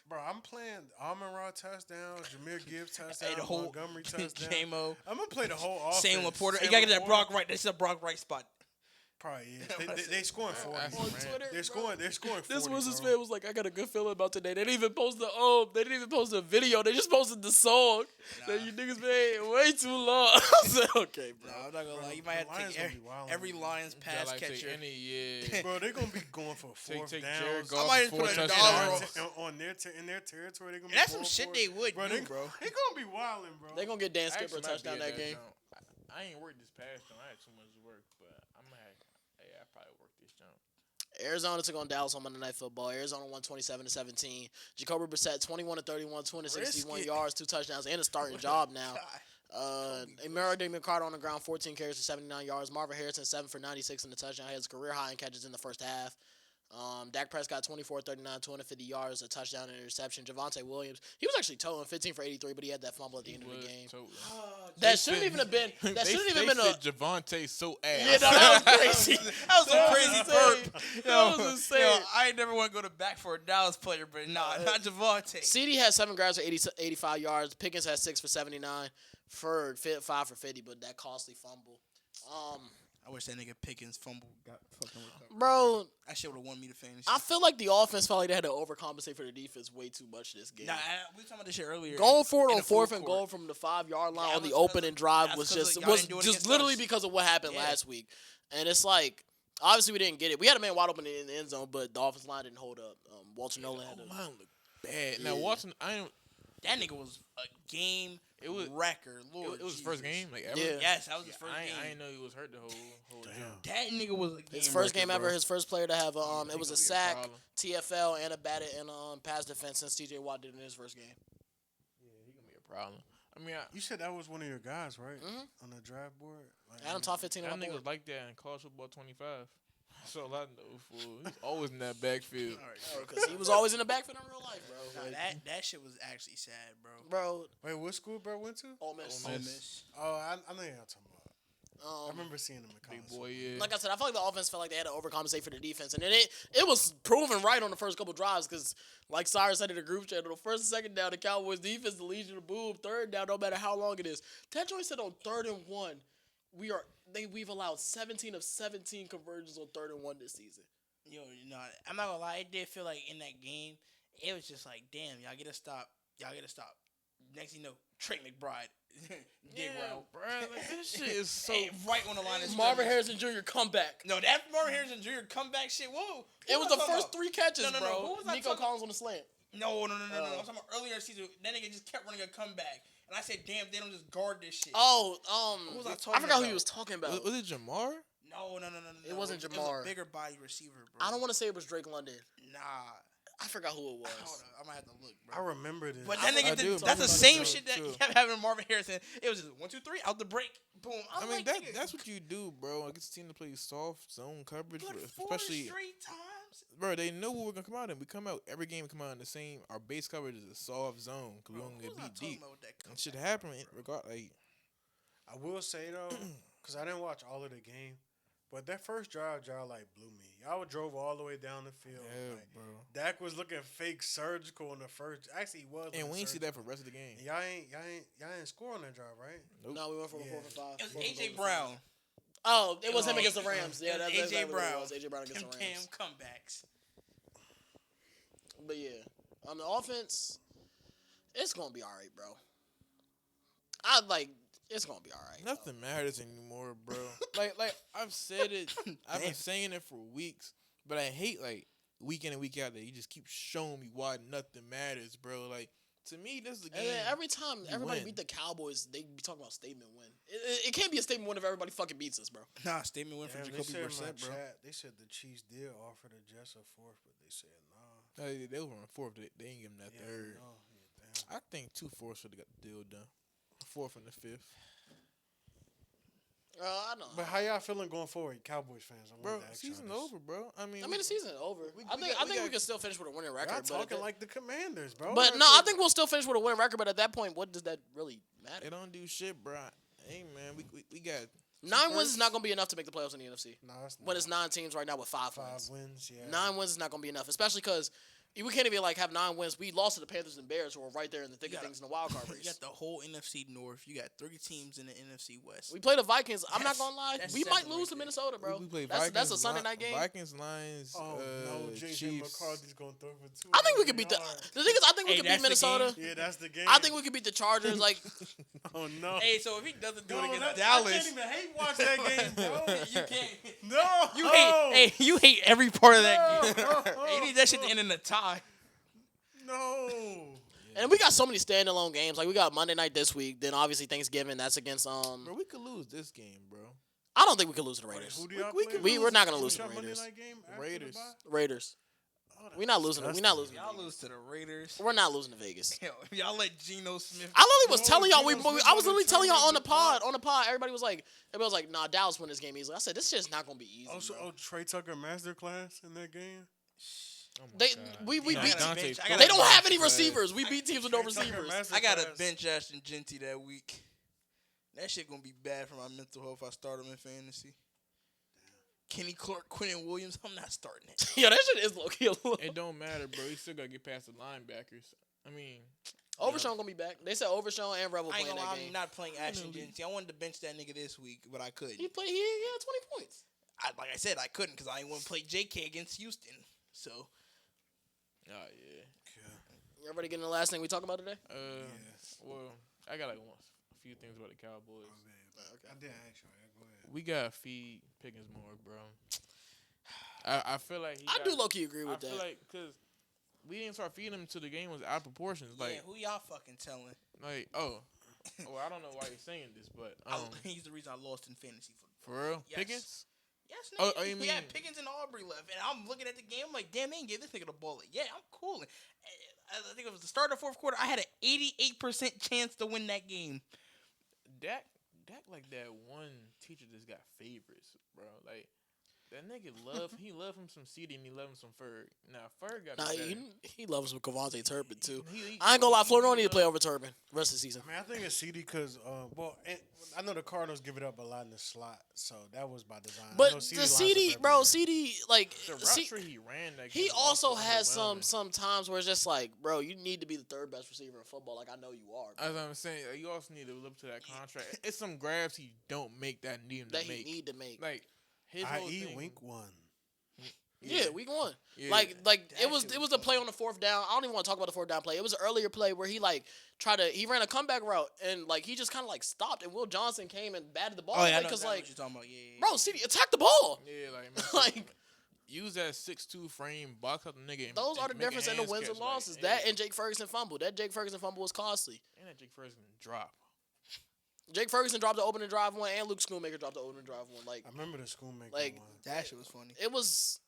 Speaker 4: bro, I'm playing Amon-Ra touchdown, Jameer Gibbs touchdown,
Speaker 2: Hey, the whole
Speaker 4: Montgomery touchdown.
Speaker 2: J-Mo.
Speaker 4: I'm gonna play the whole offense.
Speaker 2: Sam Laporta. You
Speaker 4: Sam
Speaker 2: gotta get that
Speaker 4: Laporta
Speaker 2: Brock right. This is a Brock right spot.
Speaker 4: Probably is. They scoring 40.
Speaker 3: That's
Speaker 1: On
Speaker 3: man.
Speaker 1: Twitter,
Speaker 4: They're
Speaker 1: bro.
Speaker 4: scoring 40.
Speaker 1: This was his
Speaker 4: bro.
Speaker 1: fan was like, I got a good feeling about today. They didn't even post the video. They just posted the song that you niggas made way too long. I said, okay, bro.
Speaker 2: No, I'm not gonna lie. You might
Speaker 4: the
Speaker 2: have to
Speaker 4: Lions
Speaker 2: take
Speaker 4: gonna be wildin',
Speaker 2: every
Speaker 4: bro.
Speaker 2: Lions pass
Speaker 3: Like, take
Speaker 2: catcher.
Speaker 3: any,
Speaker 4: Bro, they're gonna be going for fourth
Speaker 3: take
Speaker 4: downs.
Speaker 3: Jared
Speaker 2: I
Speaker 3: Goff
Speaker 2: might
Speaker 3: for
Speaker 2: put
Speaker 3: four
Speaker 2: a
Speaker 3: touchdowns.
Speaker 2: dollar
Speaker 4: on in their territory. They're gonna be
Speaker 2: That's some
Speaker 4: going
Speaker 2: shit
Speaker 4: for
Speaker 2: they
Speaker 4: it.
Speaker 2: would
Speaker 4: bro,
Speaker 2: do, bro.
Speaker 4: They're gonna be wilding, bro.
Speaker 1: They gonna get Dan
Speaker 3: I
Speaker 1: Skipper a
Speaker 3: actually might
Speaker 1: touchdown
Speaker 3: be
Speaker 1: that
Speaker 3: at
Speaker 1: game.
Speaker 3: jump. I ain't worked this past jump. I had too much work, but I'm gonna have. Hey, I probably work this jump.
Speaker 1: Arizona took on Dallas on Monday Night Football. Arizona won 27-17. Jacoby Brissett 21-31, 261
Speaker 2: Risk it.
Speaker 1: yards, 2 touchdowns, and a starting job now. Emero McCarter on the ground, 14 carries for 79 yards. Marvin Harrison 7 for 96 in the touchdown. He has career high in catches in the first half. Dak Prescott 24-39, 250 yards, a touchdown and interception. Javonte Williams, he was actually toting 15 for 83, but he had that fumble at the end of the game. That shouldn't even have been. That shouldn't even been a.
Speaker 3: Javonte so ass.
Speaker 1: Yeah, no, that was crazy.
Speaker 2: That was a crazy burp.
Speaker 1: That was insane.
Speaker 2: Yo, I ain't never want to go to back for a Dallas player, but nah, not Javonte.
Speaker 1: CD had 7 grabs for 85 yards. Pickens had 6 for 79. Ferd 5 for 50, but that costly fumble.
Speaker 2: I wish that nigga Pickens fumble got fucking recovered.
Speaker 1: Bro,
Speaker 2: That shit would have won me the fantasy.
Speaker 1: I feel like the offense felt like they had to overcompensate for the defense way too much this game.
Speaker 2: Nah, we were talking about this shit earlier.
Speaker 1: Going for it
Speaker 2: in
Speaker 1: on
Speaker 2: the fourth
Speaker 1: 4th and
Speaker 2: quarter.
Speaker 1: goal from the 5-yard line
Speaker 2: Yeah,
Speaker 1: on the
Speaker 2: that's
Speaker 1: opening drive
Speaker 2: that's
Speaker 1: was
Speaker 2: 'cause
Speaker 1: just
Speaker 2: y'all didn't do it against
Speaker 1: literally
Speaker 2: us.
Speaker 1: because of what happened
Speaker 2: Yeah.
Speaker 1: last week. And it's like, obviously we didn't get it. We had a man wide open in the end zone, but the offensive line didn't hold up. Walter Nolan had
Speaker 3: Oh,
Speaker 1: to.
Speaker 3: mine look bad. Now
Speaker 1: Yeah.
Speaker 3: Watson, I ain't.
Speaker 2: That nigga was a game record. Lord
Speaker 3: It was his first
Speaker 2: Jesus.
Speaker 3: game, like ever.
Speaker 1: Yeah.
Speaker 2: Yes, that was his first
Speaker 3: I
Speaker 2: game.
Speaker 3: didn't know he was hurt the whole jump.
Speaker 2: That nigga was a game
Speaker 1: His first
Speaker 2: record,
Speaker 1: game ever,
Speaker 2: bro.
Speaker 1: his first player to have it was a
Speaker 3: gonna be a
Speaker 1: sack,
Speaker 3: problem.
Speaker 1: TFL, and a batted and pass defense since TJ Watt did in his first game.
Speaker 3: Yeah, he gonna be a problem. I mean,
Speaker 4: You said that was one of your guys, right?
Speaker 1: Mhm.
Speaker 4: On the draft board. Like,
Speaker 1: Adam top 15
Speaker 3: that
Speaker 1: on my
Speaker 3: nigga
Speaker 1: board.
Speaker 3: was like that in college football 25. So I know, fool. He's always in that backfield.
Speaker 2: All right,
Speaker 1: Because he was always in the backfield in real life, bro.
Speaker 2: Nah,
Speaker 1: Like,
Speaker 2: that shit was actually sad, bro.
Speaker 1: bro,
Speaker 4: Wait, what school bro went to?
Speaker 1: Ole Miss.
Speaker 3: Ole
Speaker 2: Ole
Speaker 3: Miss.
Speaker 2: Miss.
Speaker 4: Oh, I know you're not talking about. I remember seeing him in college.
Speaker 3: Big boy, yeah.
Speaker 1: Like I said, I feel like the offense felt like they had to overcompensate for the defense, and then it was proven right on the first couple drives because, like Cyrus said in the group chat, on the first and second down, the Cowboys defense, the Legion of Boom, third down, no matter how long it is. Ted Joy said on 3rd and 1, we've allowed 17 of 17 conversions on 3rd and 1 this season.
Speaker 2: Yo, I'm not gonna lie. It did feel like in that game, it was just like, damn, y'all get to stop. Next thing you know, Trey McBride, dig route.
Speaker 3: bro. Like, this shit is so.
Speaker 2: Hey, right on the line of
Speaker 1: Marvin
Speaker 2: scrimmage.
Speaker 1: Harrison Jr. comeback.
Speaker 2: No, that Marvin Harrison Jr. comeback shit. Whoa.
Speaker 1: It was the first 3 catches,
Speaker 2: No, no, no.
Speaker 1: bro.
Speaker 2: Who was I
Speaker 1: Nico
Speaker 2: talking-
Speaker 1: Collins on the slant.
Speaker 2: No. I'm talking about earlier in the season. That nigga just kept running a comeback. And I said, damn, they don't just guard this shit.
Speaker 1: Oh,
Speaker 2: Who was I
Speaker 1: I
Speaker 2: talking
Speaker 1: forgot who
Speaker 2: about?
Speaker 1: he was talking about.
Speaker 3: Was it Jamar?
Speaker 2: No.
Speaker 1: It wasn't
Speaker 2: It was
Speaker 1: Jamar.
Speaker 2: a bigger body receiver, bro.
Speaker 1: I don't want to say it was Drake London.
Speaker 2: Nah.
Speaker 1: I forgot who it
Speaker 2: Hold
Speaker 1: was.
Speaker 2: on. I might have to look,
Speaker 4: I
Speaker 2: bro.
Speaker 4: remember this.
Speaker 2: But that
Speaker 3: I
Speaker 2: nigga,
Speaker 3: do
Speaker 2: that's the
Speaker 3: remember
Speaker 2: same
Speaker 3: that
Speaker 2: shit that
Speaker 3: too.
Speaker 2: kept having Marvin Harrison. It was just 1, 2, 3 out the break, boom.
Speaker 3: I
Speaker 2: I'm
Speaker 3: mean,
Speaker 2: like,
Speaker 3: that
Speaker 2: nigga,
Speaker 3: that's what you do, bro. I get the team to play soft zone coverage,
Speaker 2: but 4
Speaker 3: especially,
Speaker 2: straight times.
Speaker 3: bro. They know what we're gonna come out in. We come out every game. We come out in the same. Our base coverage is a soft zone because we
Speaker 2: Bro,
Speaker 3: don't
Speaker 2: who
Speaker 3: get
Speaker 2: was I
Speaker 3: beat
Speaker 2: talking
Speaker 3: deep.
Speaker 2: about with that
Speaker 3: And
Speaker 2: comeback?
Speaker 3: shit happen. Regard like
Speaker 4: I will say though, because I didn't watch all of the game, but that first drive, y'all like blew me. Y'all drove all the way down the field.
Speaker 3: yeah,
Speaker 4: Like,
Speaker 3: bro.
Speaker 4: Dak was looking fake surgical in the first. Actually, he was.
Speaker 3: And
Speaker 4: looking
Speaker 3: we ain't see that for
Speaker 4: surgical.
Speaker 3: the rest of the game.
Speaker 4: And y'all ain't score on that drive, right?
Speaker 3: Nope.
Speaker 1: No, we went for a
Speaker 4: Yeah.
Speaker 1: 4 for 5.
Speaker 2: It was
Speaker 1: 4 for
Speaker 2: AJ
Speaker 1: 5.
Speaker 2: Brown.
Speaker 1: Oh, it was him
Speaker 2: Oh,
Speaker 1: against the Rams. Yeah,
Speaker 2: it was
Speaker 1: that's
Speaker 2: AJ
Speaker 1: exactly what
Speaker 2: Brown.
Speaker 1: it was. AJ Brown against
Speaker 2: Them
Speaker 1: the
Speaker 2: damn
Speaker 1: Rams.
Speaker 2: comebacks.
Speaker 1: But yeah, on the offense, it's gonna be all right, bro. It's gonna be all right.
Speaker 3: Nothing matters anymore, bro. like I've said it. I've been saying it for weeks, but I hate like week in and week out that you just keep showing me why nothing matters, bro. Like to me, this is the game.
Speaker 1: And then every time everybody
Speaker 3: win.
Speaker 1: beat the Cowboys, they be talking about statement win. It can't be a statement win if everybody fucking beats us, bro.
Speaker 2: Nah, statement win for
Speaker 4: Damn, they
Speaker 2: Jacoby
Speaker 4: said in my
Speaker 2: Brissett, bro.
Speaker 4: chat, they said the Chiefs did offer the Jets a fourth, but they said nah.
Speaker 3: They were on 4th. They ain't give them that
Speaker 4: Yeah,
Speaker 3: third.
Speaker 4: no, yeah,
Speaker 3: I think 2 4s should have got the deal done. 4th and the 5th.
Speaker 1: I know.
Speaker 4: But how y'all feeling going forward, Cowboys fans? I
Speaker 3: Bro,
Speaker 4: wanted to ask y'all
Speaker 3: season
Speaker 4: this.
Speaker 3: over, bro. I mean,
Speaker 1: the season's over. I think we can still finish with a winning record.
Speaker 4: Y'all
Speaker 1: But,
Speaker 4: talking like the Commanders, bro.
Speaker 1: but
Speaker 4: Y'all
Speaker 1: no, I
Speaker 4: talking-
Speaker 1: think we'll still finish with a winning record. But at that point, what does that really matter?
Speaker 3: It don't do shit, bro. Hey, man, we got
Speaker 1: 9 wins is not going to be enough to make the playoffs in the NFC.
Speaker 4: No, it's not.
Speaker 1: When it's 9 teams right now with 5
Speaker 4: 5
Speaker 1: wins.
Speaker 4: wins, yeah.
Speaker 1: 9 wins is not going to be enough, especially because we can't even have 9 wins. We lost to the Panthers and Bears, who are right there in the thick of things in the wild card race.
Speaker 2: You got the whole NFC North. You got 3 teams in the NFC West.
Speaker 1: We play the Vikings. I'm not gonna lie.
Speaker 2: That's
Speaker 1: We might
Speaker 2: seven
Speaker 1: lose to
Speaker 2: right there.
Speaker 1: Minnesota, bro.
Speaker 3: We play
Speaker 1: That's a Sunday night game.
Speaker 3: Vikings, Lions,
Speaker 4: Oh no, J.J.
Speaker 3: Chiefs.
Speaker 4: McCarthy's gonna throw for 2.
Speaker 1: I think we could beat the. The thing is, I think we could beat
Speaker 2: that's the
Speaker 1: Minnesota.
Speaker 4: Yeah, that's the game.
Speaker 1: I think we could beat the Chargers.
Speaker 4: Oh no.
Speaker 2: Hey, so if he doesn't do it against
Speaker 4: I
Speaker 2: Dallas,
Speaker 4: can't even hate watch that game, bro.
Speaker 2: you can't.
Speaker 4: No.
Speaker 2: You hate. Hey, you hate every part of that game.
Speaker 4: No.
Speaker 2: Hey, you need that shit to end in a tie.
Speaker 4: No.
Speaker 1: And we got so many standalone games. Like we got Monday night this week. Then obviously Thanksgiving. That's against
Speaker 3: Bro, we could lose this game, bro.
Speaker 1: I don't think we could lose to the Raiders.
Speaker 4: Who do y'all
Speaker 3: We
Speaker 4: play?
Speaker 3: could
Speaker 1: we're not gonna lose
Speaker 4: Who's
Speaker 1: to the
Speaker 4: y'all Monday
Speaker 1: Raiders.
Speaker 4: night game after the
Speaker 3: Raiders.
Speaker 4: bye?
Speaker 1: Raiders.
Speaker 4: Oh, that's
Speaker 1: We're not losing. We're not
Speaker 4: disgusting.
Speaker 1: losing.
Speaker 2: Y'all lose to the Raiders.
Speaker 1: We're not losing to Vegas.
Speaker 2: Yo, if y'all let Geno Smith.
Speaker 1: I literally was
Speaker 4: No,
Speaker 1: telling y'all.
Speaker 4: Geno Smith
Speaker 1: I was
Speaker 4: on the
Speaker 1: literally telling y'all on the
Speaker 4: turnover.
Speaker 1: pod. On the pod, everybody was like, "Nah, Dallas win this game easily." I said, "This shit's not gonna be easy."
Speaker 4: Also,
Speaker 1: bro.
Speaker 4: Trey Tucker masterclass in that game.
Speaker 3: Oh my
Speaker 1: They
Speaker 3: God.
Speaker 1: we
Speaker 2: I
Speaker 1: beat.
Speaker 2: gotta
Speaker 3: Dante
Speaker 2: bench- I
Speaker 3: Ford.
Speaker 2: gotta
Speaker 1: They don't have any
Speaker 3: Trash.
Speaker 1: receivers. We beat teams with no
Speaker 4: Trey Tucker
Speaker 1: receivers.
Speaker 2: I got to
Speaker 4: masterclass.
Speaker 2: bench Ashton Genty that week. That shit gonna be bad for my mental health if I start him in fantasy. Kenny Clark, Quentin Williams, I'm not starting it.
Speaker 1: Yeah, that shit is low key.
Speaker 3: It don't matter, bro. You still gotta get past the linebackers. I mean,
Speaker 1: Overshawn gonna be back. They said Overshawn and Rebel
Speaker 2: I ain't
Speaker 1: playing
Speaker 2: gonna lie,
Speaker 1: that
Speaker 2: I'm
Speaker 1: game.
Speaker 2: not playing Ashton Genty. I wanted to bench that nigga this week, but I couldn't.
Speaker 1: He had 20 points.
Speaker 2: Like I said, I couldn't because I ain't want to play JK against Houston. So,
Speaker 3: oh yeah.
Speaker 1: You ready to get in the last thing we talk about today?
Speaker 3: Well, I got a few things about the Cowboys.
Speaker 4: I did actually. Go ahead.
Speaker 3: We gotta feed Pickens more, bro. I feel like
Speaker 1: I do low key agree with
Speaker 3: I feel
Speaker 1: that.
Speaker 3: like because we didn't start feeding him until the game was out of proportions.
Speaker 2: yeah,
Speaker 3: Like,
Speaker 2: who y'all fucking telling?
Speaker 3: well, I don't know why you're saying this, but
Speaker 2: He's the reason I lost in fantasy football.
Speaker 3: for real,
Speaker 2: Yes.
Speaker 3: Pickens.
Speaker 2: Yes,
Speaker 3: Oh,
Speaker 2: nigga.
Speaker 3: you
Speaker 2: We had
Speaker 3: mean-
Speaker 2: Pickens and Aubrey left, and I'm looking at the game. I'm like, damn, they ain't give this nigga the ball. Yeah, I'm cool. I think it was the start of the fourth quarter. I had an 88% chance to win that game.
Speaker 3: Dak like that one teacher that's got favorites, bro. Like that nigga he love him some CD and he love him some Ferg. Now Ferg got
Speaker 1: Nah,
Speaker 3: better.
Speaker 1: he loves with Kavontae Turpin too.
Speaker 3: He-
Speaker 1: I ain't gonna lie, Florida don't need to
Speaker 3: he
Speaker 1: play over Turpin rest of the season.
Speaker 4: I mean, I think it's CD because, I know the Cardinals give it up a lot in the slot, so that was by design. I
Speaker 1: But
Speaker 4: know
Speaker 1: the
Speaker 4: lines
Speaker 1: CD,
Speaker 4: up
Speaker 1: bro,
Speaker 4: everywhere.
Speaker 1: CD
Speaker 3: The route
Speaker 1: C-
Speaker 3: tree he ran that
Speaker 1: he
Speaker 3: game was
Speaker 1: also has
Speaker 3: underwhelming.
Speaker 1: some times where it's just like, bro, you need to be the third best receiver in football. Like I know you are.
Speaker 3: As I'm saying, you also need to live up to that contract. It's some grabs he don't make that need him
Speaker 1: That
Speaker 3: to
Speaker 1: he
Speaker 3: make.
Speaker 1: need to make.
Speaker 3: Like his whole
Speaker 4: I.e.
Speaker 3: thing.
Speaker 4: Wink one.
Speaker 1: Yeah, week 1.
Speaker 3: Yeah.
Speaker 1: Like
Speaker 2: That
Speaker 1: it was
Speaker 2: shit
Speaker 1: a
Speaker 2: was
Speaker 1: play on the fourth down. I don't even want to talk about the fourth down play. It was an earlier play where he he ran a comeback route and he just kind of stopped and Will Johnson came and batted the ball
Speaker 2: Oh, yeah, I know
Speaker 1: because
Speaker 2: exactly what you're talking about. Yeah.
Speaker 1: bro, CD attack the ball.
Speaker 3: Yeah, man,
Speaker 1: Like
Speaker 3: use that 6'2" frame, box up the nigga. And,
Speaker 1: those are the
Speaker 3: and make a
Speaker 1: difference in the
Speaker 3: hands
Speaker 1: wins
Speaker 3: catch,
Speaker 1: and losses.
Speaker 3: Like,
Speaker 1: That
Speaker 3: yeah.
Speaker 1: and Jake Ferguson fumble. That Jake Ferguson fumble was costly.
Speaker 3: And that Jake Ferguson drop.
Speaker 1: Jake Ferguson dropped the opening drive one and Luke Schoonmaker dropped the opening drive one. Like
Speaker 4: I remember the schoolmaker
Speaker 1: Like,
Speaker 4: one.
Speaker 2: That shit was funny.
Speaker 1: it was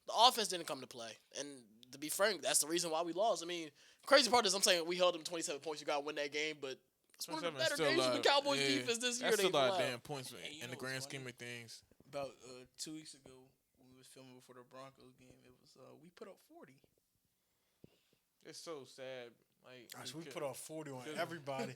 Speaker 1: the offense didn't come to play. And to be frank, that's the reason why we lost. I mean, crazy part is I'm saying we held them 27 points. You got to win that game, but it's one of the
Speaker 3: 27 is
Speaker 1: better
Speaker 3: still
Speaker 1: games
Speaker 3: a
Speaker 1: for
Speaker 3: lot.
Speaker 1: the Cowboys
Speaker 3: Yeah.
Speaker 1: defense this year.
Speaker 3: That's
Speaker 1: They
Speaker 3: a lot of
Speaker 1: allowed.
Speaker 3: damn points
Speaker 2: Hey, you
Speaker 3: in the
Speaker 2: know
Speaker 3: grand
Speaker 2: what's
Speaker 3: scheme
Speaker 2: funny?
Speaker 3: of things.
Speaker 2: About 2 weeks ago, when we was filming before the Broncos game, it was we put up 40.
Speaker 3: It's so sad. Like
Speaker 4: Gosh, we
Speaker 3: because-
Speaker 4: put off 40 on
Speaker 3: because-
Speaker 4: everybody.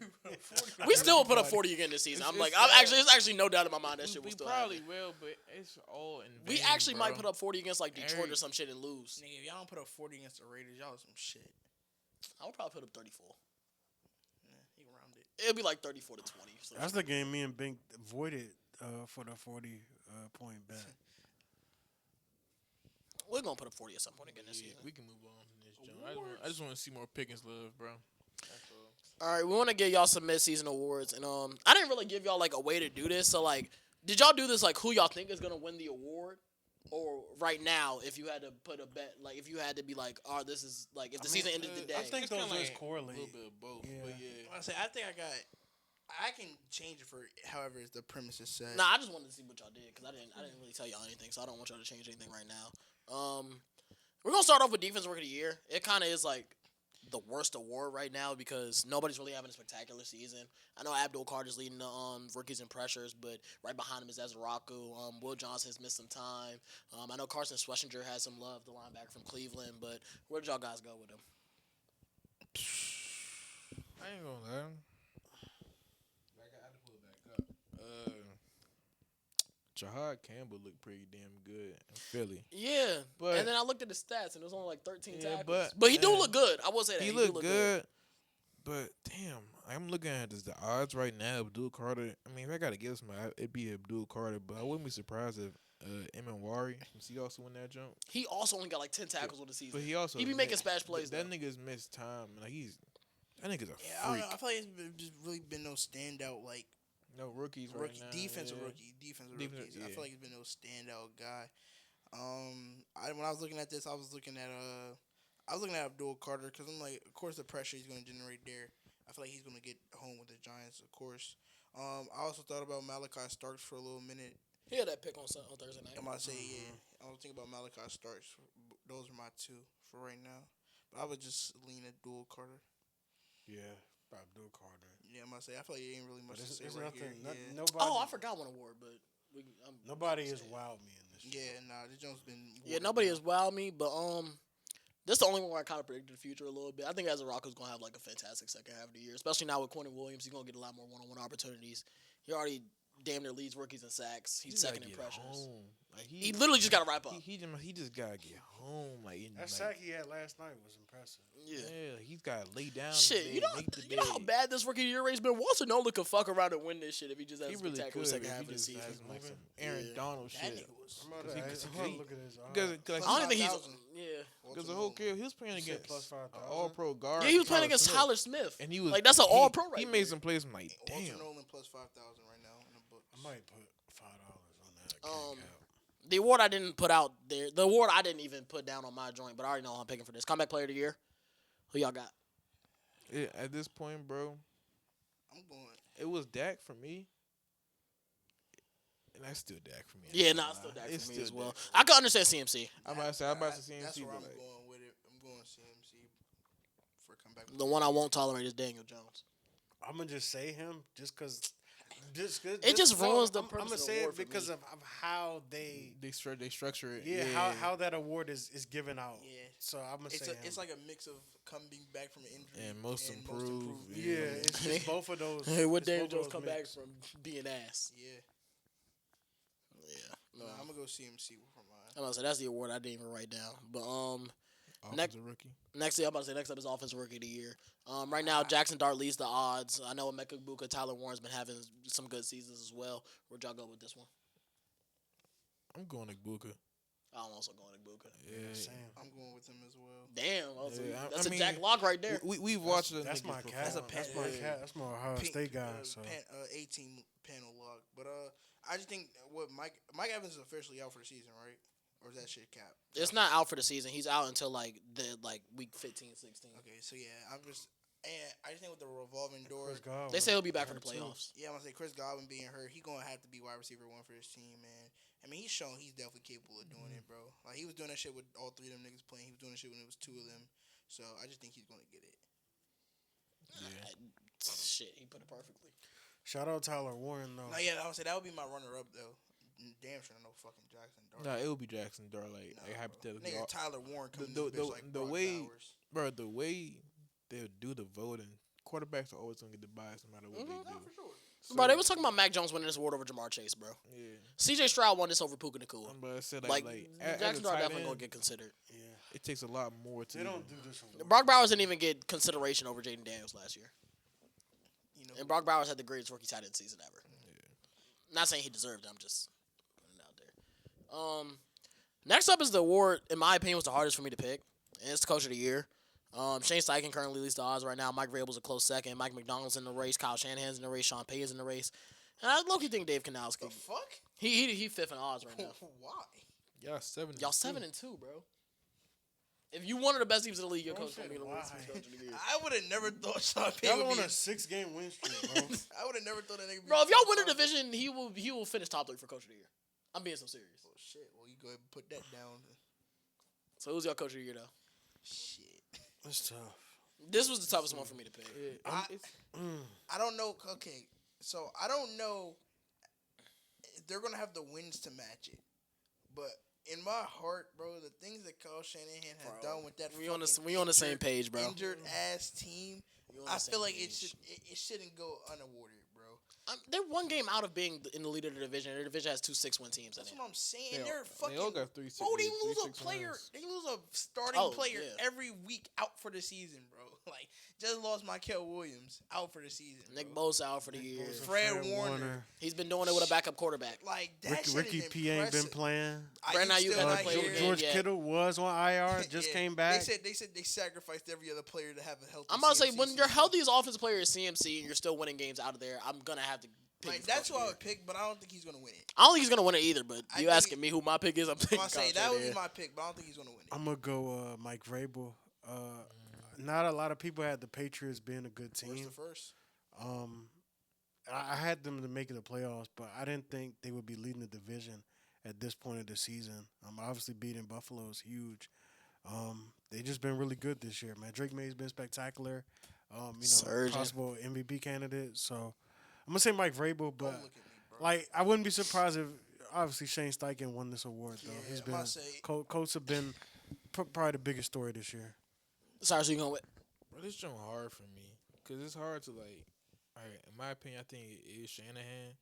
Speaker 1: We still will put up 40 again this season.
Speaker 3: It's-
Speaker 1: I'm like,
Speaker 3: it's
Speaker 1: I'm
Speaker 3: sad.
Speaker 1: actually, it's actually no doubt in my mind that
Speaker 3: we,
Speaker 1: shit will
Speaker 3: we
Speaker 1: still
Speaker 3: probably
Speaker 1: happen.
Speaker 3: will, but it's all in
Speaker 1: We
Speaker 3: vain,
Speaker 1: actually might
Speaker 3: bro.
Speaker 1: put up 40 against Detroit or
Speaker 3: Every-
Speaker 1: some shit and lose.
Speaker 2: Nigga, if y'all don't put up 40 against the Raiders, y'all some shit.
Speaker 1: I would probably put up 34.
Speaker 2: Yeah, you can round it.
Speaker 1: It'll be like 34 to 20. So
Speaker 4: That's the game me and Bink voided for the 40 point bet.
Speaker 1: we're gonna put up 40 at some point again this
Speaker 3: Yeah,
Speaker 1: season.
Speaker 3: we can move on from this, John. I just want to see more Pickens love, bro. That's all.
Speaker 1: All right, we want to give y'all some midseason awards, and I didn't really give y'all a way to do this. So did y'all do this who y'all think is gonna win the award, or right now if you had to put a bet, if you had to be oh, this is if the season ended today.
Speaker 4: I think
Speaker 3: It's
Speaker 4: those
Speaker 3: kinda
Speaker 4: just
Speaker 3: like
Speaker 4: correlate.
Speaker 3: A little bit of both,
Speaker 4: Yeah.
Speaker 3: but yeah.
Speaker 2: I think I can change it for however the premise is set.
Speaker 1: Nah, I just wanted to see what y'all did because I didn't really tell y'all anything, so I don't want y'all to change anything right now. We're gonna start off with Defensive Rookie of the Year. It kind of is the worst award right now because nobody's really having a spectacular season. I know Abdul Carter's leading the rookies in pressures, but right behind him is Ezra Raku. Will Johnson has missed some time. I know Carson Schlesinger has some love, the linebacker from Cleveland, but where did y'all guys go with him?
Speaker 3: I ain't gonna lie. I had to pull it back up. Shahad Campbell looked pretty damn good in Philly.
Speaker 1: Yeah,
Speaker 3: But
Speaker 1: and then I looked at the stats, and it was only like 13
Speaker 3: Yeah,
Speaker 1: tackles.
Speaker 3: but-
Speaker 1: But he do look good. I will say that
Speaker 3: he
Speaker 1: do
Speaker 3: looked
Speaker 1: look
Speaker 3: good. But damn, I'm looking at the odds right now. Abdul Carter. I mean, if I gotta give some, it'd be Abdul Carter. But I wouldn't be surprised if Emin Wari from Seahawks win that jump.
Speaker 1: He also only got like 10 tackles on the season.
Speaker 3: But he also
Speaker 1: He be making splash plays.
Speaker 3: That
Speaker 1: though.
Speaker 3: nigga's missed time. Like that nigga's a
Speaker 2: Yeah, I don't
Speaker 3: freak.
Speaker 2: know. I feel like just really been no standout like
Speaker 3: No rookies
Speaker 2: rookie,
Speaker 3: right now.
Speaker 2: defensive
Speaker 3: yeah.
Speaker 2: defensive
Speaker 3: Defense-
Speaker 2: rookies. I
Speaker 3: yeah.
Speaker 2: feel like it's been no standout guy. When I was looking at this, I was looking at Abdul Carter because I'm like, of course, the pressure he's going to generate there. I feel like he's going to get home with the Giants, of course. I also thought about Malachi Starks for a little minute.
Speaker 1: He had that pick on Thursday night.
Speaker 2: I'm about to say, yeah. I was thinking about Malachi Starks. Those are my two for right now. But I would just lean at Abdul Carter.
Speaker 4: Yeah, Abdul Carter.
Speaker 2: Yeah, I'm about to say, I feel like there ain't really much
Speaker 4: But
Speaker 2: to say
Speaker 4: it's
Speaker 2: right
Speaker 4: nothing.
Speaker 2: here. Yeah.
Speaker 4: Nobody.
Speaker 1: Oh, I forgot one award, but
Speaker 4: Nobody has wowed me in this.
Speaker 2: Yeah, nah, this Jones been.
Speaker 1: yeah, nobody has wowed me. But this is the only one where I kind of predicted the future a little bit. I think as a Rocco's gonna have like a fantastic second half of the year, especially now with Quentin Williams. He's gonna get a lot more one-on-one opportunities. He already damn near leads rookies in sacks. He's
Speaker 3: just
Speaker 1: second
Speaker 3: gotta
Speaker 1: in
Speaker 3: get
Speaker 1: pressures.
Speaker 3: home. Like
Speaker 1: He literally just got to wrap up.
Speaker 3: He just gotta get home. Like
Speaker 4: That sack he had last night was impressive.
Speaker 1: Yeah.
Speaker 3: he's gotta lay down.
Speaker 1: Shit,
Speaker 3: and
Speaker 1: you know,
Speaker 3: make the
Speaker 1: you know how
Speaker 3: day.
Speaker 1: bad this rookie of the year race been. Walter Nolan could fuck around and win this shit if he just has
Speaker 3: He
Speaker 1: a
Speaker 3: really
Speaker 1: spectacular
Speaker 3: could.
Speaker 1: second
Speaker 3: if
Speaker 1: half
Speaker 3: he
Speaker 1: of the
Speaker 3: just
Speaker 1: season.
Speaker 3: has like some
Speaker 1: Yeah.
Speaker 3: Aaron Donald
Speaker 2: That
Speaker 3: shit.
Speaker 2: nigga was.
Speaker 4: I'm about
Speaker 3: Cause
Speaker 4: to
Speaker 3: he-
Speaker 4: ask-
Speaker 3: cause
Speaker 4: I'm
Speaker 3: he-
Speaker 4: look at his.
Speaker 3: Because
Speaker 1: I don't even think he's
Speaker 2: 5,000.
Speaker 1: yeah.
Speaker 3: because the whole kid, he was playing
Speaker 4: You said
Speaker 3: against
Speaker 4: plus 5,000?
Speaker 3: All Pro guard.
Speaker 1: Yeah, he was playing against
Speaker 3: Smith.
Speaker 1: Tyler Smith.
Speaker 3: and he was
Speaker 1: like that's an all pro right
Speaker 3: He
Speaker 1: there.
Speaker 3: made some plays. I'm like,
Speaker 2: Walter
Speaker 3: damn.
Speaker 2: Nolan plus 5,000 right now in the books.
Speaker 4: I might put $5 on that. Can't count.
Speaker 1: The award I didn't put out there, the award I didn't even put down on my joint, but I already know I'm picking for this. Comeback Player of the Year. Who y'all got?
Speaker 3: At this point, bro,
Speaker 2: I'm going.
Speaker 3: it was Dak for me. And that's still Dak for me.
Speaker 1: Yeah, nah, it's still Dak
Speaker 3: It's
Speaker 1: for me as
Speaker 3: still
Speaker 1: well.
Speaker 3: Dak.
Speaker 1: I can understand CMC.
Speaker 3: I'm about to say
Speaker 2: That's
Speaker 3: CMC.
Speaker 2: where I'm
Speaker 3: but like,
Speaker 2: going with it. I'm going CMC for comeback.
Speaker 1: The one I won't tolerate is Daniel Jones.
Speaker 4: I'm gonna just say him just because.
Speaker 1: It just ruins the
Speaker 4: I'm
Speaker 1: purpose
Speaker 4: gonna
Speaker 1: of the
Speaker 4: say
Speaker 1: award
Speaker 4: it
Speaker 1: for
Speaker 4: because
Speaker 1: me.
Speaker 4: of how they.
Speaker 3: they structure it.
Speaker 4: Yeah, how that award is given out.
Speaker 2: Yeah.
Speaker 4: So I'm gonna say him.
Speaker 2: It's like a mix of coming back from an injury
Speaker 3: And most improved.
Speaker 4: Yeah, it's both of those.
Speaker 1: Hey, what
Speaker 4: it's
Speaker 1: Daniel
Speaker 4: both of
Speaker 1: Jones
Speaker 4: those
Speaker 1: come back
Speaker 4: mix.
Speaker 1: from being ass?
Speaker 2: Yeah.
Speaker 1: Yeah.
Speaker 2: I'm gonna go CMC for mine.
Speaker 1: I'm about to say that's the award I didn't even write down. But
Speaker 3: Offensive rookie.
Speaker 1: next thing I'm about to say next up is Offensive Rookie of the Year. Right now Jackson Dart leads the odds. I know Emeka Egbuka, Tyler Warren's been having some good seasons as well. Where'd y'all go with this one?
Speaker 3: I'm going to Buka.
Speaker 1: I'm also going Egbuka.
Speaker 3: Yeah.
Speaker 4: Same.
Speaker 2: I'm going with him as well.
Speaker 1: Damn,
Speaker 3: Yeah,
Speaker 1: that's
Speaker 3: I
Speaker 1: a
Speaker 3: mean,
Speaker 1: Jack Lock right there.
Speaker 3: We've watched the
Speaker 4: That's
Speaker 3: niggas
Speaker 4: my cat.
Speaker 3: perform.
Speaker 4: That's my cat. That's my Ohio State guy. So
Speaker 2: 18 panel log. But I just think what Mike Evans is officially out for the season, right? Or is that shit cap?
Speaker 1: It's not out for the season. He's out until like week 15, 16.
Speaker 2: Okay, so yeah, I just think with the revolving door.
Speaker 4: Chris Godwin,
Speaker 1: They say he'll be back for the
Speaker 4: hurt too.
Speaker 1: playoffs.
Speaker 2: Yeah, I'm gonna say Chris Godwin being hurt, he gonna have to be wide receiver one for his team, man. I mean, he's shown he's definitely capable of doing it, bro. Like he was doing that shit with all three of them niggas playing. He was doing that shit when it was two of them. So I just think he's gonna get it.
Speaker 1: Shit, he put it perfectly.
Speaker 4: Shout out Tyler Warren though.
Speaker 2: No, yeah, I would say that would be my runner up though. Damn sure no fucking Jackson Dart.
Speaker 3: Nah, it would be Jackson Dart. Like
Speaker 2: Nah,
Speaker 3: hypothetically,
Speaker 2: Nigga, Tyler Warren coming
Speaker 3: the-
Speaker 2: to this bitch
Speaker 3: the-
Speaker 2: like
Speaker 3: the
Speaker 2: Brock
Speaker 3: way-
Speaker 2: Bowers.
Speaker 3: bro, the way they'll do the voting, quarterbacks are always gonna get the bias no matter what they do.
Speaker 2: For sure.
Speaker 3: So,
Speaker 1: Bro, they was talking about Mac Jones winning this award over Jamar Chase, bro.
Speaker 3: Yeah,
Speaker 1: CJ Stroud won this over Puka Nacua.
Speaker 3: I'm about to say
Speaker 1: Like,
Speaker 3: as
Speaker 1: Jackson
Speaker 3: a
Speaker 1: Dart
Speaker 3: tight
Speaker 1: definitely
Speaker 3: end,
Speaker 1: gonna get considered.
Speaker 4: Yeah,
Speaker 3: it takes a lot more to.
Speaker 4: they don't do this one.
Speaker 1: Brock Bowers didn't even get consideration over Jaden Daniels last year.
Speaker 2: You know,
Speaker 1: And Brock Bowers had the greatest rookie tight end season ever. Not saying he deserved it, I'm just putting it out there. Next up is the award, in my opinion, was the hardest for me to pick. And it's the Coach of the Year. Shane Steichen currently leads the odds right now. Mike Vrabel's a close second. Mike McDonald's in the race. Kyle Shanahan's in the race. Sean Payton's in the race. And I low-key think Dave Canales
Speaker 2: the
Speaker 1: could.
Speaker 2: fuck?
Speaker 1: He fifth in odds right now.
Speaker 2: Why?
Speaker 3: Y'all 7.
Speaker 1: Y'all 7-2, bro. If you one of the best teams in the league, your
Speaker 4: Don't
Speaker 1: coach gonna
Speaker 4: say
Speaker 1: be the
Speaker 4: why.
Speaker 1: Coach of the Year.
Speaker 2: I would have never thought Sean
Speaker 4: Y'all
Speaker 2: Payton would
Speaker 4: on
Speaker 2: be.
Speaker 4: a 6-game win streak, bro.
Speaker 2: I would have never thought that nigga.
Speaker 1: Bro, if y'all win a division, he will finish top 3 for Coach of the Year. I'm being so serious.
Speaker 2: Oh shit! Well, you go ahead and put that down.
Speaker 1: So who's your Coach of the Year though?
Speaker 2: Shit.
Speaker 4: It's tough.
Speaker 1: This was the toughest one for me to pick.
Speaker 2: I don't know. Okay, so I don't know if they're gonna have the wins to match it, but in my heart, bro, the things that Kyle Shanahan has done with that
Speaker 1: We on the same page, bro.
Speaker 2: injured ass team, I feel like it shouldn't go unawarded, bro.
Speaker 1: They're one game out of being in the lead of the division. Their division has 2 6-win teams in
Speaker 2: That's
Speaker 1: it.
Speaker 2: what I'm saying.
Speaker 3: They
Speaker 2: They're
Speaker 3: all-
Speaker 2: fucking.
Speaker 3: they all got 3
Speaker 2: Bro, they lose a
Speaker 3: 6
Speaker 2: player.
Speaker 3: wins.
Speaker 2: They lose a starting player
Speaker 1: yeah.
Speaker 2: every week out for the season, bro. Like, just lost Michael Williams out for the season.
Speaker 1: Nick
Speaker 2: bro.
Speaker 1: Bosa out for the year.
Speaker 4: Bosa,
Speaker 2: Fred Warner.
Speaker 1: He's been doing it with a backup quarterback.
Speaker 2: Like, that shit
Speaker 4: Ricky
Speaker 2: is
Speaker 4: P ain't been
Speaker 2: impressive.
Speaker 4: playing.
Speaker 1: Brandon Ayuk
Speaker 2: still
Speaker 1: hasn't
Speaker 2: not
Speaker 1: played
Speaker 2: here.
Speaker 1: a game
Speaker 4: George
Speaker 1: yet.
Speaker 4: Kittle was on IR, just
Speaker 2: Yeah.
Speaker 4: came back.
Speaker 2: They said they sacrificed every other player to have a healthy.
Speaker 1: I'm about to say,
Speaker 2: CMC
Speaker 1: when your
Speaker 2: season.
Speaker 1: healthiest offensive player is CMC and you're still winning games out of there, I'm going to have to pick
Speaker 2: Like,
Speaker 1: him
Speaker 2: that's
Speaker 1: for
Speaker 2: who I
Speaker 1: the
Speaker 2: would pick, but I don't think he's gonna win it.
Speaker 1: I don't think he's going to win it either, but
Speaker 2: I
Speaker 1: you
Speaker 2: think-
Speaker 1: asking me who my pick is, I'm
Speaker 2: I'm
Speaker 1: thinking
Speaker 2: gonna say that would be my pick, but I don't think he's gonna win it.
Speaker 4: I'm gonna go Mike Vrabel. Not a lot of people had the Patriots being a good team.
Speaker 2: Where's the first?
Speaker 4: I had them to make it the playoffs, but I didn't think they would be leading the division at this point of the season. Obviously beating Buffalo is huge. They just been really good this year, man. Drake May's been spectacular.
Speaker 1: Surgeon.
Speaker 4: Possible MVP candidate. So I'm gonna say Mike Vrabel, but
Speaker 2: Don't look at me, bro.
Speaker 4: like I wouldn't be surprised if obviously Shane Steichen won this award though.
Speaker 2: Yeah,
Speaker 4: He's
Speaker 2: I'm
Speaker 4: been
Speaker 2: about to say-
Speaker 4: Colts have been probably the biggest story this year.
Speaker 1: Sorry, so you going with?
Speaker 3: Bro, this joint hard for me because it's hard to like. Alright, in my opinion, I think it is Shanahan,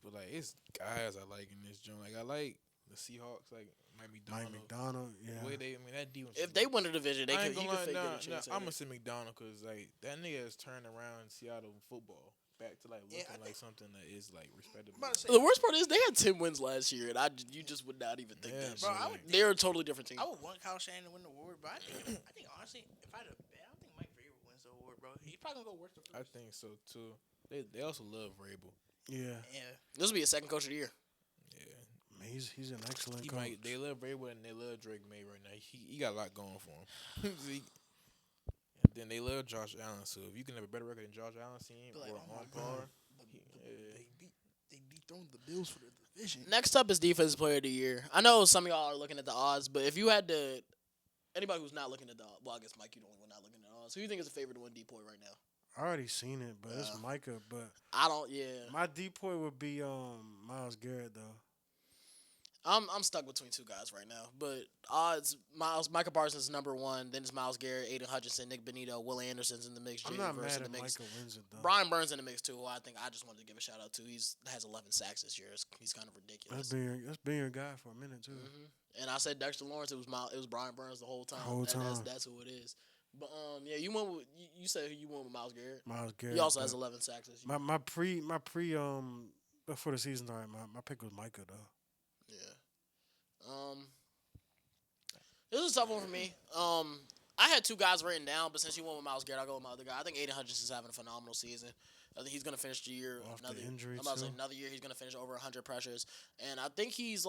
Speaker 3: but like it's guys I like in this joint. Like I like the Seahawks, like Mike
Speaker 4: McDonald, yeah.
Speaker 3: The way they, I mean that defense.
Speaker 1: If they win the division, they
Speaker 3: I
Speaker 1: could,
Speaker 3: ain't
Speaker 1: he
Speaker 3: gonna
Speaker 1: could
Speaker 3: lie,
Speaker 1: fake get a chance.
Speaker 3: I'm gonna say McDonald because like that nigga has turned around Seattle football back to like
Speaker 2: Yeah,
Speaker 3: looking
Speaker 2: I
Speaker 3: like something that is like respectable.
Speaker 2: I'm about to say-
Speaker 1: The worst part is they had 10 wins last year, and you just would not even think
Speaker 3: Yeah,
Speaker 1: that.
Speaker 2: Bro,
Speaker 1: shit.
Speaker 2: I would
Speaker 1: They're a totally different team.
Speaker 2: I would want Kyle Shanahan to win the award, but I think honestly, if I had to bet, I don't think Mike Vrabel wins the award, bro. He's probably gonna go worse than
Speaker 3: I
Speaker 2: first.
Speaker 3: think so too. They also love Vrabel.
Speaker 4: Yeah.
Speaker 2: Yeah.
Speaker 1: This will be a second coach of the year.
Speaker 3: Yeah,
Speaker 4: Man, he's an excellent
Speaker 3: he
Speaker 4: coach.
Speaker 3: might. They love Vrabel and they love Drake May right now. He got a lot going for him. And then they love Josh Allen. So if you can have a better record than Josh Allen's team
Speaker 2: Be like,
Speaker 3: or
Speaker 2: oh my
Speaker 3: on
Speaker 2: God.
Speaker 3: par,
Speaker 2: They dethroned the Bills for the division.
Speaker 1: Next up is defensive player of the year. I know some of y'all are looking at the odds, but if you had to, anybody who's not looking at the, well, I guess Mike, you the only one not looking at the odds. Who do you think is the favorite to win DPOY right now?
Speaker 4: I already seen it, but it's Micah. But
Speaker 1: I don't. Yeah,
Speaker 4: my depoy would be Myles Garrett though.
Speaker 1: I'm stuck between two guys right now. But odds, Micah Parsons is number one. Then it's Myles Garrett, Aiden Hutchinson, Nick Benito, Will Anderson's in the mix.
Speaker 4: I'm
Speaker 1: Jay
Speaker 4: not
Speaker 1: Verse
Speaker 4: mad
Speaker 1: in the
Speaker 4: if
Speaker 1: mix.
Speaker 4: Micah wins it though.
Speaker 1: Brian Burns in the mix too. Who I think I just wanted to give a shout out to. Has 11 sacks this year. He's kind of ridiculous.
Speaker 4: That's been your guy for a minute too.
Speaker 1: And I said Dexter Lawrence. It was Brian Burns the whole time.
Speaker 4: Whole time.
Speaker 1: That's who it is. But yeah, you went with you said you went with Myles Garrett.
Speaker 4: Myles Garrett.
Speaker 1: He also
Speaker 4: but
Speaker 1: has 11 sacks this year.
Speaker 4: my pre before the season started, my pick was Micah though.
Speaker 1: Yeah. This is a tough one for me. I had two guys written down, but since you went with Myles Garrett, I'll go with my other guy. I think Aiden Hutchinson's having a phenomenal season. I think he's gonna finish the year
Speaker 4: Off the
Speaker 1: another
Speaker 4: injury,
Speaker 1: I'm about to say
Speaker 4: too.
Speaker 1: another year. He's gonna finish over 100 pressures, and I think he's.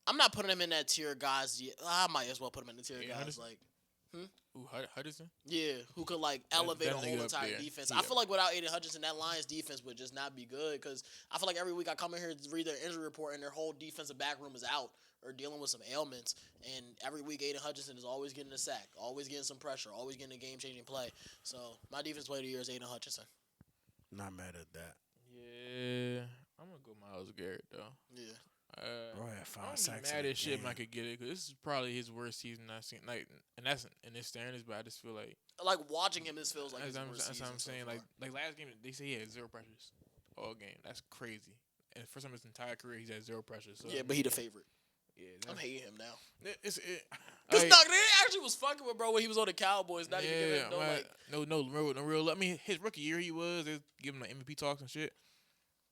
Speaker 1: I'm not putting him in that tier of guys yet. I might as well put him in the tier of
Speaker 3: Aiden
Speaker 1: guys
Speaker 3: Hutchinson?
Speaker 1: like.
Speaker 3: Ooh, Hudson.
Speaker 1: Yeah, who could elevate a
Speaker 3: that
Speaker 1: whole
Speaker 3: nigga up
Speaker 1: entire
Speaker 3: there.
Speaker 1: defense.
Speaker 3: Yeah.
Speaker 1: I feel like without Aiden Hutchinson, that Lions defense would just not be good because I feel like every week I come in here to read their injury report and their whole defensive back room is out or dealing with some ailments. And every week Aiden Hutchinson is always getting a sack, always getting some pressure, always getting a game-changing play. So my defense player of the year is Aiden Hutchinson.
Speaker 4: Not mad at that.
Speaker 3: Yeah, I'm gonna go Myles Garrett though.
Speaker 1: Yeah.
Speaker 4: Bro had
Speaker 3: I
Speaker 4: 5
Speaker 3: don't
Speaker 4: sacks.
Speaker 3: be mad
Speaker 4: in
Speaker 3: as
Speaker 4: the
Speaker 3: shit
Speaker 4: game.
Speaker 3: Mike could get it because this is probably his worst season I've seen. Like, and that's in his standards, but I just feel like
Speaker 1: Like watching him, this feels like his
Speaker 3: that's
Speaker 1: worst
Speaker 3: what
Speaker 1: season
Speaker 3: I'm
Speaker 1: so
Speaker 3: saying.
Speaker 1: far.
Speaker 3: Like last game, they say he had 0 pressures all game. That's crazy. And for some of his entire career, he's had 0 pressures. So
Speaker 1: yeah, but he the favorite.
Speaker 3: yeah,
Speaker 1: I'm hating him now.
Speaker 3: It's
Speaker 1: Because
Speaker 3: like,
Speaker 1: they actually was fucking with bro when he was on the Cowboys. Not even giving him
Speaker 3: no real. I mean, his rookie year he was they giving him like MVP talks and shit,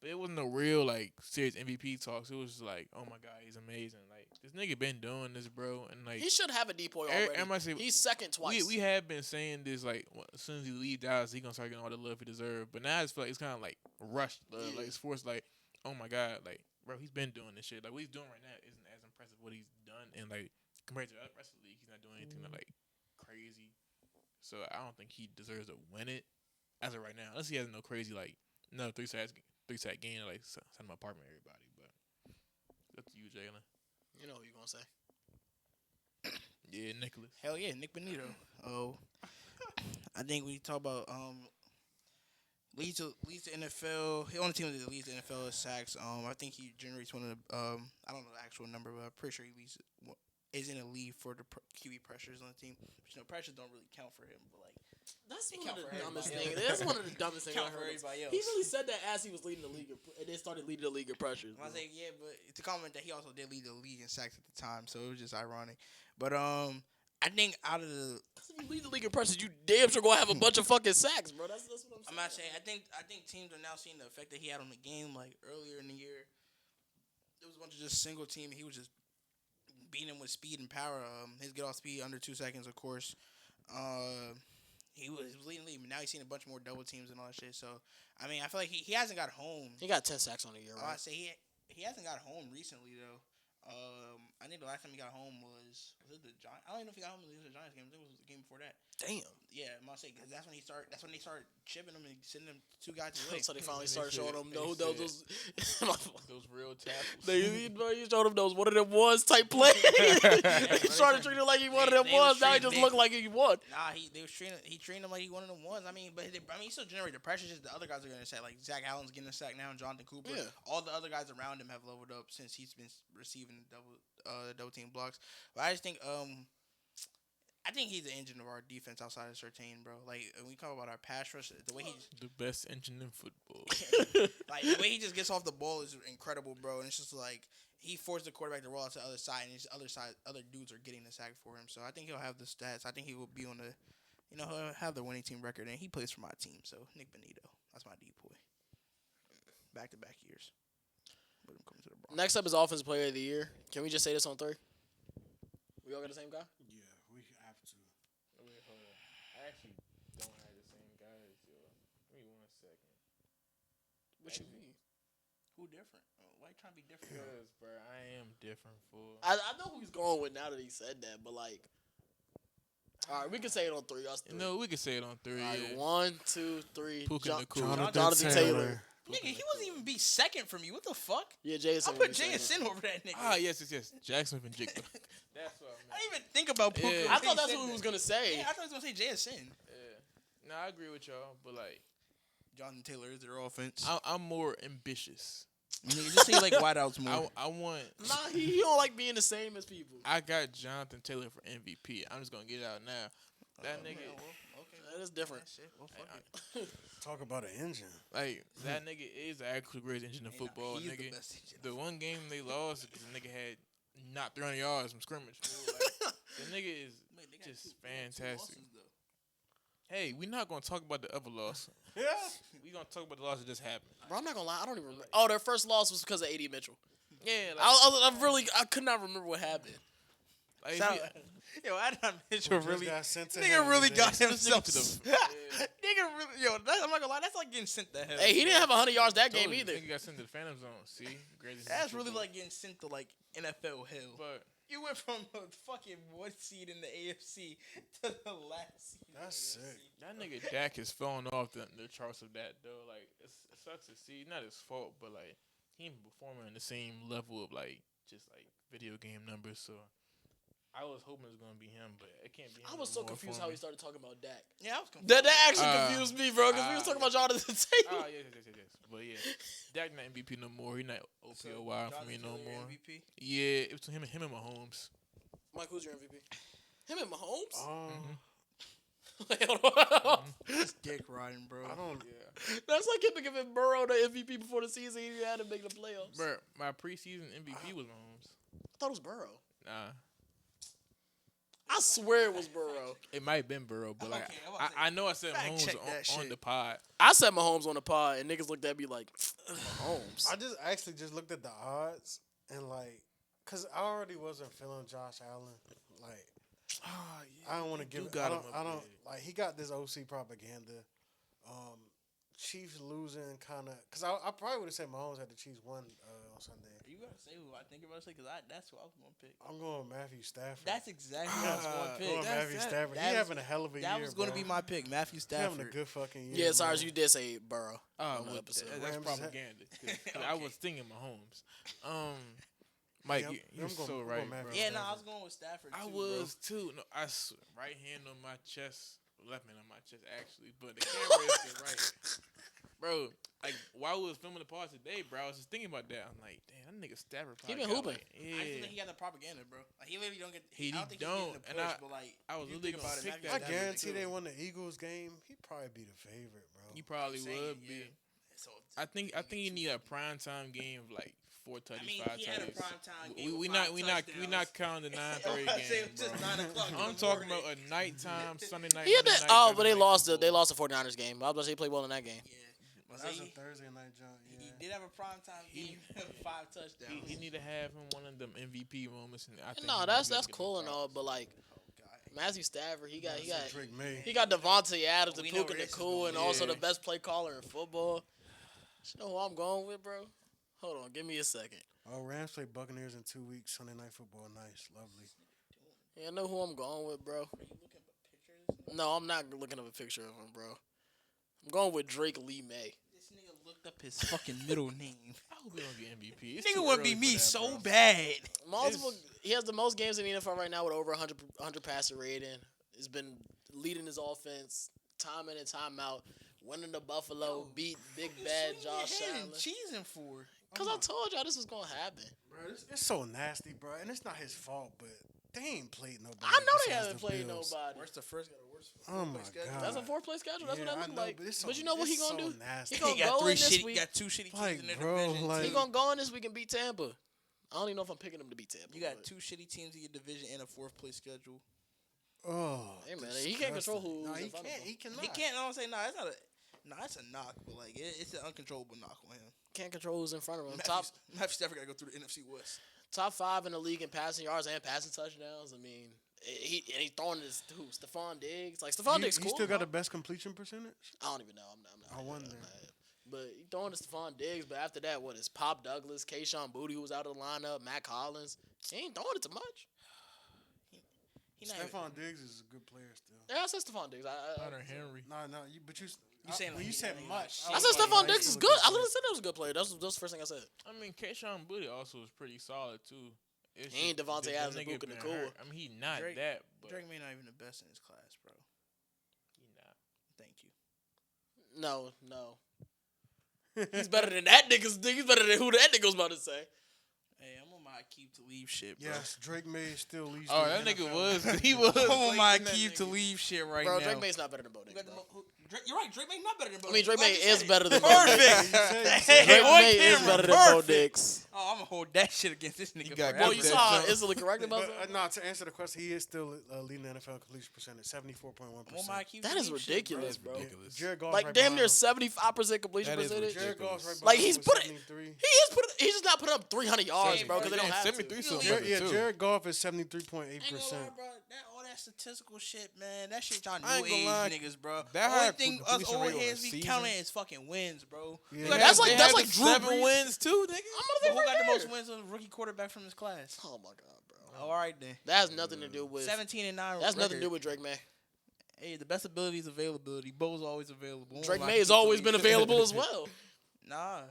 Speaker 3: but it wasn't no real like serious MVP talks. It was just like, oh my god, he's amazing. Like this nigga been doing this, bro, and like
Speaker 1: He should have a DPOY
Speaker 3: am I
Speaker 1: already.
Speaker 3: saying-
Speaker 1: He's second twice.
Speaker 3: we have been saying this like as soon as he leaves Dallas, he gonna start getting all the love he deserves. But now I just feel like it's kind of like rushed,
Speaker 1: Yeah.
Speaker 3: like it's forced. Like, oh my god, like bro, he's been doing this shit. Like what he's doing right now isn't as impressive what he's done, and like compared to the rest of the league, he's not doing anything that like crazy. So I don't think he deserves to win it as of right now, unless he has no crazy like no 3 sack game or like send him apartment everybody. But that's you, Jalen.
Speaker 1: You know who you gonna say.
Speaker 3: Yeah, Nicholas.
Speaker 2: Hell yeah, Nick Benito. Oh, I think we talk about leads the NFL. The only team that leads the NFL is sacks. I think he generates one of the I don't know the actual number, but I'm pretty sure he is in a lead for the QB pressures on the team. But, pressures don't really count for him, but like
Speaker 1: That's
Speaker 2: He
Speaker 1: one
Speaker 2: count
Speaker 1: of the
Speaker 2: for
Speaker 1: dumbest
Speaker 2: everybody
Speaker 1: things. That's one of the dumbest things I
Speaker 2: Count for
Speaker 1: heard.
Speaker 2: everybody
Speaker 1: He
Speaker 2: else.
Speaker 1: really said that as he was leading the league, and then started leading the league in pressures.
Speaker 2: I
Speaker 1: bro.
Speaker 2: say yeah, but to comment that he also did lead the league in sacks at the time, so it was just ironic. But I think out of the,
Speaker 1: If you lead the league in pressures, you damn sure gonna have a bunch of fucking sacks, bro. That's what I'm saying.
Speaker 2: I'm not saying I think teams are now seeing the effect that he had on the game. Like earlier in the year, there was a bunch of just single team. And he was just beating him with speed and power. His get off speed under 2 seconds, of course. He was leading the league, but now he's seen a bunch more double teams and all that shit. So I mean, I feel like he hasn't got home.
Speaker 1: He got 10 sacks on the year,
Speaker 2: I
Speaker 1: right?
Speaker 2: say he hasn't got home recently though. I think the last time he got home was it the Giants? I don't even know if he got home in the Giants game. I think it was the game before that.
Speaker 1: Damn.
Speaker 2: Yeah, I'm gonna say because that's when he started. That's when they started chipping him and sending them 2 guys away.
Speaker 1: So they finally
Speaker 3: They
Speaker 1: started showing
Speaker 3: said-
Speaker 1: him
Speaker 3: they
Speaker 1: those.
Speaker 3: Those real tackles.
Speaker 1: He showed him those one of them ones type plays. He started treating him like he one of them
Speaker 2: They was
Speaker 1: ones. Now he
Speaker 2: treating-
Speaker 1: just
Speaker 2: they-
Speaker 1: looked like he won.
Speaker 2: Nah, he treated him like he one of them ones. I mean, he still generated the pressure. Just the other guys are getting a sack. Like Zach Allen's getting a sack now, and Jonathan Cooper.
Speaker 1: Yeah.
Speaker 2: All the other guys around him have leveled up since he's been receiving double team blocks. But I just think I think he's the engine of our defense outside of Surtain, bro. Like when we talk about our pass rush, the way he
Speaker 3: The best engine in football.
Speaker 2: like the way he just gets off the ball is incredible, bro. And it's just like he forced the quarterback to roll out to the other side, and his other dudes are getting the sack for him. So I think he'll have the stats. I think he will be on the, he'll have the winning team record, and he plays for my team. So Nick Benito, that's my deep boy. Back-to-back years. But I'm coming to the Bronx.
Speaker 1: Next up is Offensive Player of the Year. Can we just say this on 3? We all got the same guy?
Speaker 4: Yeah, we have to.
Speaker 3: Wait, hold on. I actually don't have the same guys, yo. Give me 1 second.
Speaker 1: What you mean?
Speaker 2: Who different? Why you trying to be different?
Speaker 3: Because, bro, I am different, fool.
Speaker 1: I know who he's going with now that he said that, but like, all right, we can say it on 3. Us 3.
Speaker 3: No, we can say it on 3.
Speaker 1: All right,
Speaker 3: Yeah.
Speaker 1: 1, 2, 3.
Speaker 3: Puka Nacua.
Speaker 1: Jonathan Taylor.
Speaker 2: Nigga, he wasn't even be second from you. What the fuck?
Speaker 1: Yeah, Jason.
Speaker 2: I put JSN over that nigga.
Speaker 3: Ah, yes. Jackson and Jigba. That's what
Speaker 2: I didn't even think about Puka.
Speaker 3: Yeah.
Speaker 1: I thought that's what he was gonna say.
Speaker 2: Yeah, I thought he was gonna say JSN.
Speaker 3: Yeah. No, I agree with y'all, but like,
Speaker 2: Jonathan Taylor is their offense.
Speaker 3: I'm more ambitious.
Speaker 2: Nigga, just say like wideouts more.
Speaker 3: I want.
Speaker 1: Nah, he don't like being the same as people.
Speaker 3: I got Jonathan Taylor for MVP. I'm just gonna get it out now. That nigga,
Speaker 1: That is different.
Speaker 2: Shit, well, fuck it.
Speaker 4: Talk about an engine.
Speaker 3: like that nigga is the actual greatest engine in
Speaker 2: Hey, nah,
Speaker 3: football.
Speaker 2: he's the
Speaker 3: Nigga,
Speaker 2: best agent.
Speaker 3: the one game they lost because the nigga had not 300 yards from scrimmage. Fool. Like, the nigga is
Speaker 2: Wait, they got
Speaker 3: just
Speaker 2: two
Speaker 3: fantastic.
Speaker 2: losses, though.
Speaker 3: Hey, we're not gonna talk about the other loss.
Speaker 4: Yeah.
Speaker 3: We gonna talk about the loss that just happened.
Speaker 1: Bro, I'm not gonna lie. I don't even remember. Oh, their first loss was because of A.D. Mitchell.
Speaker 3: Yeah, like,
Speaker 1: I could not remember what happened.
Speaker 3: like,
Speaker 2: Shout
Speaker 3: if
Speaker 2: out- Yo, Adam Mitchell
Speaker 4: Just
Speaker 2: really,
Speaker 4: got sent to
Speaker 2: nigga
Speaker 4: hell
Speaker 2: really
Speaker 4: today.
Speaker 2: got
Speaker 3: This nigga
Speaker 2: himself
Speaker 3: to the-
Speaker 2: Nigga really, yo, I'm not gonna lie, that's like getting sent to hell.
Speaker 1: Hey, he didn't have 100 yards that
Speaker 3: Told
Speaker 1: game
Speaker 3: you,
Speaker 1: either.
Speaker 3: Nigga got sent to the Phantom Zone. See, greatest.
Speaker 2: That's
Speaker 3: in
Speaker 2: really
Speaker 3: football.
Speaker 2: like getting sent to like NFL hell.
Speaker 3: But
Speaker 2: You went from a fucking 1 seed in the AFC to the last seed. in the
Speaker 4: That's
Speaker 2: AFC.
Speaker 4: sick.
Speaker 3: that nigga Dak is falling off the charts of that though. Like it sucks to see. Not his fault, but like he ain't performing in the same level of like just like video game numbers. So I was hoping it was gonna be him, but it can't be him.
Speaker 1: I was so
Speaker 3: no more
Speaker 1: confused
Speaker 3: for
Speaker 1: how
Speaker 3: me.
Speaker 1: he started talking about Dak.
Speaker 2: Yeah, I was confused.
Speaker 1: That actually
Speaker 3: Uh,
Speaker 1: confused me, bro, because we was talking about Jonathan Taylor.
Speaker 3: Oh yes. But yeah, Dak not MVP no more. He not OPOY for me no more.
Speaker 2: MVP?
Speaker 3: Yeah, it was him and Mahomes.
Speaker 1: Mike, who's your MVP? Him and Mahomes?
Speaker 3: Mm-hmm.
Speaker 1: Hold on.
Speaker 2: That's dick riding, bro.
Speaker 4: I don't.
Speaker 3: Yeah,
Speaker 1: That's like him giving Burrow the MVP before the season. He had to make the playoffs.
Speaker 3: bro, my preseason MVP was Mahomes.
Speaker 1: I thought it was Burrow.
Speaker 3: Nah,
Speaker 1: I swear it was Burrow.
Speaker 3: it might have been Burrow, but like
Speaker 2: Okay, I'm about to
Speaker 3: I know I said
Speaker 2: fact
Speaker 3: Mahomes
Speaker 2: check that
Speaker 3: on
Speaker 2: shit.
Speaker 3: the pod.
Speaker 1: I said Mahomes on the pod, and niggas looked at me like, Mahomes.
Speaker 4: I just actually just looked at the odds and like, cause I already wasn't feeling Josh Allen. Like, I don't want to give. I don't like. He got this OC propaganda. Chiefs losing kind of, cause I probably would have said Mahomes had the Chiefs won on Sunday.
Speaker 2: You gotta say who I think about to say, because that's who I was gonna pick.
Speaker 4: I'm going Matthew Stafford.
Speaker 2: That's exactly who I was gonna
Speaker 4: going
Speaker 2: pick.
Speaker 4: Matthew Stafford. He having a hell of a year.
Speaker 2: That was gonna
Speaker 4: bro.
Speaker 2: be my pick, Matthew
Speaker 4: He having a
Speaker 2: Stafford.
Speaker 4: good fucking year.
Speaker 1: Yeah, Cyrus,
Speaker 4: bro.
Speaker 1: you did say Burrow.
Speaker 3: Oh,
Speaker 1: on the
Speaker 3: well,
Speaker 1: episode.
Speaker 3: that's
Speaker 4: Rams-
Speaker 3: propaganda. 'Cause I was thinking Mahomes. Mike,
Speaker 4: Yeah,
Speaker 3: you're
Speaker 4: I'm going-
Speaker 3: so
Speaker 4: I'm
Speaker 3: right,
Speaker 4: going
Speaker 3: bro.
Speaker 4: Matthew
Speaker 2: Yeah, no, I
Speaker 4: Stafford.
Speaker 2: was going with Stafford.
Speaker 3: I
Speaker 2: too,
Speaker 3: was too. No, right hand on my chest, left hand on my chest actually, but the camera is to the right. bro. Like while we was filming the part today, bro, I was just thinking about that. I'm like, damn, that nigga Stafford.
Speaker 1: He been
Speaker 3: got,
Speaker 1: hooping.
Speaker 3: like,
Speaker 2: I just think he got the propaganda, bro. Like he literally don't get.
Speaker 3: He
Speaker 2: I don't think
Speaker 3: don't,
Speaker 2: he's
Speaker 3: and
Speaker 2: getting the push, but like
Speaker 3: I was
Speaker 2: if you
Speaker 3: really
Speaker 2: think
Speaker 3: gonna
Speaker 2: about it,
Speaker 3: pick
Speaker 2: Matthew
Speaker 3: that.
Speaker 4: I
Speaker 2: Stafford
Speaker 4: guarantee
Speaker 2: is
Speaker 4: they
Speaker 2: good.
Speaker 4: won the Eagles game. He'd probably be the favorite, bro.
Speaker 3: He probably
Speaker 2: I'm saying,
Speaker 3: would
Speaker 2: yeah.
Speaker 3: be.
Speaker 2: So
Speaker 3: I think you need a primetime game of like 4 touchdowns,
Speaker 2: I mean,
Speaker 3: 5
Speaker 2: he had a
Speaker 3: touchdowns.
Speaker 2: primetime game.
Speaker 3: We
Speaker 2: with
Speaker 3: not
Speaker 2: 5
Speaker 3: we not counting the 9:30
Speaker 2: I say
Speaker 3: game,
Speaker 2: it was just
Speaker 3: bro.
Speaker 2: 9 o'clock. in
Speaker 3: I'm
Speaker 2: the
Speaker 3: talking
Speaker 2: morning.
Speaker 3: about a nighttime Sunday night.
Speaker 1: He had
Speaker 3: Monday
Speaker 1: that.
Speaker 3: night,
Speaker 1: Oh,
Speaker 3: Thursday
Speaker 1: but they
Speaker 3: night
Speaker 1: lost the
Speaker 3: football.
Speaker 1: 49ers game. I was about to say he played well in that game.
Speaker 2: Yeah.
Speaker 4: That was a Thursday night jump.
Speaker 2: He
Speaker 4: Yeah.
Speaker 2: did have a primetime game, 5 touchdowns.
Speaker 3: He need to have him one of them MVP moments, and I think
Speaker 1: No,
Speaker 3: he
Speaker 1: that's
Speaker 3: might get
Speaker 1: cool
Speaker 3: them
Speaker 1: and all,
Speaker 3: props.
Speaker 1: but like Matthew Stafford, he got
Speaker 4: Drake May.
Speaker 1: he got Devontae Adams, the
Speaker 2: We know
Speaker 1: Puka
Speaker 2: where this is
Speaker 1: Nakua,
Speaker 2: going.
Speaker 1: and also
Speaker 3: Yeah.
Speaker 1: the best play caller in football. You know who I'm going with, bro? Hold on, give me a second.
Speaker 4: Oh, Rams play Buccaneers in 2 weeks. Sunday night football. Nice, lovely.
Speaker 1: Yeah, I know who I'm going with, bro.
Speaker 2: Are you looking at pictures?
Speaker 1: No, I'm not looking up a picture of him, bro. I'm going with Drake Lee May.
Speaker 2: This nigga looked up his fucking middle name.
Speaker 3: I hope he don't get MVP. It's
Speaker 2: Nigga
Speaker 3: too
Speaker 2: would be
Speaker 3: early
Speaker 2: me
Speaker 3: for that,
Speaker 2: so
Speaker 3: bro.
Speaker 2: bad.
Speaker 1: He has the most games in the NFL right now with over 100 passer rating. He's been leading his offense time in and time out, winning the Buffalo, beat Big Bad Josh Allen.
Speaker 2: Cheesing for.
Speaker 1: Because I told y'all this was going to happen.
Speaker 4: Bro, it's so nasty, bro. And it's not his fault, but they ain't played nobody.
Speaker 1: I know they
Speaker 4: besides
Speaker 1: haven't
Speaker 4: the
Speaker 1: played
Speaker 4: Bills.
Speaker 1: nobody.
Speaker 2: Where's the first?
Speaker 4: Oh, my God.
Speaker 1: That's a 4th-place schedule. That's
Speaker 4: Yeah,
Speaker 1: what that
Speaker 4: I
Speaker 1: look
Speaker 4: know,
Speaker 1: like.
Speaker 4: but it's
Speaker 1: But
Speaker 4: so-
Speaker 1: you know what he
Speaker 4: it's
Speaker 1: going to
Speaker 4: so
Speaker 1: do?
Speaker 4: nasty.
Speaker 1: He
Speaker 2: He
Speaker 1: going to
Speaker 2: got
Speaker 1: go in this week.
Speaker 2: got 2 shitty teams
Speaker 4: Like,
Speaker 2: in their
Speaker 4: bro,
Speaker 2: division.
Speaker 4: like-
Speaker 1: He going to go in this week and beat Tampa. I don't even know if I'm picking him to beat Tampa.
Speaker 2: You got
Speaker 1: but-
Speaker 2: 2 shitty teams in your division and a 4th-place schedule.
Speaker 4: Oh,
Speaker 1: Hey, man, he can't control
Speaker 4: disgusting.
Speaker 1: who's
Speaker 4: No, he
Speaker 1: in front of
Speaker 4: can't.
Speaker 1: him.
Speaker 4: He cannot.
Speaker 2: He can't. I don't say no. It's not a. No, it's a knock, but like it's an uncontrollable knock on him.
Speaker 1: Can't control who's in front of him.
Speaker 2: Matthew Stafford got to go through the NFC West.
Speaker 1: Top 5 in the league in passing yards and passing touchdowns. I mean, he's throwing his who? Stephon Diggs. Like Stephon Diggs,
Speaker 4: He
Speaker 1: cool.
Speaker 4: still got
Speaker 1: bro.
Speaker 4: the best completion percentage?
Speaker 1: I don't even know. I'm not.
Speaker 4: I wonder.
Speaker 1: But he throwing to Stephon Diggs. But after that, what is Pop Douglas, Kayshawn Booty, who was out of the lineup, Matt Collins. He ain't throwing it too much.
Speaker 2: He not even-
Speaker 4: Stephon Diggs is a good player still.
Speaker 1: Yeah, I said Stephon Diggs.
Speaker 3: Hunter Henry.
Speaker 4: No, but you
Speaker 2: saying
Speaker 4: when
Speaker 2: like
Speaker 4: you
Speaker 2: he-
Speaker 4: said
Speaker 2: like,
Speaker 4: much.
Speaker 1: I
Speaker 4: was
Speaker 1: said
Speaker 4: like,
Speaker 1: Stephon
Speaker 4: he's
Speaker 1: Diggs is
Speaker 4: still a
Speaker 1: good. I
Speaker 4: player.
Speaker 1: literally said that was a good player. That's the first thing I said.
Speaker 3: I mean, Kayshawn Booty also was pretty solid too. It's
Speaker 1: He ain't
Speaker 3: just
Speaker 1: Devontae
Speaker 3: the
Speaker 1: Adams and
Speaker 3: nigga
Speaker 1: Puka
Speaker 3: been
Speaker 1: Nakua.
Speaker 3: hurt. I mean, he not
Speaker 2: Drake-
Speaker 3: that, but
Speaker 2: Drake may not even the best in his class, bro.
Speaker 3: he not.
Speaker 2: Thank you.
Speaker 1: No. He's better than that nigga's. He's better than who that nigga was about to say.
Speaker 2: Hey, I'm on my keep to leave shit, bro.
Speaker 4: Yes, Drake May still leads.
Speaker 3: Oh,
Speaker 4: the
Speaker 3: that nigga
Speaker 4: NFL.
Speaker 3: was. He was.
Speaker 2: I'm on my
Speaker 3: playing that
Speaker 2: keep to
Speaker 3: nigga.
Speaker 2: leave shit right
Speaker 1: Bro,
Speaker 2: now.
Speaker 1: Drake May's not better than Bo
Speaker 2: Who
Speaker 1: Nix,
Speaker 2: got the
Speaker 1: bro.
Speaker 2: You're right. Drake May's not better than Bo.
Speaker 1: I mean, Drake
Speaker 2: Glad
Speaker 1: May
Speaker 2: you said
Speaker 1: is
Speaker 2: it.
Speaker 1: better than Bo
Speaker 2: Perfect.
Speaker 1: Nix.
Speaker 2: Hey,
Speaker 1: Drake
Speaker 2: on
Speaker 1: May is
Speaker 2: camera,
Speaker 1: better than Bo
Speaker 2: perfect.
Speaker 1: Nix.
Speaker 2: Oh, I'm gonna hold that shit against this nigga.
Speaker 3: got
Speaker 2: forever.
Speaker 1: Well,
Speaker 3: good
Speaker 1: you
Speaker 3: that
Speaker 1: saw how
Speaker 3: jump.
Speaker 1: instantly correct about
Speaker 4: But,
Speaker 1: that?
Speaker 4: no, to answer the question, he is still leading the NFL completion percentage, 74.1%.
Speaker 2: I'm on my keep
Speaker 1: That
Speaker 2: to
Speaker 1: is
Speaker 2: leave shit,
Speaker 1: ridiculous,
Speaker 2: bro.
Speaker 1: bro.
Speaker 3: Ridiculous.
Speaker 4: Jared Goff
Speaker 1: Like
Speaker 4: right
Speaker 1: damn near
Speaker 4: behind
Speaker 1: 75% completion
Speaker 3: That is
Speaker 1: percentage.
Speaker 4: him. Jared Goff's right
Speaker 1: Like,
Speaker 4: behind
Speaker 1: he's
Speaker 4: him
Speaker 1: put
Speaker 4: with
Speaker 1: it-
Speaker 4: 73.
Speaker 1: He's just not putting up 300 yards,
Speaker 2: Same,
Speaker 1: bro,
Speaker 2: bro.
Speaker 1: because they don't have
Speaker 3: 73
Speaker 1: to.
Speaker 3: so
Speaker 2: Yeah,
Speaker 3: better, too.
Speaker 4: Jared Goff is 73.8%.
Speaker 2: I ain't gonna lie, bro. All that statistical shit, man. That shit y'all
Speaker 3: I ain't
Speaker 2: new
Speaker 3: gonna
Speaker 2: age
Speaker 3: lie.
Speaker 2: niggas, bro.
Speaker 3: That
Speaker 2: The only
Speaker 3: high
Speaker 2: thing us
Speaker 3: completion
Speaker 2: old
Speaker 3: rate on
Speaker 2: heads
Speaker 3: the
Speaker 2: be
Speaker 3: season.
Speaker 2: counting is fucking wins, bro.
Speaker 4: Yeah.
Speaker 2: Who got
Speaker 1: That's
Speaker 2: the-
Speaker 1: like-
Speaker 3: They
Speaker 1: that's
Speaker 3: had
Speaker 1: like
Speaker 3: the
Speaker 1: Drew
Speaker 3: 7
Speaker 1: Brees.
Speaker 3: wins too, nigga.
Speaker 2: Who got the most wins as a rookie quarterback from his class?
Speaker 1: Oh my god, bro.
Speaker 2: All right then.
Speaker 1: That has nothing to do with.
Speaker 2: 17-9.
Speaker 1: That's nothing to do
Speaker 2: record.
Speaker 1: with Drake May.
Speaker 2: Hey, the best ability is availability. Bo's always available.
Speaker 1: Drake
Speaker 2: Like,
Speaker 1: May has
Speaker 2: keep
Speaker 1: always
Speaker 2: the
Speaker 1: been
Speaker 2: lead.
Speaker 1: available as well.
Speaker 2: Nah,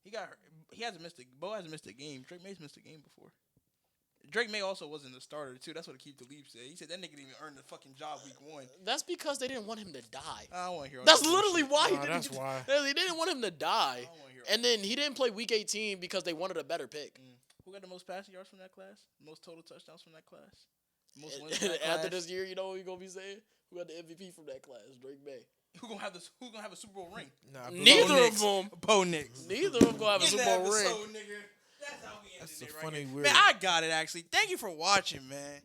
Speaker 2: he got. He hasn't missed a. Bo hasn't missed a game. Drake May's missed a game before. Drake May also wasn't a starter too. That's what Keep the Leap said. He said that nigga didn't even earn the fucking job week 1.
Speaker 1: That's because they didn't want him to die.
Speaker 2: I don't want to hear. All
Speaker 1: That's
Speaker 2: that
Speaker 1: literally
Speaker 2: bullshit.
Speaker 1: why he
Speaker 4: Nah,
Speaker 1: didn't.
Speaker 4: that's why.
Speaker 1: They didn't want him to die.
Speaker 2: I don't wanna hear all
Speaker 1: And then he didn't play week 18 because they wanted a better pick.
Speaker 2: Who got the most passing yards from that class? Most total touchdowns from that class? Most wins from
Speaker 1: And
Speaker 2: that
Speaker 1: after
Speaker 2: class?
Speaker 1: this year, you know what you're gonna be saying? Who got the MVP from that class? Drake May.
Speaker 2: Who gonna have this? Who gonna have a Super Bowl ring?
Speaker 3: Nah,
Speaker 1: Neither
Speaker 2: Bo
Speaker 1: of
Speaker 2: Nix.
Speaker 1: them.
Speaker 2: Bo Nix.
Speaker 1: Neither of them gonna have a
Speaker 2: In
Speaker 1: Super
Speaker 2: the
Speaker 1: Bowl ring.
Speaker 2: episode, nigga. That's how we
Speaker 3: That's
Speaker 2: ended
Speaker 3: a
Speaker 2: it right
Speaker 3: funny
Speaker 2: here.
Speaker 3: weird.
Speaker 2: Man, I got it actually. Thank you for watching, man.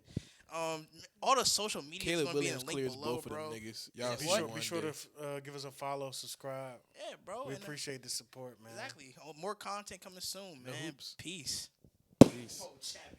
Speaker 2: All the social media is
Speaker 3: Caleb
Speaker 2: gonna be in
Speaker 3: Williams
Speaker 2: the link
Speaker 3: clears
Speaker 2: below,
Speaker 3: both of
Speaker 2: bro.
Speaker 3: them niggas. Y'all
Speaker 4: Be
Speaker 3: see
Speaker 4: sure,
Speaker 3: one
Speaker 4: be sure
Speaker 3: day.
Speaker 4: to give us a follow, subscribe.
Speaker 2: Yeah, bro.
Speaker 4: We
Speaker 2: and,
Speaker 4: appreciate the support, man.
Speaker 2: Exactly. More content coming soon,
Speaker 3: No
Speaker 2: man.
Speaker 3: hoops.
Speaker 2: Peace.
Speaker 3: Peace.
Speaker 2: Champion.